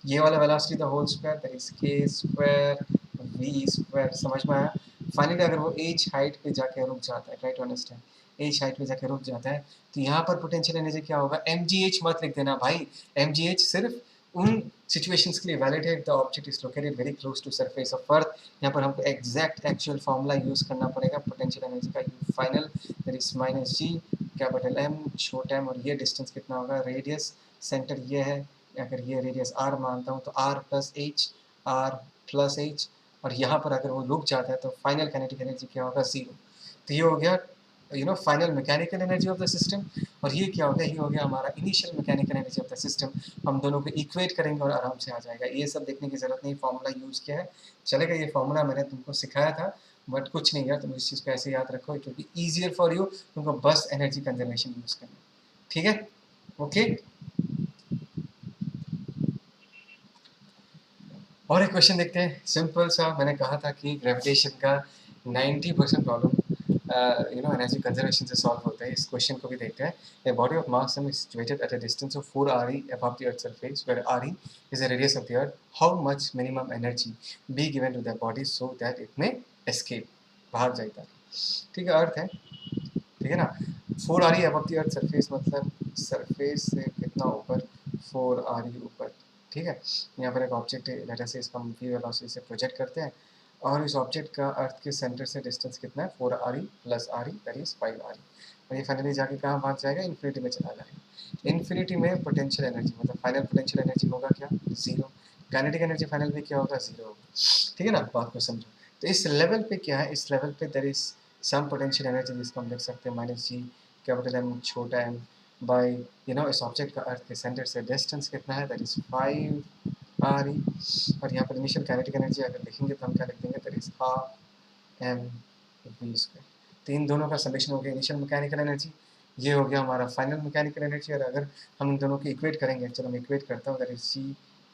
ये वाला velocity the whole square, that is K square V square. समझ में आया? फाइनली अगर वो एच हाइट पे जाके रुक जाता है, try to understand, H height पे जाके रुक जाता है, तो यहाँ पर पोटेंशियल एनर्जी क्या होगा? एम जी एच मत लिख देना भाई, एम जी एच सिर्फ उन सिचुएशंस के लिए वैलिड है the object is located very close to surface of earth. यहाँ पर हमको एग्जैक्ट एक्चुअल फॉर्मूला यूज करना पड़ेगा पोटेंशियल एनर्जी का, U final that is minus G capital M छोटा एम, और ये डिस्टेंस कितना होगा? रेडियस सेंटर ये है, अगर ये रेडियस आर मानता हूँ तो आर प्लस एच, और यहाँ पर अगर वो रुक जाता है तो फाइनल काइनेटिक एनर्जी क्या होगा? जीरो। तो ये हो गया final mechanical energy of the system, और ये क्या हो गया? ये हो गया हमारा initial mechanical energy of the system. हम दोनों को इक्वेट करेंगे और आराम से आ जाएगा। ये सब देखने की जरूरत नहीं, फार्मूला यूज़ किया है चलेगा। ये फार्मूला मैंने तुमको सिखाया था, बट कुछ नहीं यार, तुम इस चीज़ को ऐसे याद रखो, it will be easier for you, तुमको बस एनर्जी कंजर्वेशन यूज़ करना, ठीक है? ओके। और एक क्वेश्चन देखते हैं, सिंपल सा। मैंने कहा था कि ग्रेविटेशन का 90% प्रॉब्लम एनर्जी कंजर्वेशन से सॉल्व होता है। इस क्वेश्चन को भी देखते हैं। ए body of mass is situated at a distance of 4 RE above the earth's surface, where RE is the radius of the earth. How much minimum energy be given to the body so that it may escape? बाहर जाएगा, ठीक है, अर्थ है, ठीक है ना। 4 RE above the earth surface मतलब surface से कितना ऊपर? 4 RE ऊपर, ठीक है। यहाँ पर एक ऑब्जेक्ट है, लेटर से इसका v वेलोसिटी से प्रोजेक्ट करते हैं, और इस ऑब्जेक्ट का अर्थ के सेंटर से डिस्टेंस कितना है? 4 RE plus RE, that is 5 RE, और ये फाइनली जाके कहाँ भाग जाएगा? इन्फिनिटी में चला जाएगा। इन्फिनिटी में पोटेंशियल एनर्जी मतलब फाइनल पोटेंशियल एनर्जी होगा क्या? जीरो। काइनेटिक एनर्जी फाइनल में क्या होगा? जीरो होगा, ठीक है ना। बात को समझो। तो इस लेवल पे क्या है? इस लेवल पे there is some potential energy, जिसको हम लिख सकते हैं माइनस जी कैपिटल एम छोटा एम बाई इस ऑब्जेक्ट का अर्थ के सेंटर से डिस्टेंस कितना है? दैट इज 5 RE, और यहाँ पर इनिशियल काइनेटिक एनर्जी अगर लिखेंगे तो हम क्या लिख देंगे? That is half M V square. तो इन दोनों का समेशन हो गया इनिशियल मैकेनिकल एनर्जी, ये हो गया हमारा फाइनल मैकेनिकल एनर्जी। और अगर हम इन दोनों को इक्वेट करेंगे, चलो मैं इक्वेट करता हूँ, that is G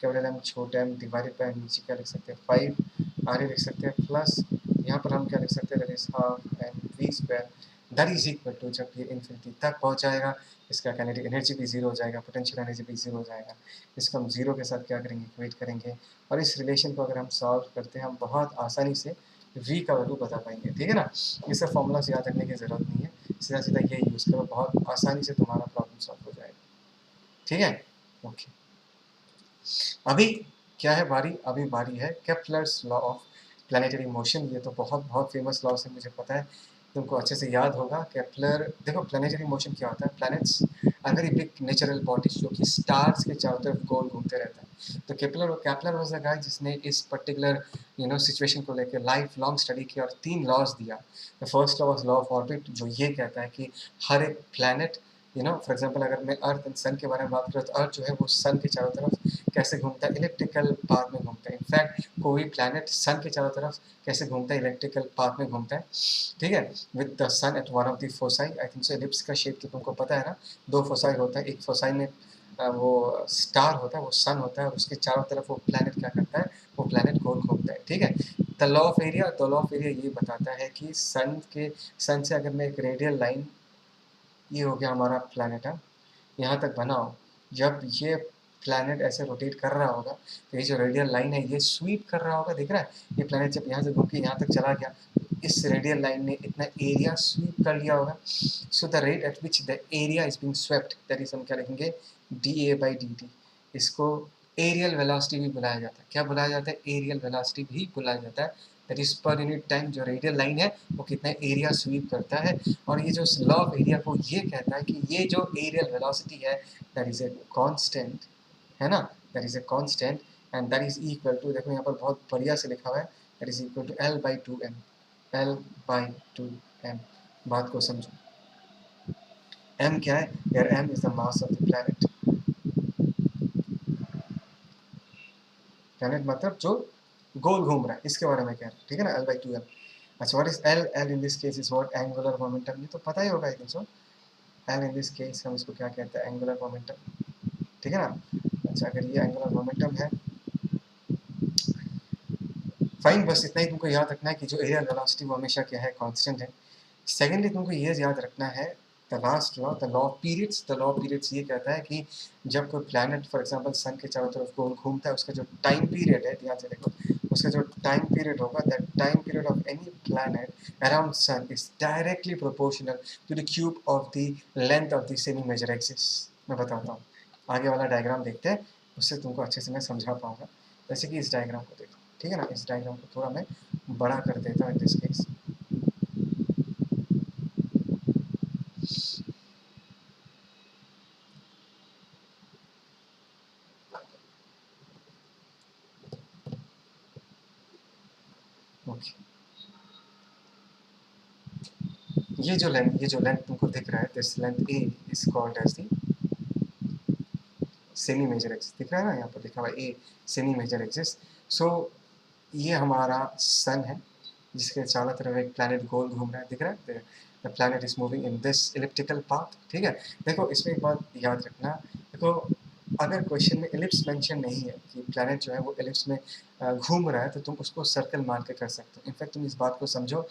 capital M छोटा एम डिवाइडेड बाय नीचे क्या लिख सकते हैं? 5 RE लिख सकते हैं, प्लस यहाँ पर हम क्या लिख सकते हैं? That is half M V square, that is equal to, जब ये इन्फिनिटी तक पहुँच जाएगा, इसका काइनेटिक एनर्जी भी जीरो हो जाएगा, पोटेंशियल एनर्जी भी जीरो हो जाएगा। इसको हम जीरो के साथ क्या करेंगे? इक्वेट करेंगे, और इस रिलेशन को अगर हम सॉल्व करते हैं, हम बहुत आसानी से v का वैल्यू बता पाएंगे, ठीक है ना। ये सब फॉर्मूलाज याद रखने की ज़रूरत नहीं है, सीधा सीधा ये यूज़ करो, बहुत आसानी से तुम्हारा प्रॉब्लम सॉल्व हो जाएगा, ठीक है। ओके, अभी क्या है बारी? अभी बारी है Kepler's law of planetary motion. ये तो बहुत बहुत फेमस लॉ से मुझे पता है, तुमको अच्छे से याद होगा। केप्लर, देखो प्लानिटरी मोशन क्या होता है? Planets are very big natural bodies जो कि स्टार्स के चारों तरफ गोल घूमते रहता है। तो केप्लर वाज द गाय जिसने इस पर्टिकुलर सिचुएशन को लेकर लाइफ लॉन्ग स्टडी किया और 3 लॉज दिया। The first law was law of orbit, जो ये कहता है कि हर एक प्लैनेट फॉर एग्जांपल अगर मैं अर्थ एंड सन के बारे में बात करूँ, तो अर्थ जो है वो सन के चारों तरफ कैसे घूमता है? इलेक्ट्रिकल पाथ में घूमता है। इनफैक्ट कोई प्लैनेट सन के चारों तरफ कैसे घूमता है? इलेक्ट्रिकल पाथ में घूमता है, ठीक है। With the sun at one of the foci, I think so ellipse का शेप तो तुमको पता है ना, 2 फोसाई होता है, एक फोसाई में वो स्टार होता है, वो सन होता है, और उसके चारों तरफ वो प्लैनेट क्या करता है? वो प्लैनेट गोल घूमता है, ठीक है। द लॉ ऑफ एरिया ये बताता है कि सन से अगर मैं एक रेडियल लाइन, ये हो गया हमारा प्लैनेट है, यहाँ तक बनाओ, जब ये प्लैनेट ऐसे रोटेट कर रहा होगा, तो ये जो रेडियल लाइन है ये स्वीप कर रहा होगा, दिख रहा है? ये प्लैनेट जब यहाँ से घूम के यहाँ तक चला गया, इस रेडियल लाइन ने इतना एरिया स्वीप कर लिया होगा। So the rate at which the area is being swept, that is हम क्या लिखेंगे? dA/dt। इसको एरियल वेलोसिटी भी बुलाया जाता है। क्या बुलाया जाता है? एरियल वेलोसिटी भी बुलाया जाता है। दैट इज पर यूनिट टाइम जो रेडियल लाइन है वो कितना एरिया स्वीप करता है। और ये जो लॉ ऑफ एरिया को ये कहता है कि ये जो एरियल वेलोसिटी है दैट इज ए कांस्टेंट, है ना, that is a constant, and that is equal to, देखो यहाँ पर बहुत बढ़िया से लिखा हुआ है, that is equal to L/2m, L/2m। बात को समझो, m क्या है यार, m is the mass of the planet. Planet मतलब जो गोल घूम रहा है, इसके बारे में कह रहा है, ठीक है ना, L/2m। अच्छा, what is L? L in this case is what, angular momentum. ये तो पता ही होगा आई think so. L in this case हम इसको क्या कहते हैं, एंगुलर मोमेंटम, ठीक है ना। अच्छा, अगर ये एंगुलर मोमेंटम है, फाइन, बस इतना ही तुमको याद रखना है कि जो एरियल वेलोसिटी वो हमेशा क्या है, कांस्टेंट है। सेकेंडली तुमको ये याद रखना है the last law, the law of periods. The law of periods ये कहता है कि जब कोई प्लैनेट फॉर एग्जांपल सन के चारों तरफ गोल घूमता है, उसका जो टाइम पीरियड है, ध्यान से देखो, उसका जो टाइम पीरियड होगा, that time period of any planet around sun is directly proportional to the cube of the length of the semi major axis. मैं बताता हूँ, आगे वाला डायग्राम देखते हैं, उससे तुमको अच्छे से मैं समझा पाऊंगा। जैसे कि इस डायग्राम को देखो, ठीक है ना, इस डायग्राम को थोड़ा मैं बड़ा कर देता हूँ इन दिस केस। ओके, ये जो लेंथ तुमको दिख रहा है, this length A is called as the semi major axis. दिख रहा है ना, यहाँ पर लिखा हुआ A, semi major axis. So ये हमारा सन है, जिसके चारों तरफ एक प्लैनेट गोल घूम रहा है, दिख रहा है, the planet is moving in this elliptical path, ठीक है। देखो इसमें एक बात याद रखना, देखो अगर क्वेश्चन में एलिप्स मेंशन नहीं है कि प्लैनेट जो है वो एलिप्स में घूम रहा है, तो तुम उसको सर्कल मान के कर सकते हो। इनफैक्ट तुम इस बात को समझो,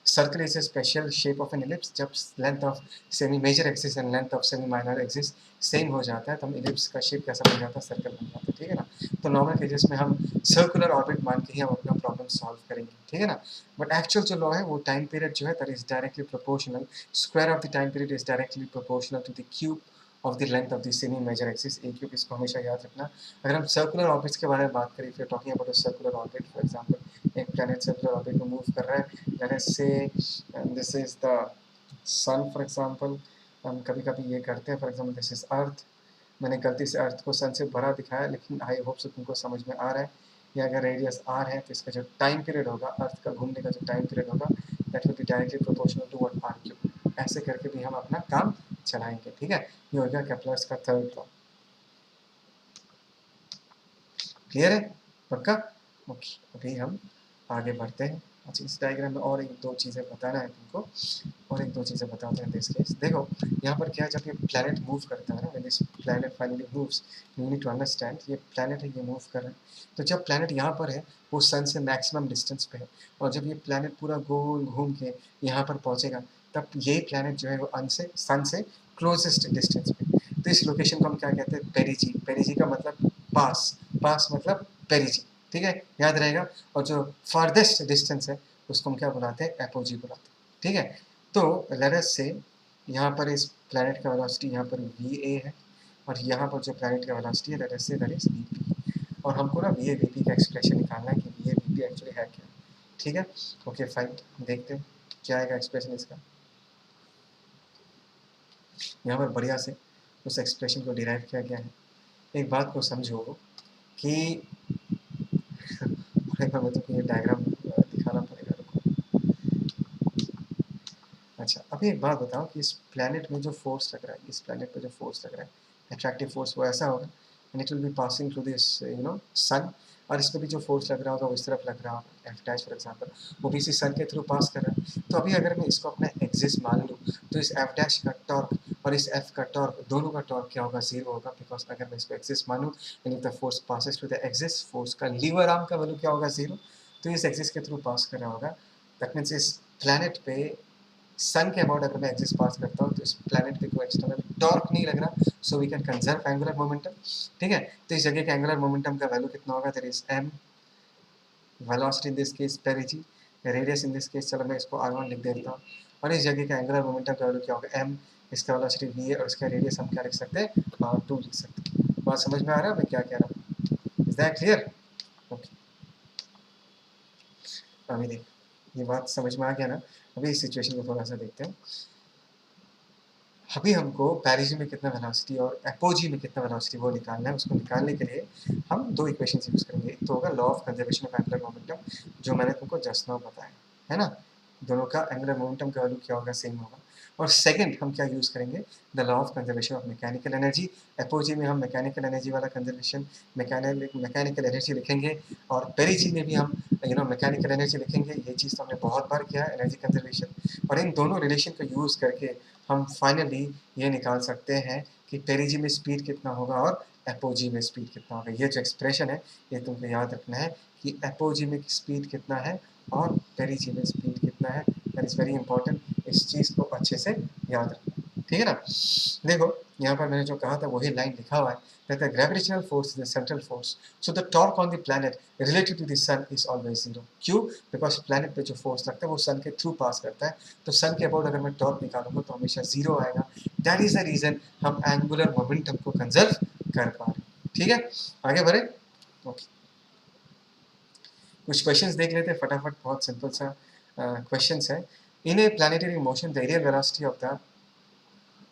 circle is a special shape of an ellipse। जब length of semi major axis and length of semi minor axis same हो जाता है, तो हम एलिप्स का शेप कैसा बन जाता है, सर्कल बन जाता है, ठीक है ना। तो नॉर्मल केसेस में हम सर्कुलर ऑर्बिट मान के ही हम अपना प्रॉब्लम सॉल्व करेंगे, ठीक है ना। बट एक्चुअल जो लॉ है, वो टाइम पीरियड जो है, that is directly proportional, square of the time period is directly proportional to the cube of the length of the semi major axis, A cube. इसको हमेशा याद रखना। अगर हम सर्कुलर ऑर्बिट्स के बारे में बात करें, फिर talking about a circular orbit, for example एक प्लैनेट सर्कुलर ऑर्बिट में मूव कर रहा है, let us say this is the sun for example. हम कभी कभी ये करते हैं, for example this is earth. मैंने गलती से अर्थ को सन से बड़ा दिखाया, लेकिन आई होप से तुमको समझ में आ रहा है। या अगर रेडियस आर है, तो इसका जो टाइम पीरियड होगा, अर्थ का घूमने का जो टाइम पीरियड होगा, that will be directly proportional to what, r cube. ऐसे करके भी हम अपना काम चलाएंगे, ठीक है। ये हो गया केप्लर्स का थर्ड लॉ। क्लियर है, पक्का। ओके, अभी हम आगे बढ़ते हैं। अच्छा, इस डायग्राम में और एक दो चीज़ें बताना है तुमको, और एक दो चीज़ें बताते हैं दिस केस। देखो यहाँ पर क्या है, जब ये प्लैनेट मूव करता है ना, when this planet finally moves, you need to understand, ये प्लैनेट है, ये मूव कर रहा है। तो जब प्लैनेट यहाँ पर है, वो सन से मैक्सिमम डिस्टेंस पे है, और जब ये प्लैनेट पूरा गोल घूम के यहाँ पर पहुँचेगा, तब यही प्लैनेट जो है वो सन से क्लोजेस्ट डिस्टेंस पे। तो इस लोकेशन को हम क्या कहते हैं, पेरिजी। पेरिजी का मतलब पास, पास मतलब पेरिजी, ठीक है, याद रहेगा। और जो फारदेस्ट डिस्टेंस है, उसको हम क्या बुलाते हैं, एपोजी बुलाते हैं, ठीक है। तो लेट अस से यहाँ पर इस प्लैनेट का वेलोसिटी यहाँ पर va है, और यहाँ पर जो प्लैनेट का वेलोसिटी है, लेट अस से दैट इज vp। और हमको ना va vp का एक्सप्रेशन निकालना है कि va vp एक्चुअली है क्या, ठीक है। ओके फाइन, देखते हैं क्या आएगा एक्सप्रेशन इसका। यहाँ पर बढ़िया से उस एक्सप्रेशन को डिराइव किया गया है। एक बात को समझो कि एक बार मैं तुमको ये डायग्राम दिखाना पड़ेगा, रुको। अच्छा, अभी एक बात बताओ कि इस प्लैनेट में जो फोर्स लग रहा है, इस प्लैनेट पे जो फोर्स लग रहा है, अट्रैक्टिव फोर्स, वो ऐसा होगा, and it will be passing through this sun. और इस पे भी जो फोर्स लग रहा होगा, वो इस तरफ लग रहा होगा, एफ डैश फॉर एग्जांपल, वो भी इसी सन के थ्रू पास कर रहा है। तो अभी अगर मैं इसको अपना एक्सिस मान लूँ, तो इस एफ डैश का टॉर्क और इस एफ का टॉर्क, दोनों का टॉर्क क्या होगा, जीरो होगा, बिकॉज अगर मैं इसको एक्सिस मानूँ, यानी the force passes through the axis, force का लीवर आर्म का वैल्यू क्या होगा, जीरो। तो इस एक्सिस के थ्रू पास कर रहा होगा, दैट मीन्स इस प्लैनेट पे सन के अबाउट अगर मैं एक्सिस पास करता हूँ, तो इस प्लैनेट पे कोई एक्सटर्नल टॉर्क नहीं लग रहा, so we can conserve angular momentum, ठीक है। तो इस जगह के एंगुलर मोमेंटम का वैल्यू कितना होगा, that is m, velocity in this case पेरिजी, radius in this case, चलो मैं इसको r1 लिख देता हूँ। और इस जगह का एंगुलर मोमेंटम का वैल्यू क्या होगा, m, इसका वेलोसिटी v है, और इसका रेडियस हम क्या लिख सकते हैं, r2 लिख सकते हैं। बात समझ में आ रहा है मैं क्या कह रहा हूँ, इज दैट क्लियर। ओके, अभी देख, ये बात समझ में आ गया ना। अभी इस सिचुएशन को थोड़ा सा देखते हैं। अभी हमको पेरिजी में कितना वेलोसिटी और एपोजी में कितना वेलोसिटी वो निकालना है। उसको निकालने के लिए हम दो इक्वेशंस यूज़ करेंगे। एक तो होगा law of conservation of angular momentum, जो मैंने तुमको जस्ट नाउ बताया है ना। दोनों का एंगुलर मोमेंटम का वैल्यू क्या होगा, सेम होगा। और सेकंड हम क्या यूज़ करेंगे, the law of conservation of mechanical energy. Apogee में हम मैकेनिकल एनर्जी वाला कंजर्वेशन मैकेनिकल एनर्जी लिखेंगे, और पेरिजी में भी हम मैकेनिकल एनर्जी लिखेंगे। ये चीज़ तो हमने बहुत बार किया है, एनर्जी कंजर्वेशन। और इन दोनों रिलेशन को यूज़ करके हम फाइनली ये निकाल सकते हैं कि पेरिजी में स्पीड कितना होगा और एपोजी में स्पीड कितना होगा। ये जो एक्सप्रेशन है ये तुमको याद रखना है कि एपोजी में स्पीड कितना है और पेरिजी में स्पीड कितना है। दैट इज़ वेरी इंपॉर्टेंट, इस चीज़ को अच्छे से याद रखना, ठीक है ना। देखो यहाँ पर मैंने जो कहा था वही लाइन लिखा हुआ है, that the gravitational force is the central force, so the torque on the planet relative to the sun is always zero। क्यों? because planet पे जो force लगता है वो sun के थ्रू पास करता है, तो sun के अबाउट अगर मैं टॉर्क निकालूंगा तो हमेशा जीरो आएगा। दैट इज द रीजन हम एंगुलर मोमेंटम को कंजर्व कर पा रहे हैं, ठीक है। आगे बढ़े, ओके। कुछ क्वेश्चंस देख लेते हैं फटाफट, बहुत सिंपल सा क्वेश्चंस है। In a planetary motion the areal velocity of the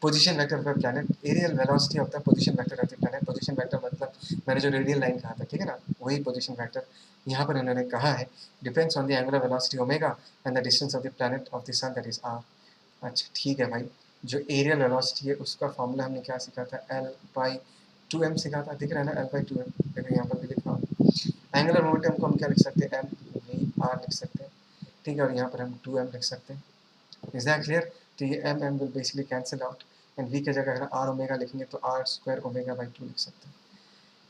position vector of the planet, areal velocity of the position vector of the planet. Position vector मतलब मैंने जो रेडियल लाइन कहा था, ठीक है ना, वही पोजीशन वेक्टर यहाँ पर इन्होंने कहा है, depends on the angular velocity omega and the distance of the planet of the sun, that is r. अच्छा ठीक है भाई, जो एरियल वेलोसिटी है उसका फॉर्मूला हमने क्या सीखा था, एल बाई टू एम सीखा था, दिख रहा है ना, एल बाई टू एम, देखो यहाँ पर भी लिखा हुआ। एंगुलर मोमेंटम को हम क्या लिख सकते हैं, एम वी आर लिख सकते हैं, ठीक है, और यहाँ पर हम टू एम लिख सकते हैं। Is that clear? तो ये m m will basically cancel out, and v की जगह अगर आर ओमेगा लिखेंगे तो r square omega by two लिख सकते हैं।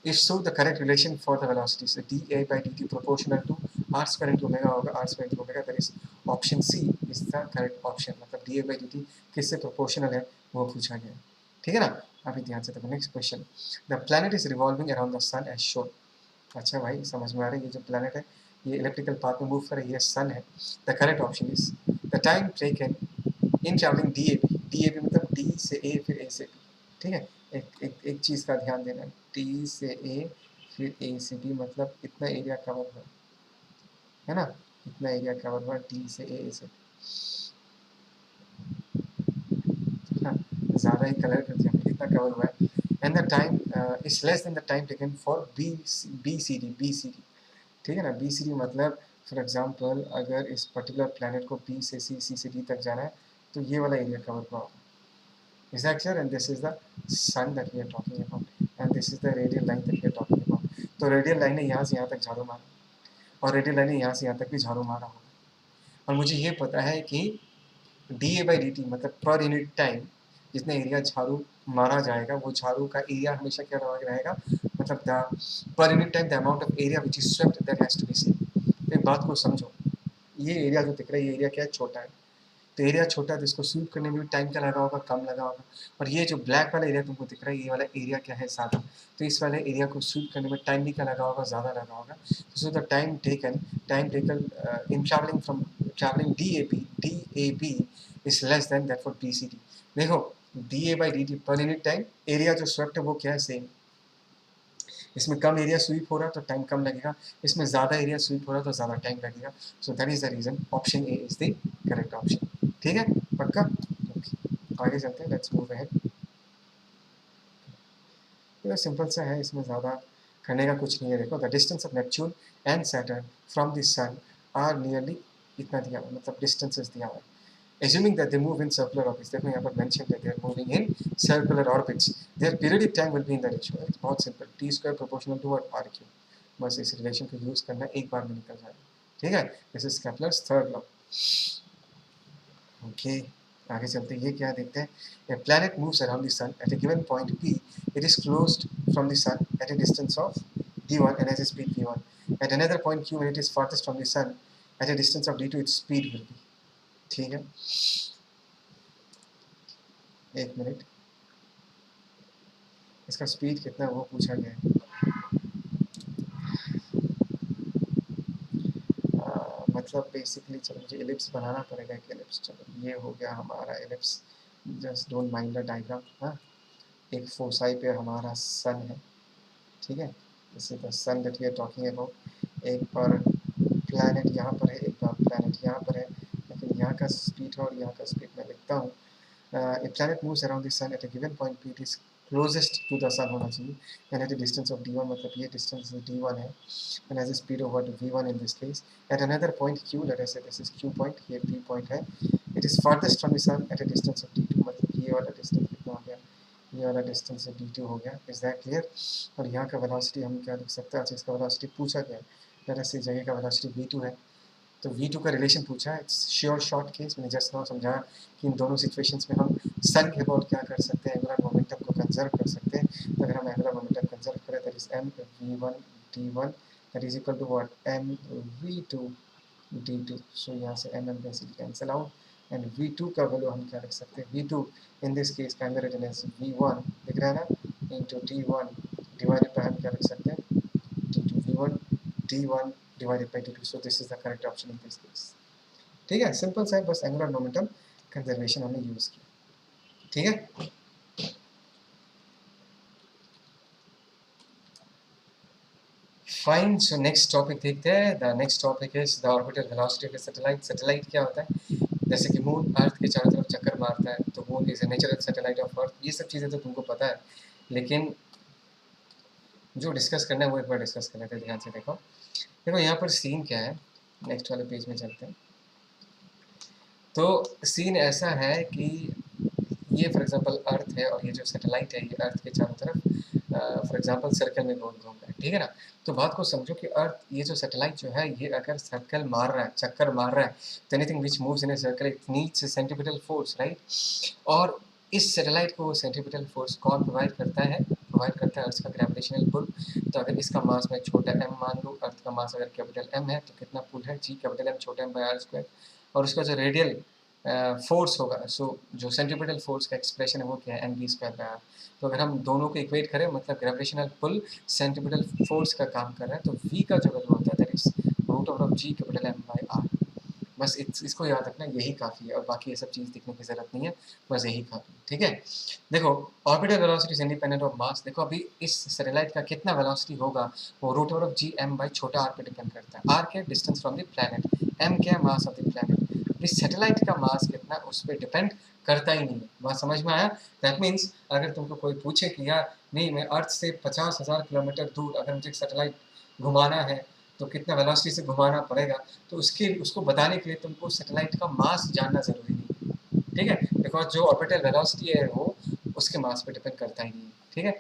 If so, the correct relation for the velocity is dA by dt proportional to r square into omega होगा, r square into omega, that is option C is the correct option। मतलब dA by dt किससे proportional है वो पूछा गया है, ठीक है ना। अभी ध्यान से देखो next question, the planet is revolving around the sun as shown। अच्छा भाई समझ में आ रहा है, ये जो प्लैनेट है ये इलेक्ट्रिकल पाथ में मूव कर रही है, सन है। The correct option is the time taken in travelling D A B. D A B मतलब डी से ए फिर ए से बी, ठीक है। एक चीज़ का ध्यान देना, डी से ए फिर ए से बी मतलब इतना एरिया कवर हुआ है ना, इतना एरिया कवर हुआ डी से ए से, हाँ ज़्यादा ही कलर कर दिया, इतना कवर हुआ है। And the time is less than the time taken for B C D, ठीक है ना। बी सी डी मतलब फॉर एग्जांपल अगर इस पर्टिकुलर प्लैनेट को बी से सी से डी तक जाना है तो ये वाला एरिया कवर हुआ होगा। Is that clear? And this is the sun that we are talking about, and this is the radial line that we are talking about। तो रेडियल लाइन ने यहाँ से यहाँ तक झाड़ू मारा और रेडियल लाइन ने यहाँ से यहाँ तक भी झाड़ू मारा होगा। और मुझे ये पता है कि D A by D T मतलब पर यूनिट टाइम जितना एरिया झाड़ू मारा जाएगा वो झाड़ू का एरिया हमेशा क्या रहेगा, मतलब the per unit time the amount of area which is swept that has to be same. एक बात को समझो, ये एरिया जो दिख रहा है ये एरिया क्या है, छोटा है, तो एरिया छोटा है तो इसको स्वीप करने में भी टाइम क्या लगा होगा, कम लगा होगा। और ये जो ब्लैक वाला एरिया तुमको दिख रहा है ये वाला एरिया क्या है, ज़्यादा, तो इस वाले एरिया को स्वीप करने में टाइम भी क्या लगा होगा, ज़्यादा लगा होगा। So the time taken in travelling D A B is less than that for B C D. देखो D A by D T per unit time, area जो स्वेप्ट है वो क्या है, सेम। इसमें कम एरिया स्वीप हो रहा है तो टाइम कम लगेगा, इसमें ज़्यादा एरिया स्वीप हो रहा है तो ज़्यादा टाइम लगेगा। So that is the reason option A is the correct option, ठीक है पक्का। ओके आगे चलते हैं, लेट्स मूव अहेड। ये सिंपल सा है, इसमें ज़्यादा करने का कुछ नहीं है। देखो the distance of Neptune and Saturn from the sun are nearly, इतना दिया हुआ मतलब डिस्टेंसेस दिया हुआ है। Assuming that they move in circular orbits, देखो यहाँ पर mention है they are moving in circular orbits, their periodic time will be in the ratio, it's बहुत simple, t square proportional to what, r cube। बस इस relation को use करना, एक बार में निकल जाएगा, ठीक है। This is Kepler's third law. Okay आगे चलते हैं, ये क्या देखते हैं, a planet moves around the sun at a given point p, it is closed from the sun at a distance of d1 and has a speed v1, at another point q when it is farthest from the sun at a distance of d2 its speed will be, ठीक है। एक minute, इसका speed कितना है वो पूछा गया है। मतलब बेसिकली चलो मुझे एलिप्स बनाना पड़ेगा, एक एलिप्स, चलो ये हो गया हमारा ellipse, just don't mind the diagram. हाँ एक फोसाई पे हमारा सन है, ठीक है, this is the sun that we are talking about. एक बार प्लैनेट यहाँ पर है, एक बार प्लैनेट यहाँ पर है, लेकिन यहाँ का स्पीड और यहाँ का स्पीड मैं लिखता हूँ। A planet moves around the sun at a given point p, it is closest to the sun होना चाहिए, यानी कि डिस्टेंस ऑफ d1 मतलब ये डिस्टेंस d1 है, and has a speed of what v1 in this case. At another point q, let us say this is q point, ये p point है, it is farthest from the sun at a distance of d2, मतलब ये वाला distance कितना हो गया, ये वाला डिस्टेंस d2 हो गया. Is that clear? और यहाँ का वेलोसिटी हम क्या लिख सकते हैं? अच्छा, इसका वेलोसिटी पूछा गया है, let us say जगह का वेलोसिटी v2 है, तो V2 का रिलेशन पूछा है. इट्स श्योर शॉर्ट केस, मैंने जस्ट नाउ समझाया कि इन दोनों सिचुएशंस में हम सन के अबाउट क्या कर सकते हैं, एंगुलर मोमेंटम को कंजर्व कर सकते हैं. तो अगर हम एंगुलर मोमेंटम कंजर्व करें, that is m v1 d1 that is equal to what, m v2 d2. So यहाँ से m basically cancel out, and v2 का वैल्यू हम क्या लिख सकते हैं? v2 in this case can be written as v1, दिख रहा है ना, इनटू d1 डिवाइडेड बाय हम क्या लिख सकते हैं? d2 v1 d1 divided by d2. So this is the correct option in this case. ठीक है, सिंपल सा है, बस एंगुलर मोमेंटम कंजर्वेशन हमने यूज किया. ठीक है, फाइन. सो नेक्स्ट टॉपिक देखते हैं. The next topic is the orbital velocity of satellite. Satellite क्या होता है? जैसे कि मून अर्थ के चारों तरफ चक्कर मारता है, तो moon is a natural satellite of earth. ये सब चीज़ें तो तुमको पता है, लेकिन जो डिस्कस करना है वो एक बार डिस्कस कर लेते हैं. ध्यान से देखो. देखो यहाँ पर सीन क्या है, नेक्स्ट वाले पेज में चलते हैं. तो सीन ऐसा है कि ये फॉर एग्जांपल अर्थ है, और ये जो सैटेलाइट है ये अर्थ के चारों तरफ फॉर एग्जांपल सर्कल में घूम रहा है. ठीक है ना. तो बात को समझो कि अर्थ, ये जो सैटेलाइट जो है, ये अगर सर्कल मार रहा है, चक्कर मार रहा है, तो anything which moves in a circle it needs a centripetal force, right. और इस सैटेलाइट को सेंट्रीपिटल फोर्स कौन प्रोवाइड करता है? प्रोवाइड करता है अर्थ का ग्रेविटेशनल पुल. तो अगर इसका मास मैं छोटा m मान लूँ, अर्थ का मास अगर कैपिटल M है, तो कितना पुल है? g कैपिटल M छोटा m बाय r स्क्वायर. और उसका जो रेडियल फोर्स होगा, सो जो सेंट्रीपिटल फोर्स का एक्सप्रेशन है वो क्या है? mv square by r. तो अगर हम दोनों को इक्वेट करें, मतलब ग्रेविटेशनल पुल सेंट्रीपिटल फोर्स का काम कर रहा है, तो v का जो वैल्यू होता है that is root over of g capital M by r. बस इसको याद रखना, यही काफ़ी है, और बाकी ये सब चीज़ दिखने की ज़रूरत नहीं है, बस यही काफ़ी. ठीक है. देखो, orbital velocity is independent of mass. देखो अभी इस सैटेलाइट का कितना वेलोसिटी होगा, वो root over of G M by छोटा आर पे डिपेंड करता है. आर क्या? Distance from the planet. M क्या? Mass of the planet. इस सैटेलाइट का मास कितना, उस पर डिपेंड करता ही नहीं है. बात समझ में आया? दैट मीन्स अगर तुमको कोई पूछे कि यार नहीं, मैं अर्थ से 50,000 किलोमीटर दूर अगर मुझे एक सैटेलाइट घुमाना है, तो कितना वेलोसिटी से घुमाना पड़ेगा, तो उसको बताने के लिए तुमको सैटेलाइट का मास जानना ज़रूरी नहीं है. ठीक है, बिकॉज जो ऑर्बिटल वेलोसिटी है वो उसके मास पे डिपेंड करता ही नहीं है. ठीक है.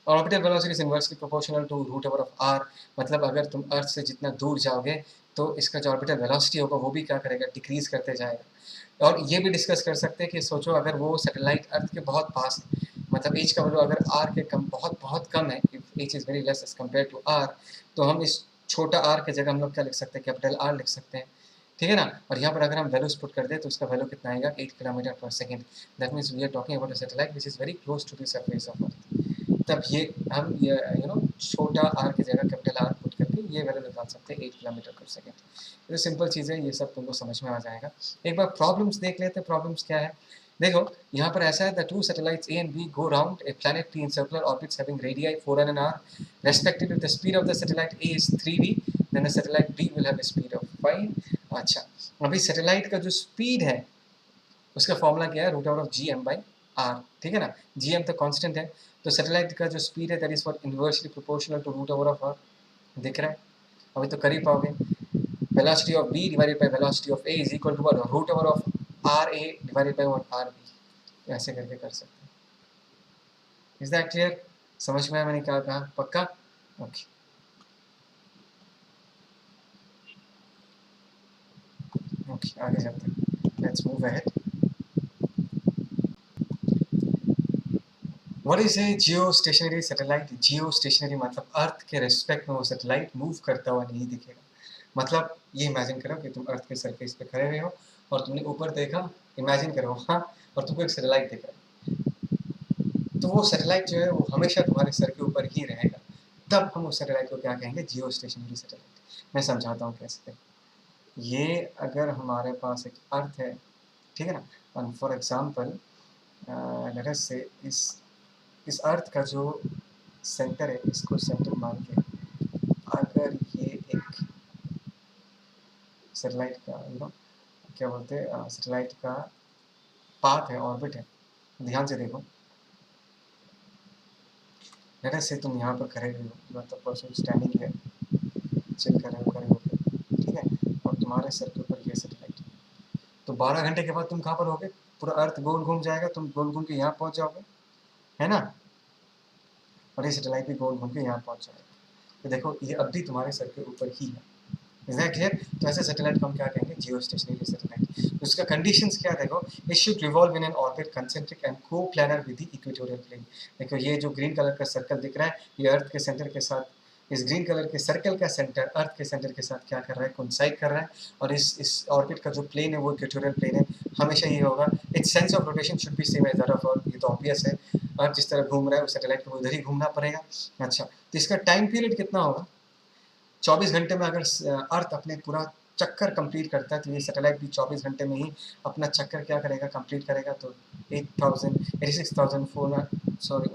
और orbital velocity is inversely proportional to root over of r. मतलब अगर तुम अर्थ से जितना दूर जाओगे, तो इसका जो ऑर्बिटल वेलोसिटी होगा वो भी क्या करेगा? डिक्रीज करते जाएगा. और ये भी डिस्कस कर सकते हैं कि सोचो अगर वो सैटेलाइट अर्थ के बहुत पास है, मतलब एज का वैल्यू अगर आर के कम, बहुत बहुत कम है, if h is very less as compare to r, तो हम इस छोटा आर की जगह हम लोग क्या लिख सकते हैं? कैपिटल आर लिख सकते हैं. ठीक है ना. और यहाँ पर अगर हम वैल्यूज पुट कर दें, तो उसका वैल्यू कितना आएगा? 8 kilometre per second. That means we are talking about a satellite which is very close to the surface of earth. तब ये हम ये छोटा आर की जगह कैपिटल आर पुट करके ये वैल्यू निकाल सकते हैं 8 किलोमीटर पर सेकेंड. ये सिंपल चीज़ है, ये सब तुमको समझ में आ जाएगा. एक बार प्रॉब्लम्स देख लेते हैं. प्रॉब्लम्स क्या है? देखो यहाँ पर ऐसा है, the two satellites A and B go round a planet P in circular orbits having radii 4n and r respectively. The speed of the satellite A is 3v, then the satellite B will have a speed of 5. अच्छा, अभी satellite का जो speed है उसका formula क्या है? Root over of G M by r. ठीक है ना. जी एम तो कांस्टेंट है, तो सैटेलाइट का जो स्पीड है that is for inversely proportional to root over of r. दिख रहा है? अभी तो कर ही पाओगे. Velocity of B divided by velocity of A is equal to what? Root over of r A divided by what? R B. ऐसे करके कर सकते हैं. Is that clear? समझ में आया मैंने क्या कहा? पक्का? ओके. ओके, आगे चलते हैं. Let's move ahead. What is a Jio stationery satellite? Jio stationery मतलब अर्थ के रिस्पेक्ट में वो सैटेलाइट मूव करता हुआ नहीं दिखेगा. मतलब ये इमेजिन करो कि तुम अर्थ के सरफेस पे खड़े हुए हो और तुमने ऊपर देखा, इमेजिन करो, हाँ, और तुमको एक सैटेलाइट दिख रहा है, तो वो सैटेलाइट जो है वो हमेशा तुम्हारे सर के ऊपर ही रहेगा. तब हम उस सैटेलाइट को क्या कहेंगे? Geostationary satellite. मैं समझाता हूँ कैसे. ये अगर हमारे पास एक अर्थ है, ठीक है ना, और फॉर एग्जाम्पल लेट अस से इस अर्थ का जो सेंटर है, इसको सेंटर मान के अगर ये एक सैटेलाइट का क्या बोलते हैं, सैटेलाइट का पाथ है, ऑर्बिट है. ध्यान से देखो, लेट अस से तुम यहाँ पर खड़े हुए हो, मतलब पर्सन स्टैंडिंग है, चिल कर रहे हो खड़े होकर, ठीक है, और तुम्हारे सर के ऊपर ये सैटेलाइट, तो 12 घंटे के बाद तुम कहाँ पर होगे? पूरा अर्थ गोल घूम जाएगा, तुम गोल घूम के यहाँ पहुँच जाओगे, है ना? और ये सैटेलाइट भी गोल घूम के यहाँ पहुँच जाएगा। तो देखो ये अब भी तुम्हारे सर के ऊपर ही है। Is that clear? तो ऐसे सैटेलाइट को हम क्या कहेंगे? Geostationary satellite. उसका कंडीशंस क्या देखो, it should revolve in an orbit concentric and coplanar with the equatorial plane. देखो ये जो ग्रीन कलर का सर्कल दिख रहा है, ये अर्थ के सेंटर के साथ, इस ग्रीन कलर के सर्कल का सेंटर अर्थ के सेंटर के साथ क्या कर रहा है? कोइंसाइड कर रहा है, और इस ऑर्बिट का जो प्लेन है वो इक्वेटोरियल प्लेन है, हमेशा ये होगा। Its sense of rotation should be same as that of earth, ये तो ऑब्वियस है, अर्थ जिस तरह घूम रहा है उस सैटेलाइट को उधर ही घूमना पड़ेगा। अच्छा, तो इसका टाइम पीरियड कितना होगा? 24 घंटे में अगर अर्थ अपने पूरा चक्कर कंप्लीट करता है, तो ये सैटेलाइट भी 24 घंटे में ही अपना चक्कर क्या करेगा? कंप्लीट करेगा। तो 86,400 sorry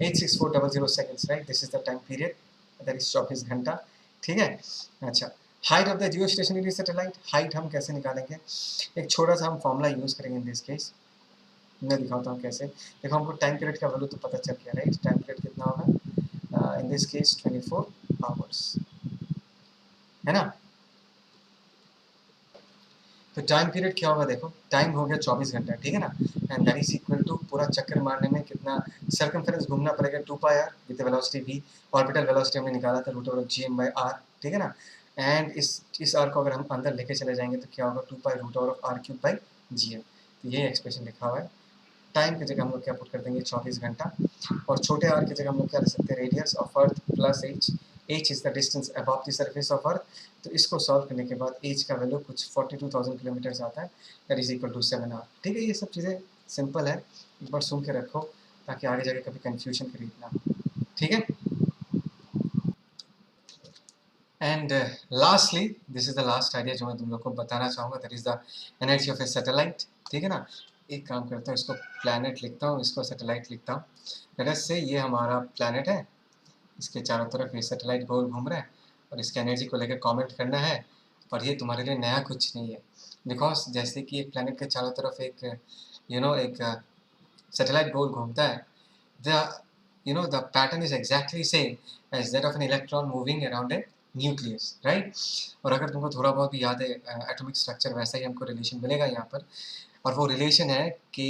86400 seconds, right? This is the time period, that is 24 घंटा, ठीक है। अच्छा, height of the Jio stationery satellite, height हम कैसे निकालेंगे? एक छोटा सा हम फॉर्मूला यूज करेंगे इन दिस केस, मैं दिखाता हूँ कैसे। देखो हमको टाइम पीरियड का वैल्यू तो पता चल गया, राइट? टाइम पीरियड कितना होगा? इन दिस केस 24 आवर्स, है ना? तो टाइम पीरियड क्या होगा? देखो टाइम हो गया 24 घंटा, ठीक है ना, and that is equal to पूरा चक्कर मारने में कितना सर्कमफेरेंस घूमना पड़ेगा? 2 pi r with velocity v, orbital velocity हमने निकाला था √g/r, ठीक है ना। एंड इस r को अगर हम अंदर लेके चले जाएंगे तो क्या होगा? 2 पाई √r³/gm। तो ये एक्सप्रेशन लिखा हुआ है। टाइम की जगह हम लोग क्या पुट कर देंगे? 24 घंटा, और छोटे r की जगह हम लोग क्या लिख सकते हैं? Radius of earth plus h, h is the distance above the surface of earth. तो इसको सॉल्व करने के बाद h का वैल्यू कुछ 42,000 किलोमीटर आता है, that is equal to 7 hour, ठीक है। ये सब चीज़ें सिंपल है, एक बार सुन के रखो ताकि आगे जाके कभी कंफ्यूजन क्रिएट ना हो, ठीक है। And lastly, this is the last idea जो मैं तुम लोग को बताना चाहूँगा, that is the energy of A satellite, ठीक है ना। एक काम करता हूँ, इसको प्लैनेट लिखता हूँ, इसको सैटेलाइट लिखता हूँ। लेट अस से ये हमारा प्लैनेट है, इसके चारों तरफ ये सैटेलाइट गोल घूम रहा है, और इसके एनर्जी को लेकर कमेंट करना है। और ये तुम्हारे लिए नया कुछ नहीं है, बिकॉज जैसे कि एक प्लैनेट के चारों तरफ एक एक सैटेलाइट गोल घूमता है, the the pattern is exactly same as that of an electron moving around a nucleus, right. और अगर तुमको थोड़ा बहुत भी याद है एटॉमिक स्ट्रक्चर, वैसा ही हमको रिलेशन मिलेगा यहाँ पर, और वो रिलेशन है k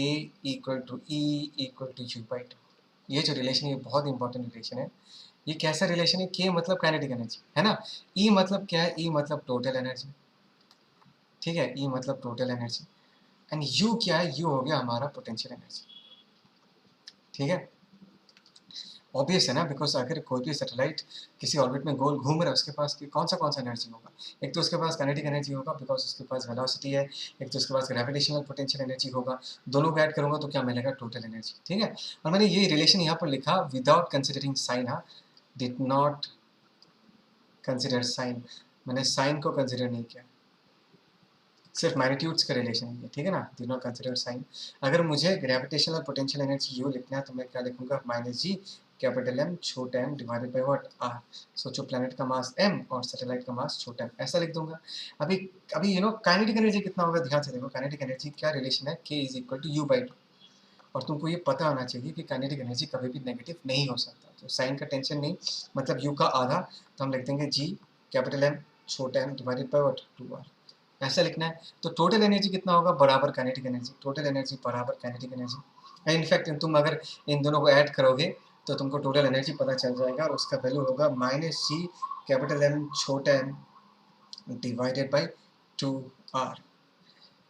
equal to E equal to u/2। ये जो रिलेशन है ये बहुत इंपॉर्टेंट रिलेशन है। ये कैसा रिलेशन है? k मतलब काइनेटिक एनर्जी, है ना। E मतलब क्या है? E मतलब टोटल एनर्जी, ठीक है, E मतलब टोटल एनर्जी। एंड U क्या है? U हो गया हमारा पोटेंशियल एनर्जी, ठीक है। ऑब्वियस है ना, बिकॉज अगर कोई भी सैटेलाइट किसी ऑर्बिट में गोल घूम रहा है, उसके पास कौन सा एनर्जी होगा? एक तो उसके पास काइनेटिक एनर्जी होगा, बिकॉज उसके पास वेलोसिटी है, एक तो उसके पास ग्रेविटेशनल पोटेंशियल एनर्जी होगा। दोनों को ऐड करूंगा तो क्या मिलेगा? टोटल एनर्जी, ठीक है। और मैंने ये रिलेशन यहाँ पर लिखा विदाउट कंसिडरिंग साइन, हाँ, डिड नॉट कंसिडर साइन, मैंने साइन को कंसिडर नहीं किया, सिर्फ मैग्नीट्यूड्स का रिलेशन है, ठीक है ना, डिड नॉट कंसिडर साइन। अगर मुझे ग्रेविटेशनल पोटेंशियल एनर्जी यू लिखना है तो मैं क्या लिखूंगा? -g कैपिटल M छोटा m divided by what? r। सोचो प्लैनेट का मास m और सैटेलाइट का मास छोटा m, ऐसा लिख दूंगा। अभी अभी काइनेटिक एनर्जी कितना होगा? ध्यान से देखो, काइनेटिक एनर्जी क्या रिलेशन है? k is equal to u/2। और तुमको ये पता होना चाहिए कि काइनेटिक एनर्जी कभी भी नेगेटिव नहीं हो सकता, तो साइन का टेंशन नहीं, मतलब u का आधा, तो हम लिख देंगे g कैपिटल M छोटा m divided by what? 2r, ऐसा लिखना है। तो टोटल एनर्जी कितना होगा? बराबर काइनेटिक एनर्जी, टोटल एनर्जी बराबर काइनेटिक एनर्जी। इनफैक्ट तुम अगर इन दोनों को ऐड करोगे तो तुमको टोटल एनर्जी पता चल जाएगा, और उसका वैल्यू होगा -g कैपिटल M छोटा m डिवाइडेड बाय 2r,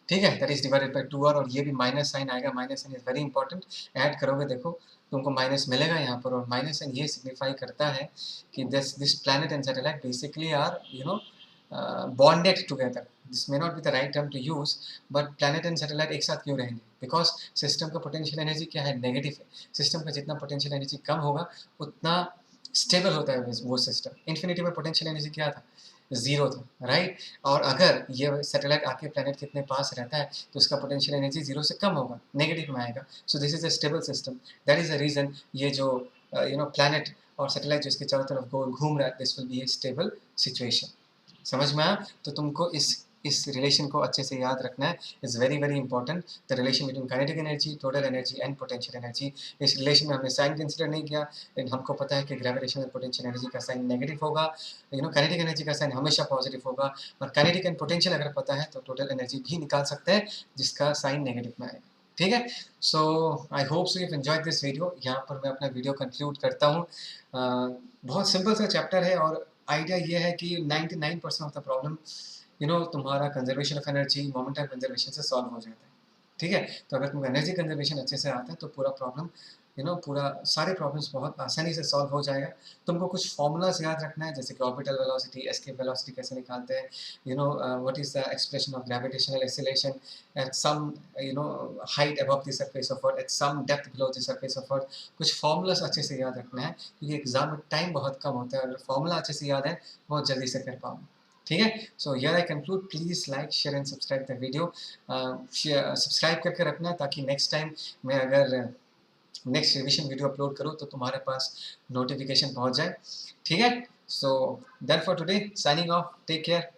ठीक है, that is divided bye 2r। और ये भी माइनस साइन आएगा, minus sign is very important. Add करोगे देखो तुमको माइनस मिलेगा यहाँ पर, और माइनस साइन ये सिग्निफाई करता है कि this planet and satellite basically are bonded together. This may not be the right term to use, but planet and satellite एक साथ क्यों रहेंगे? बिकॉज सिस्टम का पोटेंशियल एनर्जी क्या है? नेगेटिव है। सिस्टम का जितना पोटेंशियल एनर्जी कम होगा उतना स्टेबल होता है वो सिस्टम। इन्फिनिटी में पोटेंशियल एनर्जी क्या था? जीरो था, राइट। और अगर ये सैटेलाइट आके प्लैनेट के इतने पास रहता है तो उसका पोटेंशियल एनर्जी जीरो से कम होगा, नेगेटिव में आएगा। So this is a stable system, that is the reason ये जो प्लैनेट और सैटेलाइट जो इसके चारों तरफ गोल घूम रहा है, this will be A stable situation. समझ में आया? तो तुमको इस इस रिलेशन को अच्छे से याद रखना है, is very very important. The relation between kinetic energy, total energy and potential energy. इस रिलेशन में हमने साइन कंसिडर नहीं किया, लेकिन हमको पता है कि ग्रेविटेशनल पोटेंशियल एनर्जी का साइन नेगेटिव होगा, काइनेटिक एनर्जी का साइन हमेशा पॉजिटिव होगा, और काइनेटिक एंड पोटेंशियल अगर पता है तो टोटल एनर्जी भी निकाल सकते हैं जिसका साइन नेगेटिव में आएगा। ठीक है, so I hope so you enjoyed this video. यहाँ पर मैं अपना वीडियो कंक्लूड करता हूँ। बहुत सिंपल सा चैप्टर है, और आइडिया ये है कि 99% ऑफ द प्रॉब्लम तुम्हारा conservation of energy, momentum conservation से सॉल्व हो जाता है। ठीक है, तो अगर तुमको एनर्जी कंजर्वेशन अच्छे से आता है तो पूरा प्रॉब्लम पूरा सारे प्रॉब्लम्स बहुत आसानी से सॉल्व हो जाएगा। तुमको कुछ फॉर्मूलाज याद रखना है, जैसे कि ऑर्बिटल वेलोसिटी, एस्केप वेलोसिटी कैसे निकालते हैं, what is the expression of gravitational acceleration at some height above the surface of earth, at some depth below the surface of earth. कुछ फॉर्मूलाज अच्छे से याद रखना है, क्योंकि एग्जाम में टाइम बहुत कम होता है। अगर फॉर्मूला अच्छे से याद है बहुत जल्दी से कर पाओगे। ठीक है, so here I conclude. Please like, share and subscribe the video. Subscribe करके रखना, ताकि नेक्स्ट टाइम मैं अगर नेक्स्ट रिविजन वीडियो अपलोड करूँ तो तुम्हारे पास नोटिफिकेशन पहुँच जाए। ठीक है, so that for today, signing off, take care.